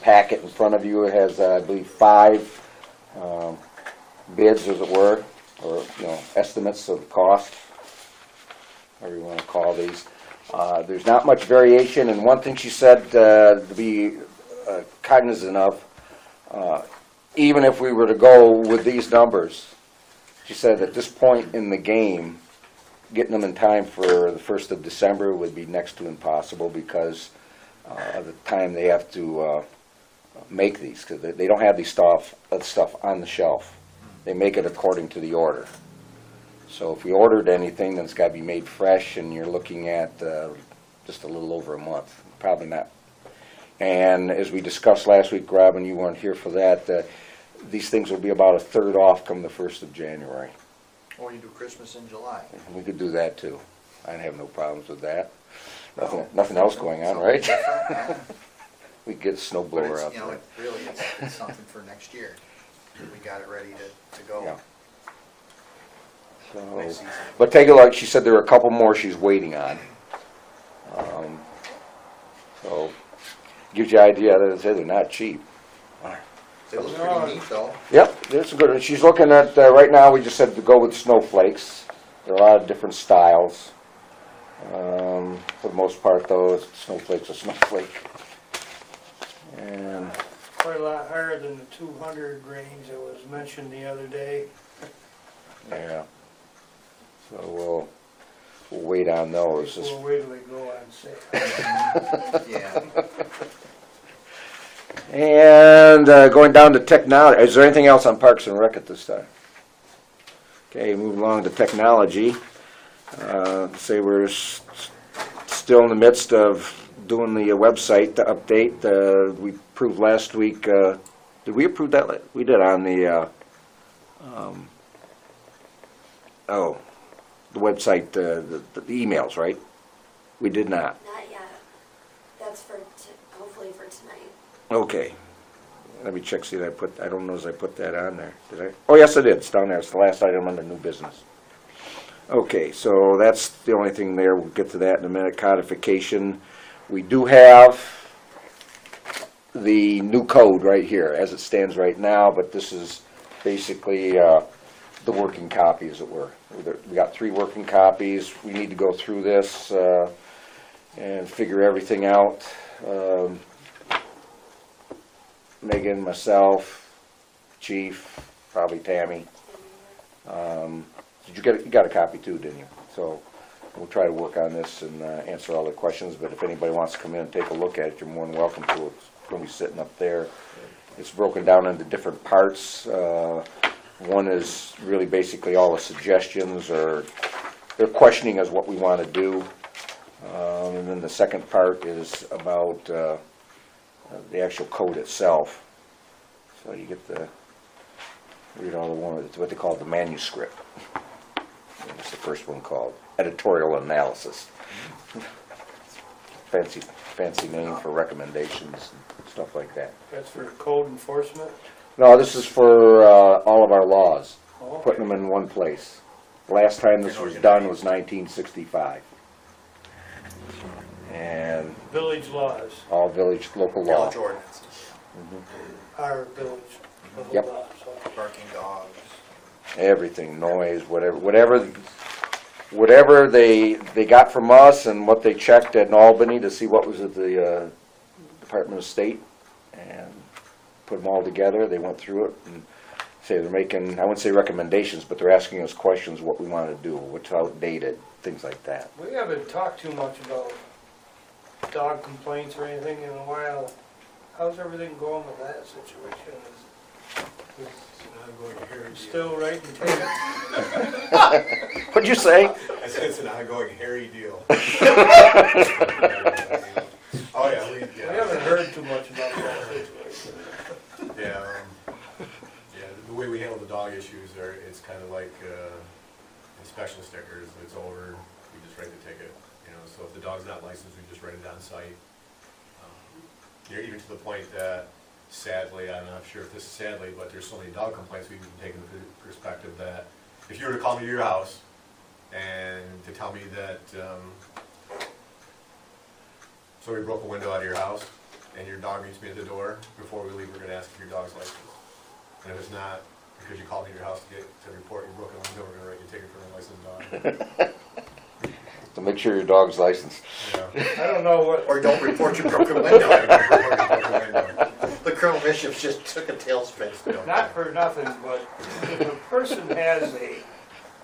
[SPEAKER 1] packet in front of you. It has, I believe, 5 bids, as it were, or, estimates of cost, whatever you want to call these. There's not much variation, and one thing she said to be cognizant of, even if we were to go with these numbers, she said at this point in the game, getting them in time for the 1st of December would be next to impossible because of the time they have to make these, because they don't have these stuff on the shelf. They make it according to the order. So if we ordered anything, then it's got to be made fresh, and you're looking at just a little over a month. Probably not. And as we discussed last week, Robin, you weren't here for that, these things will be about 1/3 off come the 1st of January.
[SPEAKER 2] Or you do Christmas in July.
[SPEAKER 1] And we could do that too. I have no problems with that. Nothing else going on, right?
[SPEAKER 2] Something different, yeah.
[SPEAKER 1] We could get a snow
[SPEAKER 2] But
[SPEAKER 1] blower
[SPEAKER 2] it's,
[SPEAKER 1] out
[SPEAKER 2] you know,
[SPEAKER 1] there.
[SPEAKER 2] really, it's something for next year. We got it ready to go.
[SPEAKER 1] Yeah.
[SPEAKER 2] Next
[SPEAKER 1] So,
[SPEAKER 2] season.
[SPEAKER 1] but take a look, she said there are a couple more she's waiting on. So, gives you an idea that they're not cheap.
[SPEAKER 2] They look pretty neat though.
[SPEAKER 1] Yep, that's good. And she's looking at, right now, we just said to go with snowflakes. There are a lot of different styles. For the most part, though, snowflake's a snowflake. And,
[SPEAKER 3] Quite a lot higher than the 200 range that was mentioned the other day.
[SPEAKER 1] yeah. So we'll wait on those.
[SPEAKER 3] We'll wait till they go on sale.
[SPEAKER 2] Yeah.
[SPEAKER 1] And going down to technology, is there anything else on Parks and Rec at this time? Okay, moving along to technology. Say we're still in the midst of doing the website to update. We approved last week, did we approve that? We did on the, the website, the emails, right? We did not.
[SPEAKER 4] Not yet. That's for, hopefully for tonight.
[SPEAKER 1] Okay. Let me check, see that I don't know if I put that on there. Did I? Oh, yes, I did. It's down there. It's the last item under new business. Okay, so that's the only thing there. We'll get to that in a minute. Codification. We do have the new code right here as it stands right now, but this is basically the working copy, as it were. We got 3 working copies. We need to go through this and figure everything out. Megan, myself, Chief, probably Tammy. You got a copy too, didn't you? So we'll try to work on this and answer all the questions, but if anybody wants to come in and take a look at it, you're more than welcome to. It's going to be sitting up there. It's broken down into different parts. One is really basically all the suggestions, or they're questioning us what we want to do. And then the second part is about the actual code itself. So you get to read all the one, it's what they call the manuscript. It's the first one called editorial analysis. Fancy name for recommendations and stuff like that.
[SPEAKER 3] That's for code enforcement.
[SPEAKER 1] No, this is for all of our laws,
[SPEAKER 3] Oh,
[SPEAKER 1] putting them in one place. Last time this was done was 1965. And
[SPEAKER 3] Village laws,
[SPEAKER 1] all local law.
[SPEAKER 2] Village ordinances,
[SPEAKER 3] our village.
[SPEAKER 1] Yep.
[SPEAKER 3] laws, so.
[SPEAKER 2] barking dogs.
[SPEAKER 1] Everything, noise, whatever they got from us and what they checked at Albany to see what was at the Department of State, and put them all together. They went through it and say they're making, I wouldn't say recommendations, but they're asking us questions, what we want to do, what's outdated, things like that.
[SPEAKER 3] We haven't talked too much about dog complaints or anything in a while. How's everything going with that situation? Is still writing tickets?
[SPEAKER 1] What'd you say?
[SPEAKER 5] I said it's an ongoing hairy deal. Oh, yeah,
[SPEAKER 3] We haven't heard too much about that situation.
[SPEAKER 5] Yeah, the way we handle the dog issues are, it's kind of like inspection stickers. It's over, we just write the ticket. So if the dog's not licensed, we just write it on site. Even to the point that sadly, I'm not sure if this is sadly, but there's so many dog complaints, we can take into perspective that if you were to call me to your house and to tell me that, somebody broke a window out of your house and your dog meets me at the door, before we leave, we're gonna ask for your dog's license. And if it's not, because you called me to your house to report you broke a window, we're gonna write you a ticket for an unlicensed dog.
[SPEAKER 1] So make sure your dog's licensed.
[SPEAKER 5] Yeah.
[SPEAKER 3] I don't know what,
[SPEAKER 2] Or don't report your broken window. The Colonel Bishop just took a tailspin.
[SPEAKER 3] not for nothing, but if a person has a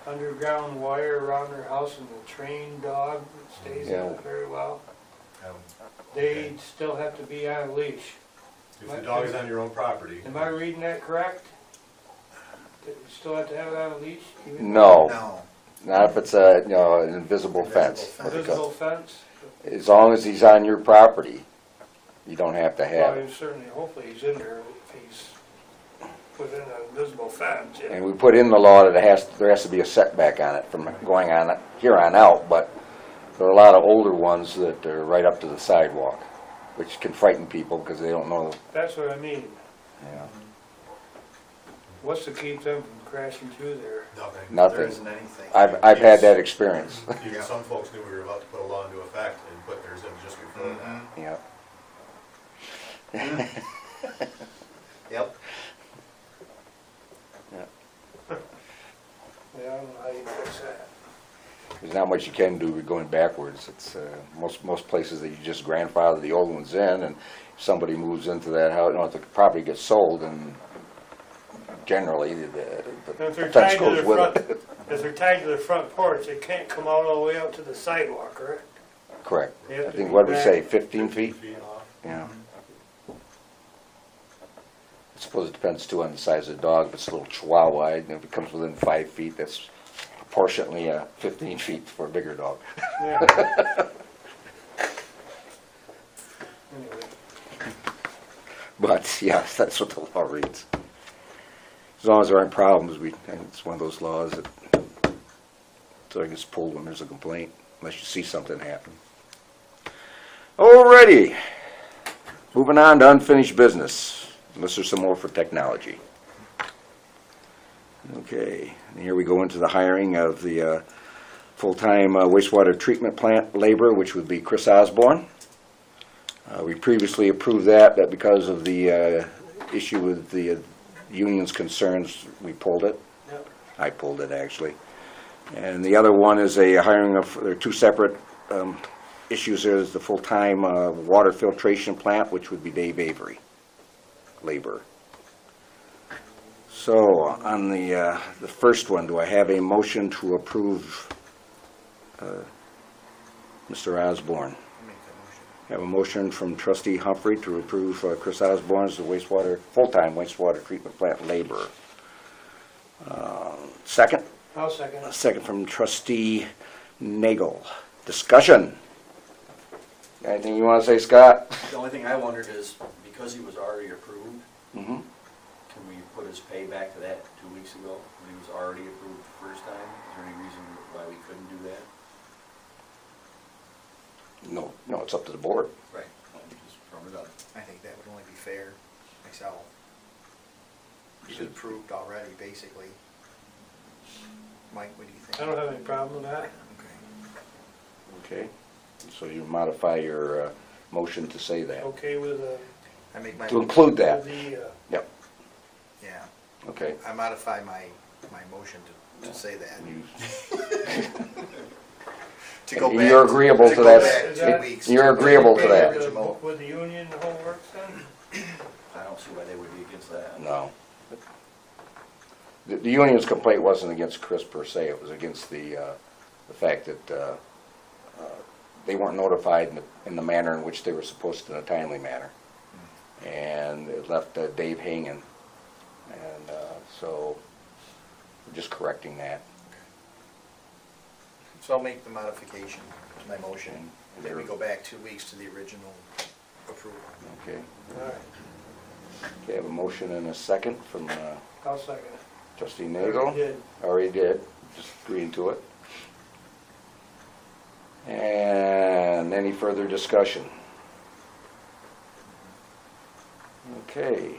[SPEAKER 3] underground wire around their house and a trained dog that stays in
[SPEAKER 1] Yeah.
[SPEAKER 3] it very well,
[SPEAKER 5] Um,
[SPEAKER 3] they still have to be on a leash.
[SPEAKER 5] If the dog is on your own property.
[SPEAKER 3] Am I reading that correct? That you still have to have it on a leash? even
[SPEAKER 1] No,
[SPEAKER 2] No.
[SPEAKER 1] not if it's a, you know, an invisible fence.
[SPEAKER 2] Invisible
[SPEAKER 3] though Visible fence?
[SPEAKER 1] As long as he's on your property, you don't have to have
[SPEAKER 3] Well,
[SPEAKER 1] it.
[SPEAKER 3] you certainly, hopefully he's in there if he's within an invisible fence. yeah.
[SPEAKER 1] And we put in the law that there has to be a setback on it from going on here on out, but there are a lot of older ones that are right up to the sidewalk, which can frighten people because they don't know,
[SPEAKER 3] That's what I mean.
[SPEAKER 1] you know,
[SPEAKER 3] What's to keep them from crashing through there?
[SPEAKER 5] Nothing.
[SPEAKER 2] There
[SPEAKER 1] nothing.
[SPEAKER 2] isn't anything.
[SPEAKER 1] I've had that experience,
[SPEAKER 5] Even some folks knew we were about to put a law into effect and put theirs in just before that.
[SPEAKER 2] Mhm.
[SPEAKER 1] yeah.
[SPEAKER 2] Yep.
[SPEAKER 3] Yeah, I don't know how you fix that.
[SPEAKER 1] There's not much you can do with going backwards. It's, most places that you just grandfather the old ones in, and if somebody moves into that house, you know, if the property gets sold, and generally,
[SPEAKER 3] And if
[SPEAKER 1] the
[SPEAKER 3] they're
[SPEAKER 1] fence
[SPEAKER 3] tied to
[SPEAKER 1] goes
[SPEAKER 3] their
[SPEAKER 1] with
[SPEAKER 3] front,
[SPEAKER 1] it.
[SPEAKER 3] if they're tied to the front porch, they can't come out all the way out to the sidewalk, correct?
[SPEAKER 1] Correct.
[SPEAKER 3] They have
[SPEAKER 1] I
[SPEAKER 3] to
[SPEAKER 1] think,
[SPEAKER 3] be
[SPEAKER 1] what did we
[SPEAKER 3] back.
[SPEAKER 1] say, 15 feet?
[SPEAKER 5] off.
[SPEAKER 1] Yeah. I suppose it depends too on the size of the dog. If it's a little chihuahua, and if it comes within 5 feet, that's proportionately 15 feet for a bigger dog.
[SPEAKER 3] Yeah. Anyway,
[SPEAKER 1] But, yeah, that's what the law reads. As long as there aren't problems, and it's one of those laws that, so it gets pulled when there's a complaint, unless you see something happen. Alrighty, moving on to unfinished business, unless there's some more for technology. Okay, and here we go into the hiring of the full-time wastewater treatment plant labor, which would be Chris Osborne. We previously approved that because of the issue with the union's concerns, we pulled it.
[SPEAKER 3] Yep.
[SPEAKER 1] I pulled it, actually. And the other one is a hiring of, there are two separate issues. There's the full-time water filtration plant, which would be Dave Avery, labor. So, on the first one, do I have a motion to approve Mr. Osborne?
[SPEAKER 2] I'll make that motion.
[SPEAKER 1] Have a motion from trustee Humphrey to approve Chris Osborne as the full-time wastewater treatment plant laborer. Second?
[SPEAKER 3] I'll second
[SPEAKER 1] A
[SPEAKER 3] it.
[SPEAKER 1] second from trustee Nagel. Discussion? Anything you want to say, Scott?
[SPEAKER 8] The only thing I wondered is, because he was already approved,
[SPEAKER 1] Mm-hmm.
[SPEAKER 8] can we put his pay back to that 2 weeks ago, when he was already approved the first time? Is there any reason why we couldn't do that?
[SPEAKER 1] No, it's up to the board.
[SPEAKER 8] Right. Just from it up.
[SPEAKER 2] I think that would only be fair myself. He's approved already, basically. Mike, what do you think?
[SPEAKER 3] I don't have any problem with that.
[SPEAKER 2] Okay.
[SPEAKER 1] Okay. So you modify your motion to say that.
[SPEAKER 3] Okay with
[SPEAKER 2] I make my,
[SPEAKER 1] To include that.
[SPEAKER 3] with the,
[SPEAKER 1] Yep.
[SPEAKER 2] yeah,
[SPEAKER 1] Okay.
[SPEAKER 2] I modify my motion to say that.
[SPEAKER 1] You-
[SPEAKER 2] To go
[SPEAKER 1] And
[SPEAKER 2] back.
[SPEAKER 1] you're agreeable to
[SPEAKER 2] go
[SPEAKER 1] that?
[SPEAKER 2] back
[SPEAKER 3] Is
[SPEAKER 2] 2
[SPEAKER 3] that-
[SPEAKER 2] weeks.
[SPEAKER 1] You're agreeable to that?
[SPEAKER 2] Original.
[SPEAKER 3] with the union, the whole works then?
[SPEAKER 8] I don't see why they would be against that.
[SPEAKER 1] No. The union's complaint wasn't against Chris per se, it was against the fact that they weren't notified in the manner in which they were supposed to, in a timely manner. And it left Dave hanging. And so, we're just correcting that.
[SPEAKER 2] So I'll make the modification to my motion, and then we go back 2 weeks to the original approval.
[SPEAKER 1] Okay.
[SPEAKER 3] All right,
[SPEAKER 1] Okay, I have a motion and a second from
[SPEAKER 3] I'll second it.
[SPEAKER 1] trustee
[SPEAKER 3] Already
[SPEAKER 1] Nagel.
[SPEAKER 3] did.
[SPEAKER 1] Already did, just agreeing to it. And any further discussion? Okay. Okay.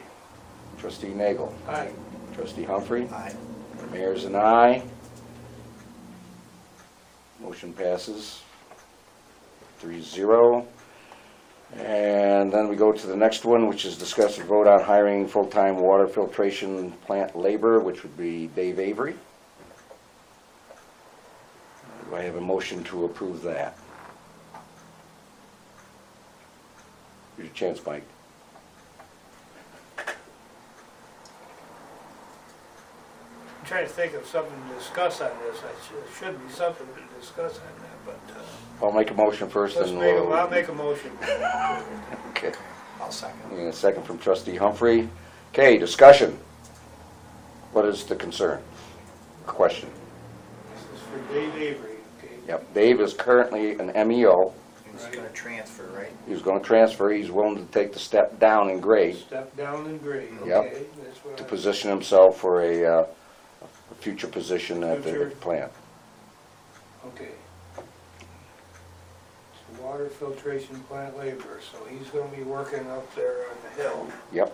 [SPEAKER 1] Trustee Nagel.
[SPEAKER 3] Aye.
[SPEAKER 1] Trustee Humphrey.
[SPEAKER 2] Aye.
[SPEAKER 1] Mayor's an aye. Motion passes 3-0. And then we go to the next one, which is discuss and vote on hiring full-time water filtration plant labor, which would be Dave Avery. Do I have a motion to approve that? Here's your chance, Mike.
[SPEAKER 3] I'm trying to think of something to discuss on this. Should be something to discuss on that, but,
[SPEAKER 1] I'll make a motion first,
[SPEAKER 3] let's
[SPEAKER 1] and
[SPEAKER 3] make
[SPEAKER 1] we'll...
[SPEAKER 3] I'll make a motion.
[SPEAKER 1] Okay.
[SPEAKER 2] I'll second.
[SPEAKER 1] And a second from trustee Humphrey. Okay, discussion. What is the concern? Question.
[SPEAKER 3] This is for Dave Avery, okay?
[SPEAKER 1] Yep, Dave is currently an MEO.
[SPEAKER 2] He's gonna transfer, right?
[SPEAKER 1] He's going to transfer. He's willing to take the step down in grade
[SPEAKER 3] Step down in grade,
[SPEAKER 1] Yep.
[SPEAKER 3] okay? That's what
[SPEAKER 1] to
[SPEAKER 3] I-
[SPEAKER 1] position himself for a future position at the
[SPEAKER 3] Future.
[SPEAKER 1] plant.
[SPEAKER 3] Okay. So water filtration plant laborer, so he's gonna be working up there on the hill
[SPEAKER 1] Yep,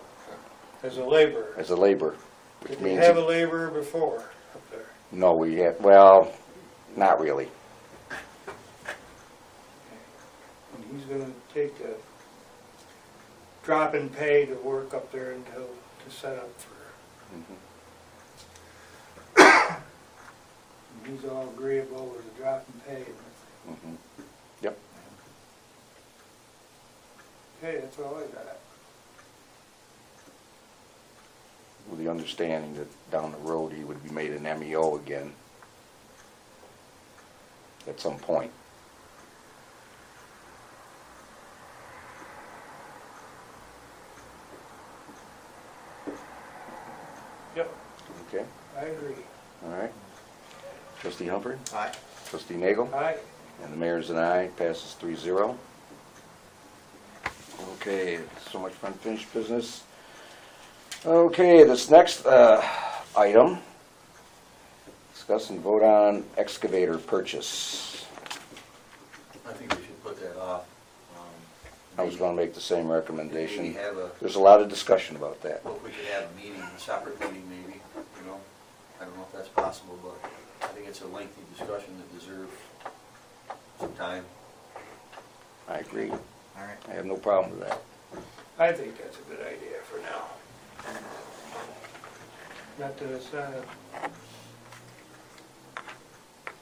[SPEAKER 3] as a laborer.
[SPEAKER 1] as a laborer. Which
[SPEAKER 3] Did we
[SPEAKER 1] means,
[SPEAKER 3] have a laborer before up there?
[SPEAKER 1] no, we had, well, not really.
[SPEAKER 3] And he's gonna take the drop in pay to work up there until, to set up for, and he's all agreeable with the drop in pay.
[SPEAKER 1] Mhm. Yep,
[SPEAKER 3] Okay, that's all I got.
[SPEAKER 1] with the understanding that down the road he would be made an MEO again at some point.
[SPEAKER 3] Yep,
[SPEAKER 1] Okay,
[SPEAKER 3] I agree.
[SPEAKER 1] all right. Trustee Humphrey?
[SPEAKER 2] Aye.
[SPEAKER 1] Trustee Nagel?
[SPEAKER 3] Aye.
[SPEAKER 1] And the mayor's an aye, passes 3-0. Okay, so much for unfinished business. Okay, this next item, discuss and vote on excavator purchase.
[SPEAKER 8] I think we should put that off.
[SPEAKER 1] I was going to make the same
[SPEAKER 8] We
[SPEAKER 1] recommendation.
[SPEAKER 8] have a,
[SPEAKER 1] There's a lot of discussion about that.
[SPEAKER 8] well, if we could have a meeting, a separate meeting maybe, you know? I don't know if that's possible, but I think it's a lengthy discussion that deserves some time.
[SPEAKER 1] I agree.
[SPEAKER 2] All right.
[SPEAKER 1] I have no problem with that.
[SPEAKER 3] I think that's a good idea for now. Not that it's not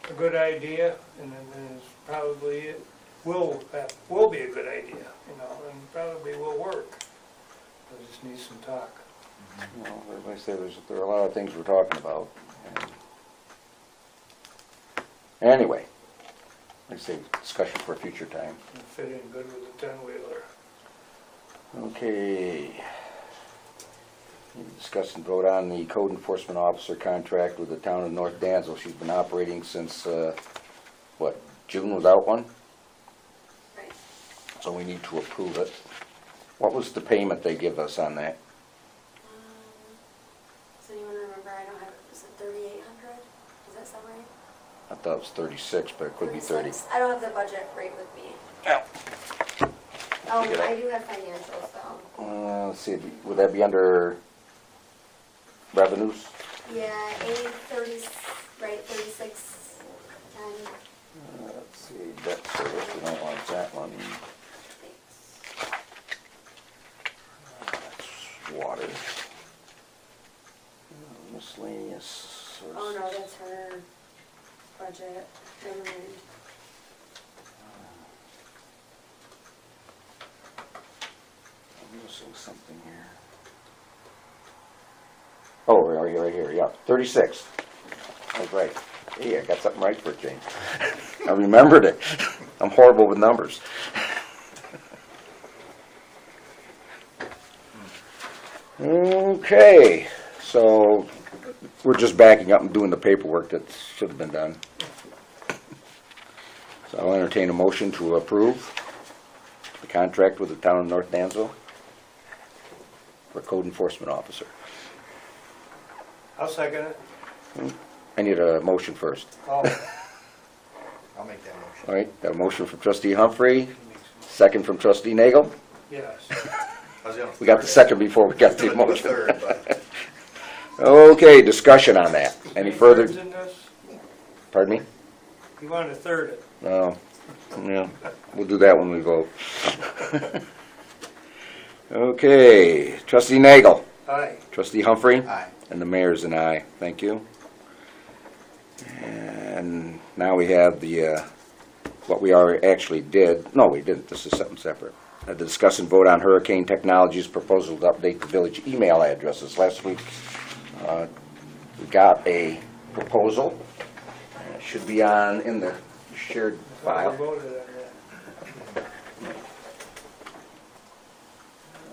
[SPEAKER 3] a good idea, and then it's probably, it will be a good idea, you know, and probably will work. We just need some talk.
[SPEAKER 1] Well, like I said, there are a lot of things we're talking about. Anyway, like I say, discussion for a future time.
[SPEAKER 3] It'll fit in good with the 10-wheeler.
[SPEAKER 1] Okay. Discuss and vote on the code enforcement officer contract with the town of North Dansville. She's been operating since, what, June without one?
[SPEAKER 4] Right.
[SPEAKER 1] So we need to approve it. What was the payment they give us on that?
[SPEAKER 4] Does anyone remember? I don't have it. Was it 3,800? Does that sound right?
[SPEAKER 1] I thought it was 36, but it could be 30.
[SPEAKER 4] 36. I don't have the budget rate with me.
[SPEAKER 1] Yeah.
[SPEAKER 4] Oh,
[SPEAKER 1] Get it.
[SPEAKER 4] I do have financials though.
[SPEAKER 1] Let's see, would that be under revenues?
[SPEAKER 4] Yeah, 30, right, 36, 10.
[SPEAKER 1] Let's see, debt service, we don't want that one. That's water. Miscellaneous sources.
[SPEAKER 4] Oh no, that's her budget. Never mind.
[SPEAKER 1] I'm missing something here. Oh, right here, yeah, 36. That's right. Hey, I got something right for a change. I remembered it. I'm horrible with numbers. Okay, so we're just backing up and doing the paperwork that should have been done. So I'll entertain a motion to approve the contract with the town of North Dansville for code enforcement officer.
[SPEAKER 3] I'll second it.
[SPEAKER 1] I need a motion first.
[SPEAKER 3] Oh,
[SPEAKER 2] I'll make that motion.
[SPEAKER 1] All right, got a motion from trustee Humphrey, second from trustee Nagel.
[SPEAKER 3] yes.
[SPEAKER 2] I was gonna
[SPEAKER 1] We got the
[SPEAKER 2] third it.
[SPEAKER 1] second before we got
[SPEAKER 2] I
[SPEAKER 1] the
[SPEAKER 2] was gonna do a
[SPEAKER 1] motion.
[SPEAKER 2] third, but
[SPEAKER 1] Okay, discussion on that. Any further,
[SPEAKER 3] thirds in this?
[SPEAKER 1] pardon me?
[SPEAKER 3] You want to third it?
[SPEAKER 1] No, yeah, we'll do that when we vote. Okay, trustee Nagel,
[SPEAKER 3] Aye.
[SPEAKER 1] trustee Humphrey,
[SPEAKER 2] aye.
[SPEAKER 1] and the mayor's an aye. Thank you. And now we have the, what we already actually did, no, we didn't, this is something separate. Discuss and vote on Hurricane Technologies proposal to update the village email addresses. Last week, we got a proposal. It should be in the shared
[SPEAKER 3] We
[SPEAKER 1] file.
[SPEAKER 3] voted on that.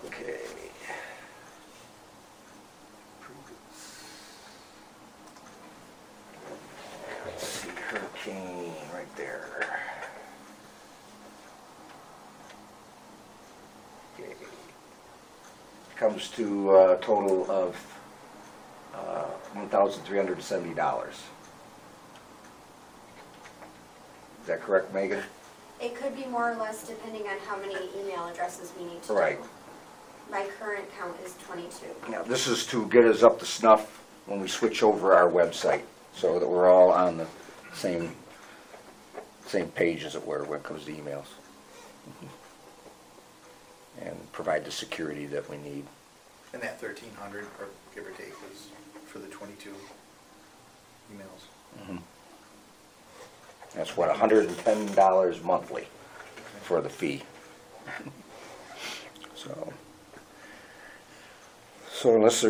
[SPEAKER 1] Okay. Let's see, Hurricane, right there. Okay. Comes to a total of $1,370. Is that correct, Megan?
[SPEAKER 4] It could be more or less depending on how many email addresses we need to do.
[SPEAKER 1] Right.
[SPEAKER 4] My current count is 22.
[SPEAKER 1] Now, this is to get us up to snuff when we switch over our website, so that we're all on the same page, as it were, when it comes to emails. And provide the security that we need.
[SPEAKER 2] And that 1,300, or give or take, was for the 22 emails.
[SPEAKER 1] That's what, $110 monthly for the fee. So unless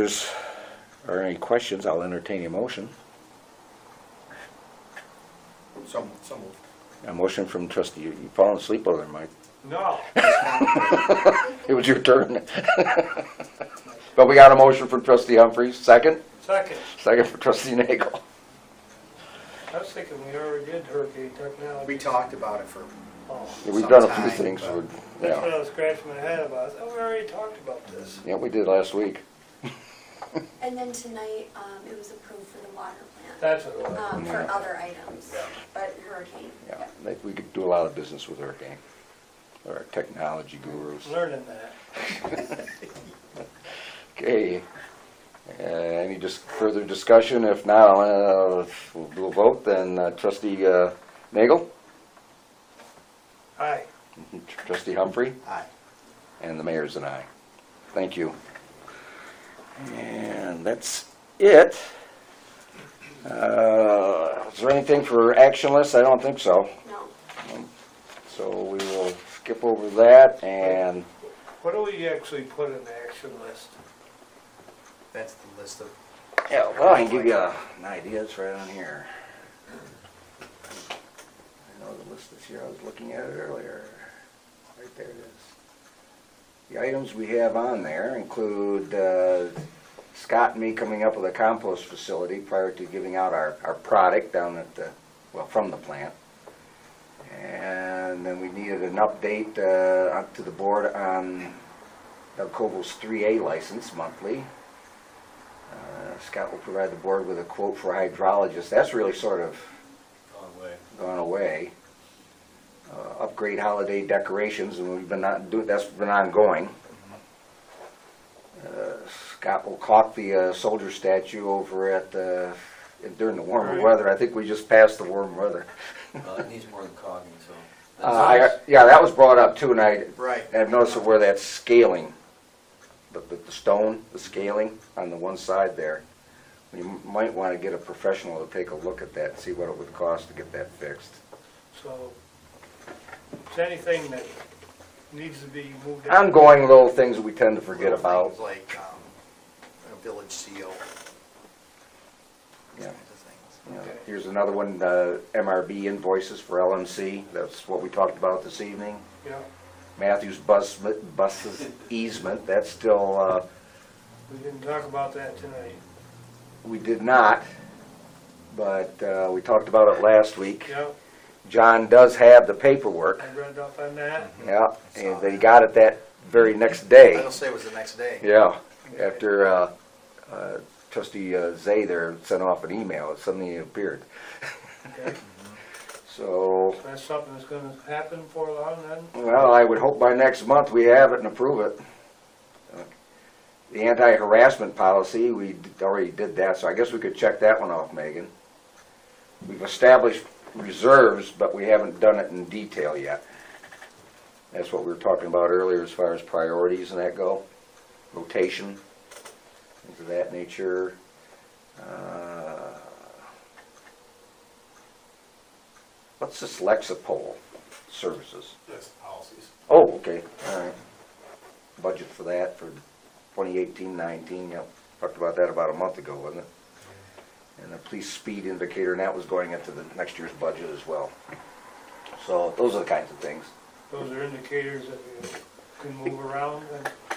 [SPEAKER 1] are any questions, I'll entertain a motion.
[SPEAKER 2] So moved.
[SPEAKER 1] A motion from trustee, you falling asleep over there, Mike?
[SPEAKER 3] No.
[SPEAKER 1] It was your turn. But we got a motion from trustee Humphries, second?
[SPEAKER 3] Second.
[SPEAKER 1] Second for trustee Nagel.
[SPEAKER 3] I was thinking we already did Hurricane Technology.
[SPEAKER 2] We talked about it for,
[SPEAKER 3] Oh,
[SPEAKER 1] Yeah, we've done a few
[SPEAKER 2] Sometime,
[SPEAKER 1] things,
[SPEAKER 2] but-
[SPEAKER 3] that's what
[SPEAKER 1] yeah.
[SPEAKER 3] I was scratching my head about. I thought we already talked about this.
[SPEAKER 1] Yeah, we did last week.
[SPEAKER 4] And then tonight, it was approved for the water plant,
[SPEAKER 3] That's what it was.
[SPEAKER 4] for other items, but hurricane.
[SPEAKER 1] Yeah, we could do a lot of business with Hurricane. They're our technology gurus.
[SPEAKER 3] Learning that.
[SPEAKER 1] Okay. Any further discussion? If not, we'll do a vote. Then trustee Nagel,
[SPEAKER 3] Aye.
[SPEAKER 1] trustee Humphrey,
[SPEAKER 2] aye.
[SPEAKER 1] and the mayor's an aye. Thank you. And that's it. Is there anything for action list? I don't think so.
[SPEAKER 4] No.
[SPEAKER 1] So we will skip over that and
[SPEAKER 3] What do we actually put in the action list?
[SPEAKER 2] That's the list of,
[SPEAKER 1] yeah, well, I can give you an idea. It's right on here. I know the list is here. I was looking at it earlier. Right there it is. The items we have on there include Scott and me coming up with a compost facility prior to giving out our product down at the, well, from the plant. And then we needed an update up to the board on Doug Koval's 3A license monthly. Scott will provide the board with a quote for a hydrologist. That's really sort of gone away. Upgrade holiday decorations, and we've been not doing, that's been ongoing. Scott will caulk the soldier statue over at during the warmer
[SPEAKER 3] Right.
[SPEAKER 1] weather. I think we just passed the warm weather.
[SPEAKER 8] It needs more than caulking, so.
[SPEAKER 1] Yeah, that was brought up too, and
[SPEAKER 2] right.
[SPEAKER 1] I've noticed where that's scaling, the stone, the scaling on the one side there. You might want to get a professional to take a look at that and see what it would cost to get that fixed.
[SPEAKER 3] So, is anything that needs to be moved out?
[SPEAKER 1] Ongoing little things that we tend to forget about.
[SPEAKER 2] Things like a village seal.
[SPEAKER 1] Yeah.
[SPEAKER 2] Kinds of things.
[SPEAKER 1] You know,
[SPEAKER 3] Okay.
[SPEAKER 1] Here's another one, MRB invoices for LMC. That's what we talked about this evening.
[SPEAKER 3] Yeah,
[SPEAKER 1] Matthews buses easement, that's still,
[SPEAKER 3] we didn't talk about that tonight.
[SPEAKER 1] we did not, but we talked about it last week.
[SPEAKER 3] Yeah,
[SPEAKER 1] John does have the paperwork,
[SPEAKER 3] I read up on that.
[SPEAKER 1] yeah, and they got it that very next day.
[SPEAKER 2] I'll say it was the next day.
[SPEAKER 1] Yeah, after trustee Zay there sent off an email, it suddenly appeared.
[SPEAKER 3] Okay,
[SPEAKER 1] So,
[SPEAKER 3] that's something that's gonna happen for long then?
[SPEAKER 1] well, I would hope by next month we have it and approve it. The anti-harassment policy, we already did that, so I guess we could check that one off, Megan. We've established reserves, but we haven't done it in detail yet. That's what we were talking about earlier as far as priorities and that go. Rotation, things of that nature. What's this Lexipol services?
[SPEAKER 5] That's policies.
[SPEAKER 1] Oh, okay, all right. Budget for that for 2018-19, yep. Talked about that about a month ago, wasn't it? And the police speed indicator, and that was going into the next year's budget as well. So those are the kinds of things.
[SPEAKER 3] Those are indicators that you can move around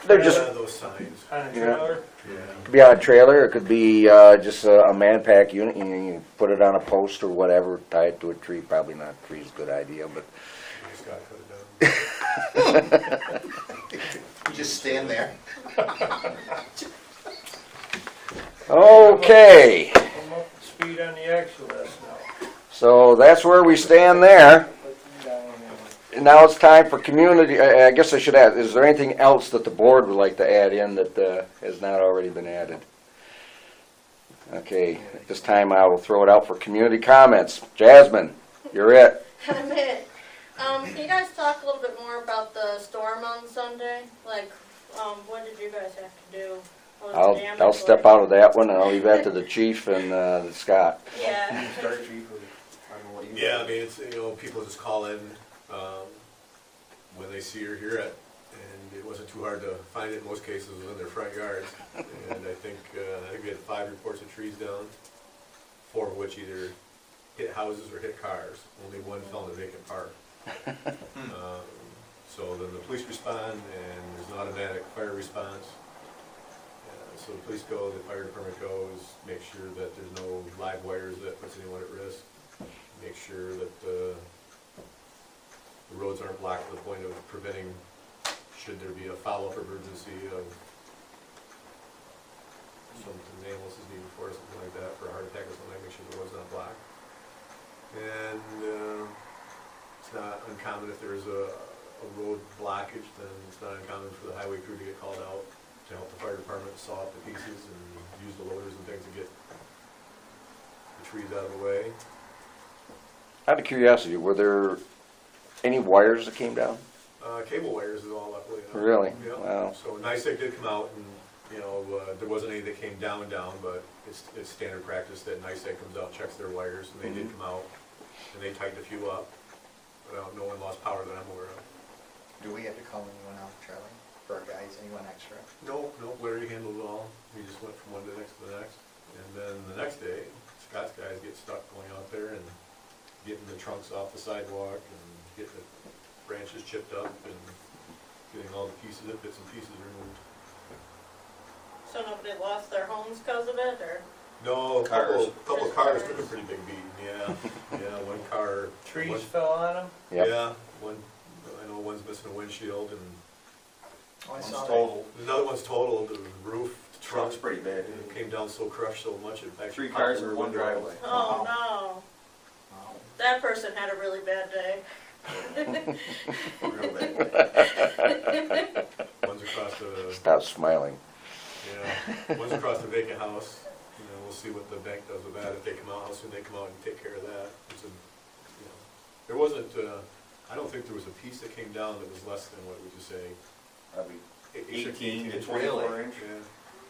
[SPEAKER 1] They're just,
[SPEAKER 5] Those signs,
[SPEAKER 3] on a
[SPEAKER 1] Yeah.
[SPEAKER 3] trailer.
[SPEAKER 5] yeah.
[SPEAKER 1] could be on a trailer, it could be just a man-pack unit, you put it on a post or whatever, tie it to a tree, probably not a tree is a good idea, but
[SPEAKER 5] You just gotta cut it down.
[SPEAKER 2] You just stand there.
[SPEAKER 1] okay.
[SPEAKER 3] I'm up to speed on the Exodus now.
[SPEAKER 1] So that's where we stand there. And now it's time for community, I guess I should ask, is there anything else that the board would like to add in that has not already been added? Okay, at this time I will throw it out for community comments. Jasmine, you're it.
[SPEAKER 9] I'm it. Can you guys talk a little bit more about the storm on Sunday? Like, what did you guys have to do? What was the damage
[SPEAKER 1] I'll step
[SPEAKER 9] like?
[SPEAKER 1] out of that one and I'll leave that to the chief and Scott.
[SPEAKER 9] Yeah.
[SPEAKER 8] Start chief, or, I don't know what you.
[SPEAKER 5] Yeah, I mean, it's, you know, people just call in, when they see or hear it, and it wasn't too hard to find it in most cases, it was in their front yards. And I think we had 5 reports of trees down, 4 of which either hit houses or hit cars. Only 1 fell in a vacant park. So then the police respond, and there's an automatic fire response. So the police go, the fire department goes, make sure that there's no live wires that puts anyone at risk. Make sure that the roads aren't blocked to the point of preventing, should there be a follow-up emergency of something, ambulance is needed for, something like that, for a heart attack or something, make sure the road's not blocked. And it's not uncommon if there's a road blockage, then it's not uncommon for the highway crew to get called out to help the fire department saw up the pieces and use the loaders and things to get the trees out of the way.
[SPEAKER 1] Out of curiosity, were there any wires that came down?
[SPEAKER 5] Cable wires is all luckily.
[SPEAKER 1] Really?
[SPEAKER 5] Yeah.
[SPEAKER 1] Wow.
[SPEAKER 5] So NICEAG did come out and, you know, there wasn't any that came down, but it's standard practice that NICEAG comes out, checks their wires, and they did come out, and they tightened a few up. But no one lost power that I'm aware of.
[SPEAKER 2] Do we have to call anyone out, Charlie, for our guys, anyone extra?
[SPEAKER 5] No, Larry handled it all. We just went from one to the next to the next. And then the next day, Scott's guys get stuck going out there and getting the trunks off the sidewalk and getting the branches chipped up and getting all the pieces, bits and pieces removed.
[SPEAKER 9] So nobody lost their homes because of it, or?
[SPEAKER 5] No, a
[SPEAKER 8] Cars.
[SPEAKER 5] couple of cars took a pretty big beating, yeah. Yeah, one car.
[SPEAKER 3] Trees
[SPEAKER 5] one-
[SPEAKER 3] fell on them.
[SPEAKER 1] Yep.
[SPEAKER 5] Yeah, one, I know one's missing a windshield and
[SPEAKER 2] Oh, I
[SPEAKER 8] One's
[SPEAKER 2] saw that.
[SPEAKER 8] total.
[SPEAKER 5] another one's totaled, the roof, the
[SPEAKER 8] Truck's
[SPEAKER 5] trunk.
[SPEAKER 8] pretty bad,
[SPEAKER 5] It
[SPEAKER 8] dude.
[SPEAKER 5] came down so crushed so much it actually
[SPEAKER 8] 3
[SPEAKER 5] popped
[SPEAKER 8] cars
[SPEAKER 5] the
[SPEAKER 8] in
[SPEAKER 5] rear
[SPEAKER 8] one
[SPEAKER 5] window.
[SPEAKER 8] driveway.
[SPEAKER 9] Oh,
[SPEAKER 2] Wow.
[SPEAKER 9] That person had a really bad day.
[SPEAKER 8] Real bad.
[SPEAKER 5] One's across the,
[SPEAKER 1] Stop smiling.
[SPEAKER 5] yeah, one's across the vacant house. You know, we'll see what the bank does with that, if they come out, how soon they come out and take care of that. It's a, you know, there wasn't, I don't think there was a piece that came down that was less than, what would you say?
[SPEAKER 8] Probably
[SPEAKER 5] 18
[SPEAKER 8] 18 to
[SPEAKER 5] inches.
[SPEAKER 8] 24 inch.
[SPEAKER 5] Yeah,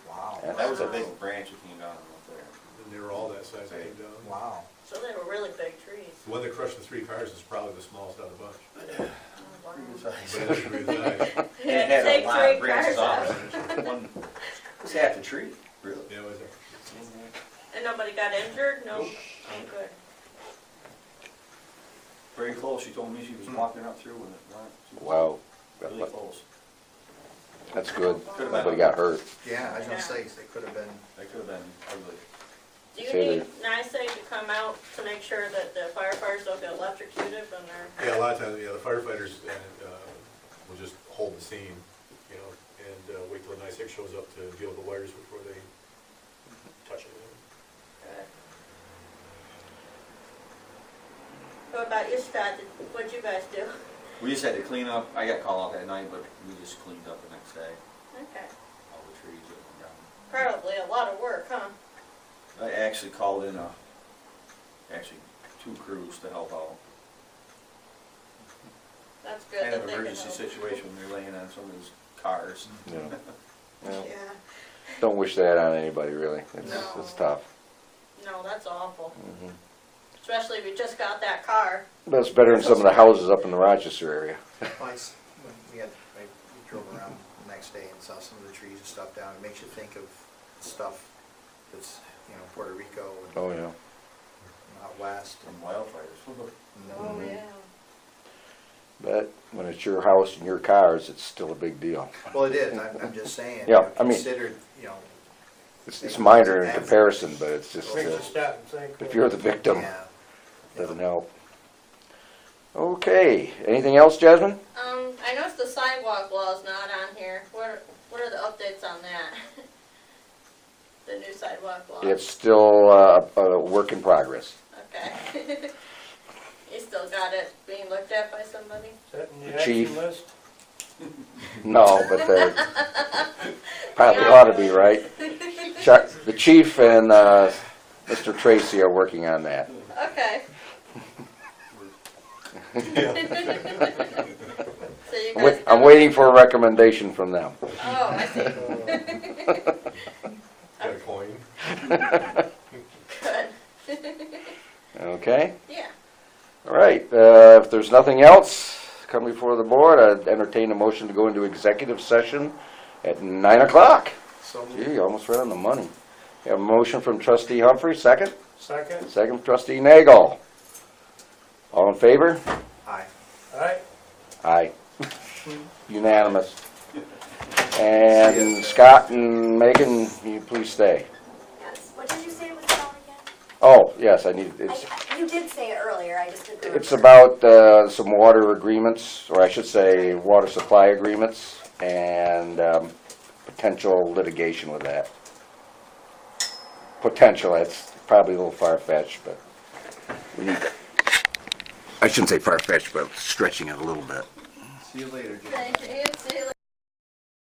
[SPEAKER 2] Wow.
[SPEAKER 8] That was a big branch that came down up there.
[SPEAKER 5] and they were all that size that came down.
[SPEAKER 2] Wow.
[SPEAKER 9] So they were really big trees.
[SPEAKER 5] The one that crushed the 3 cars is probably the smallest out of the bunch.
[SPEAKER 9] Oh, wow.
[SPEAKER 8] Pretty good size.
[SPEAKER 5] But it's pretty good size.
[SPEAKER 9] You
[SPEAKER 8] And
[SPEAKER 9] had to
[SPEAKER 8] it had a
[SPEAKER 9] take
[SPEAKER 8] lot
[SPEAKER 9] 3
[SPEAKER 8] of branches
[SPEAKER 9] cars
[SPEAKER 8] off
[SPEAKER 9] out.
[SPEAKER 8] it. One, it was half the tree, really.
[SPEAKER 5] Yeah, it was a,
[SPEAKER 9] And nobody got injured? No?
[SPEAKER 5] Nope.
[SPEAKER 9] Oh, good.
[SPEAKER 8] Very close, she told me she was walking up through when it went. She was
[SPEAKER 1] Wow.
[SPEAKER 8] Really close.
[SPEAKER 1] That's good.
[SPEAKER 8] Could've been.
[SPEAKER 1] Nobody got hurt.
[SPEAKER 2] Yeah, I was gonna
[SPEAKER 9] Yeah.
[SPEAKER 2] say, they could have been,
[SPEAKER 8] That could have been ugly.
[SPEAKER 9] Do you
[SPEAKER 1] Say
[SPEAKER 9] need NICEAG to come out to make sure that the firefighters don't get electrocuted when they're?
[SPEAKER 5] yeah, a lot of times, yeah, the firefighters will just hold the scene, you know, and wait till the NICEAG shows up to deal with the wires before they touch it.
[SPEAKER 9] Good. What about you, Scott? What'd you guys do?
[SPEAKER 8] We just had to clean up, I got called out that night, but we just cleaned up the next day,
[SPEAKER 9] Okay.
[SPEAKER 8] all the trees that
[SPEAKER 9] incredibly a lot of work, huh?
[SPEAKER 8] I actually called in actually 2 crews to help out.
[SPEAKER 9] That's good
[SPEAKER 8] Kind
[SPEAKER 9] that
[SPEAKER 8] of
[SPEAKER 9] they can
[SPEAKER 8] emergency
[SPEAKER 9] help.
[SPEAKER 8] situation when you're laying on somebody's cars.
[SPEAKER 1] Yeah. Well,
[SPEAKER 9] Yeah,
[SPEAKER 1] don't wish that on anybody, really. It's
[SPEAKER 9] No.
[SPEAKER 1] tough.
[SPEAKER 9] no, that's awful.
[SPEAKER 1] Mhm.
[SPEAKER 9] Especially if you just got that car.
[SPEAKER 1] But it's better than some of the houses up in the Rochester area.
[SPEAKER 2] Twice, when we drove around the next day and saw some of the trees and stuff down, it makes you think of stuff that's, Puerto Rico and
[SPEAKER 1] Oh, yeah.
[SPEAKER 2] out west.
[SPEAKER 8] And wildfires.
[SPEAKER 9] Oh,
[SPEAKER 1] Mhm.
[SPEAKER 9] yeah.
[SPEAKER 1] But when it's your house and your cars, it's still a big deal.
[SPEAKER 2] Well, it is, I'm just saying.
[SPEAKER 1] Yeah, I mean-
[SPEAKER 2] Considered,
[SPEAKER 1] It's minor in comparison, but it's just,
[SPEAKER 3] Makes you stop and think.
[SPEAKER 1] if you're the victim,
[SPEAKER 2] yeah.
[SPEAKER 1] it doesn't help. Okay, anything else, Jasmine?
[SPEAKER 9] I noticed the sidewalk law's not on here. What are the updates on that? The new sidewalk law?
[SPEAKER 1] It's still a work in progress.
[SPEAKER 9] Okay. You still got it being looked at by somebody?
[SPEAKER 3] Is that in
[SPEAKER 1] The
[SPEAKER 3] the
[SPEAKER 1] chief.
[SPEAKER 3] action list?
[SPEAKER 1] No, but probably ought to be, right? Chuck, the chief and Mr. Tracy are working on that.
[SPEAKER 9] Okay. So you guys
[SPEAKER 1] I'm waiting for a recommendation from them.
[SPEAKER 9] Oh, I see.
[SPEAKER 5] Got a coin?
[SPEAKER 9] Good.
[SPEAKER 1] Okay?
[SPEAKER 9] Yeah.
[SPEAKER 1] All right, if there's nothing else come before the board, I'd entertain a motion to go into executive session at 9 o'clock.
[SPEAKER 2] So,
[SPEAKER 1] Gee, almost right on the money. We have a motion from trustee Humphrey, second.
[SPEAKER 3] Second?
[SPEAKER 1] Second from trustee Nagel. All in favor?
[SPEAKER 2] aye.
[SPEAKER 3] All right.
[SPEAKER 1] Aye. Unanimous. And Scott and Megan, you please stay.
[SPEAKER 4] Yes, what did you say it was about again?
[SPEAKER 1] Oh, yes, I need, it's,
[SPEAKER 4] You did say it earlier, I just didn't remember.
[SPEAKER 1] it's about some water agreements, or I should say, water supply agreements, and potential litigation with that. Potential, that's probably a little far-fetched, but we need, I shouldn't say far-fetched, but stretching it a little bit.
[SPEAKER 2] See you later, Jim.
[SPEAKER 9] Thank you. See you later.